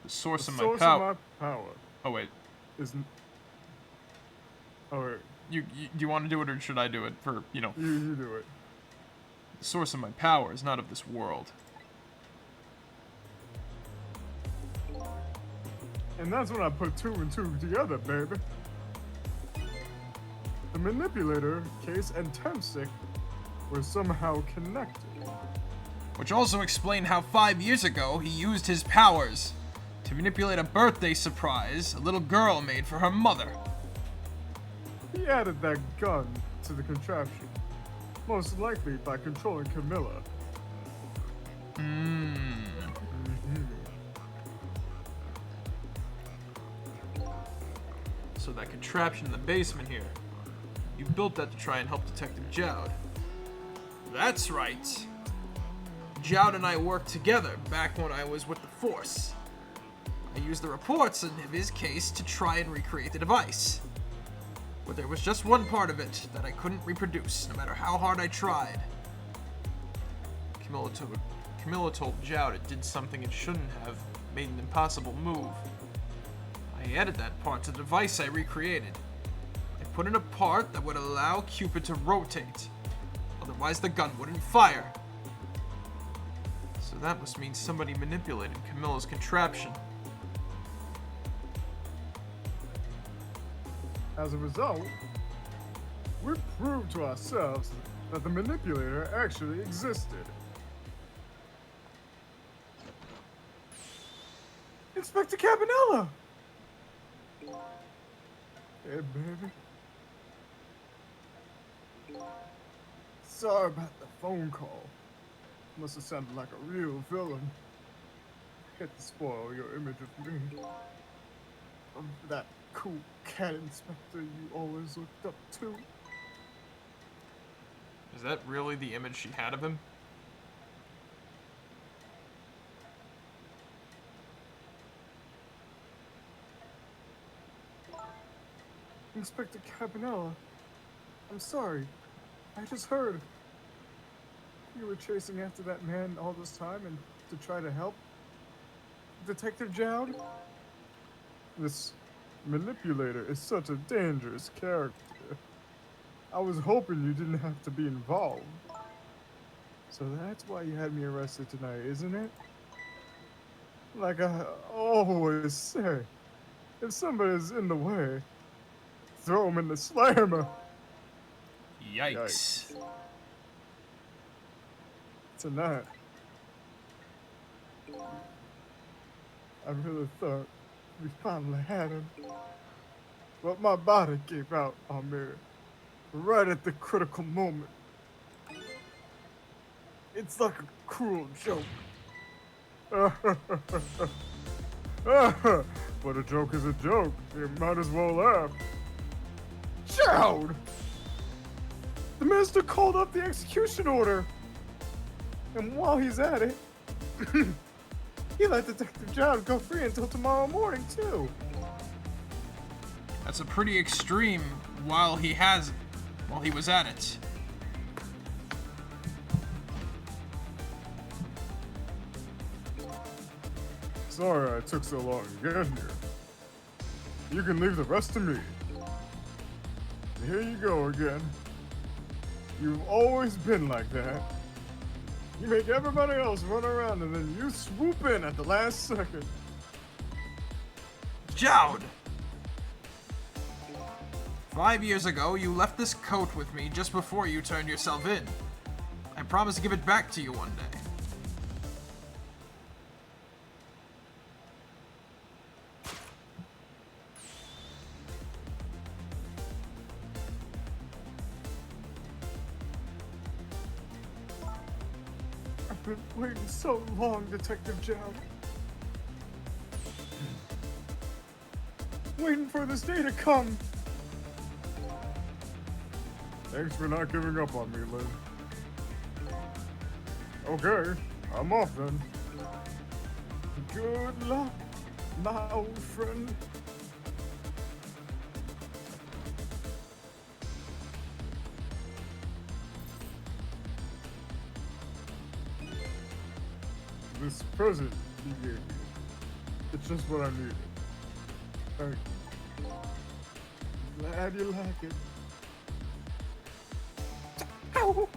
The source of my Source power. of my power Oh wait, is... Oh, wait. do you want to do it or should I do it? For You do it. the source of my power is not of this world. And that's when I put two and two together, baby. The manipulator case and Temsik were somehow connected. Which also explained how 5 years ago he used his powers to manipulate a birthday surprise a little girl made for her mother. He added that gun to the contraption, most likely by controlling Camilla. So that contraption in the basement here, you built that to try and help Detective Jowd. That's right. Jowd and I worked together back when I was with the Force. I used the reports of his case to try and recreate the device. But there was just one part of it that I couldn't reproduce, no matter how hard I tried. Camilla told Jowd it did something it shouldn't have, made an impossible move. I added that part to the device I recreated. I put in a part that would allow Cupid to rotate. Otherwise the gun wouldn't fire. So that must mean somebody manipulated Camilla's contraption. As a result, we proved to ourselves that the manipulator actually existed. Inspector Cabanella! Hey, baby. Sorry about the phone call. Must have sounded like a real villain. Hate to spoil your image of me. Of that cool cat inspector you always looked up to. Is that really the image she had of him? Inspector Cabanella, I'm sorry. I just heard. You were chasing after that man all this time and to try to help Detective Jowd? This manipulator is such a dangerous character. I was hoping you didn't have to be involved. So that's why you had me arrested tonight, isn't it? Like I always say, if somebody's in the way, throw him in the slammer. Yikes. Tonight, I really thought we finally had him. But my body gave out on me right at the critical moment. It's like a cruel joke. But a joke is a joke. You might as well laugh. Jowd! The minister called up the execution order. And while he's at it, he let Detective Jowd go free until tomorrow morning, too. That's a pretty extreme while he was at it. Sorry I took so long to get here. You can leave the rest to me. Here you go again. You've always been like that. You make everybody else run around and then you swoop in at the last second. Jowd! 5 years ago, you left this coat with me just before you turned yourself in. I promise to give it back to you one day. I've been waiting so long, Detective Jowd. Waiting for this day to come. Thanks for not giving up on me, Lynn. Okay, I'm off then. Good luck, my old friend. This present you gave me, it's just what I needed. Thank you. Glad you like it. Ow!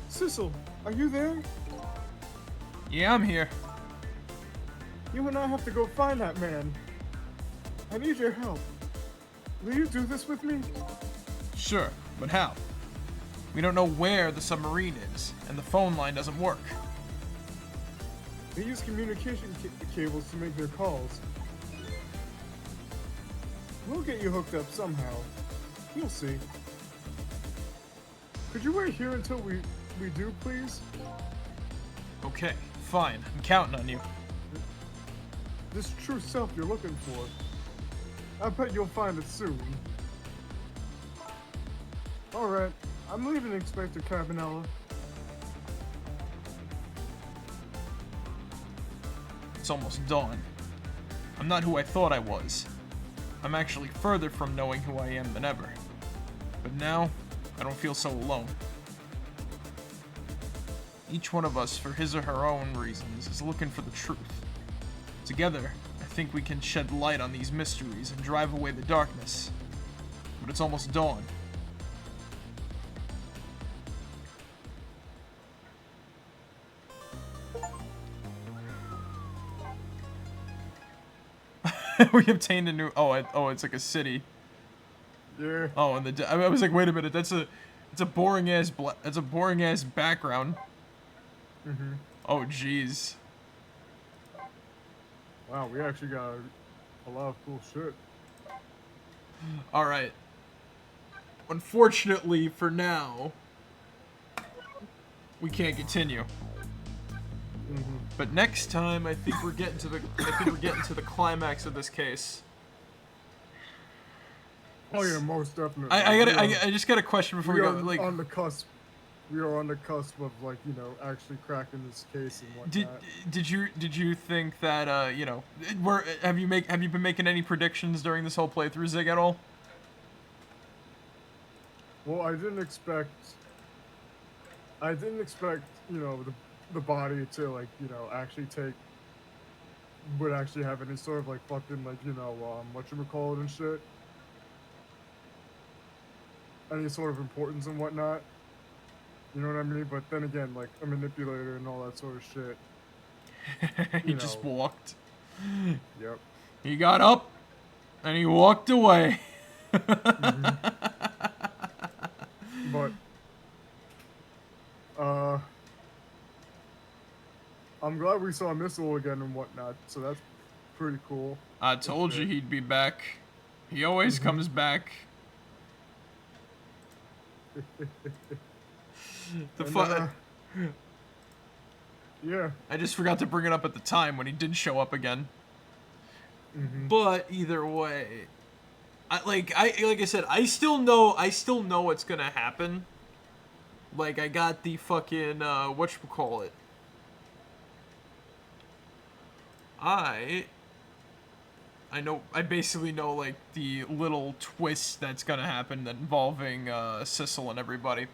Sissel, are you there? Yeah, I'm here. You and I have to go find that man. I need your help. Will you do this with me? Sure, but how? We don't know where the submarine is, and the phone line doesn't work. They use communication cables to make their calls. We'll get you hooked up somehow. You'll see. Could you wait here until we do, please? Okay, fine. I'm counting on you. This true self you're looking for. I bet you'll find it soon. Alright, I'm leaving Inspector Cabanella. It's almost dawn. I'm not who I thought I was. I'm actually further from knowing who I am than ever. But now, I don't feel so alone. Each one of us, for his or her own reasons, is looking for the truth. Together, I think we can shed light on these mysteries and drive away the darkness. But it's almost dawn. We obtained a new. Oh, it's like a city. Yeah. Oh, and I was like, wait a minute, it's a boring ass background. Mm-hmm. Oh, jeez. Wow, we actually got a lot of cool shit. All right. Unfortunately, for now, we can't continue. Mm-hmm. But next time, I think we're getting to the climax of this case. Oh yeah, most definitely. I just got a question before we go. Like, on the cusp. We are on the cusp of, like, you know, actually cracking this case and whatnot. did you think that have you been making any predictions during this whole playthrough, Zig, at all? Well, I didn't expect, you know, the body to, like, you know, would actually have any sort of, like, fucking, like, you know, whatchamacallit and shit. Any sort of importance and whatnot. You know what I mean? But then again, like, a manipulator and all that sort of shit. He just walked. Yep. He got up, and he walked away. Mm-hmm. But, I'm glad we saw Missile again and whatnot, so that's pretty cool. I told you he'd be back. He always comes back. Yeah. I just forgot to bring it up at the time when he did show up again. Mm-hmm. But either way, like I said, I still know what's gonna happen. Like, I got the fucking whatchamacallit. I basically know, like, the little twist that's gonna happen involving Sissel and everybody.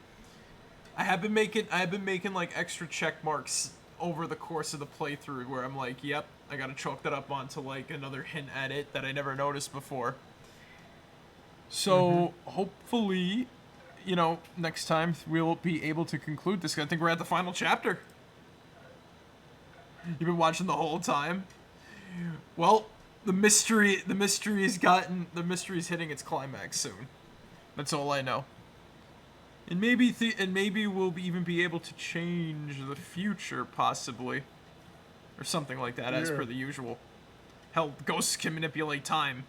I have been making like extra check marks over the course of the playthrough where I'm like, yep, I gotta chalk that up onto, like, another hint at it that I never noticed before. So hopefully, you know, next time we'll be able to conclude this. I think we're at the final chapter. You've been watching the whole time. Well, the mystery is hitting its climax soon. That's all I know. And maybe we'll even be able to change the future, possibly, or something like that, as per the usual. Hell, ghosts can manipulate time.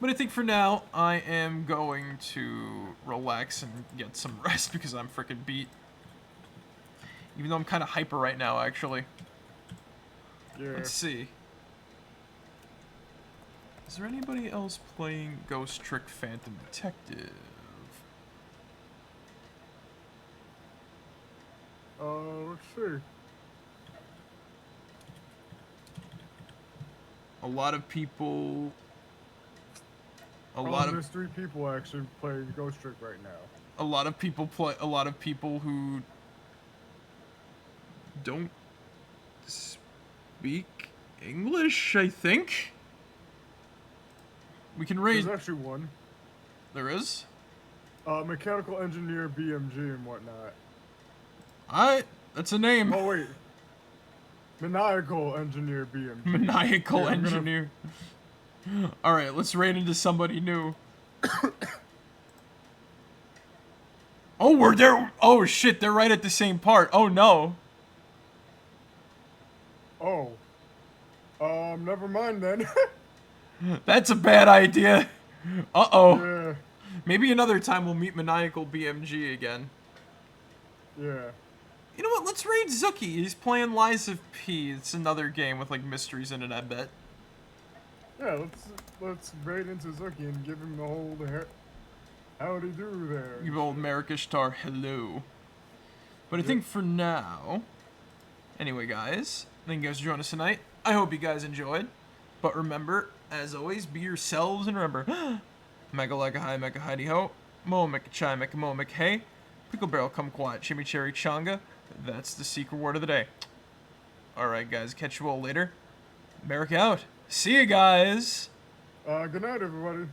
But I think for now, I am going to relax and get some rest because I'm freaking beat. Even though I'm kind of hyper right now, actually. Yeah. Let's see. Is there anybody else playing Ghost Trick Phantom Detective? Let's see. A lot of people. A lot of mystery people actually play Ghost Trick right now. A lot of people who don't speak English, I think. We can raise. There's actually one. There is? Mechanical engineer BMG and whatnot. Alright, that's a name. Oh wait. Maniacal engineer BMG. Maniacal engineer. Alright, let's raid into somebody new. Oh, we're there. Oh shit, they're right at the same part. Oh no. Oh. Never mind then. That's a bad idea. Uh-oh. Yeah. Maybe another time we'll meet Maniacal BMG again. Yeah. You know what? Let's raid Zuki. He's playing Lies of P. It's another game with, like, mysteries in it, I bet. Yeah, let's raid into Zuki and give him the whole howdy do there. Give old Marek1shtar hello. But I think for now, anyway, guys, thank you guys for joining us tonight. I hope you guys enjoyed. But remember, as always, be yourselves and remember, mega like a high, mega hidey ho, mo meka chai, meka mo meka hey, pickle barrel come quiet, chimichurri changa. That's the secret word of the day. Alright, guys, catch you all later. Merrick out. See you guys. Good night, everybody.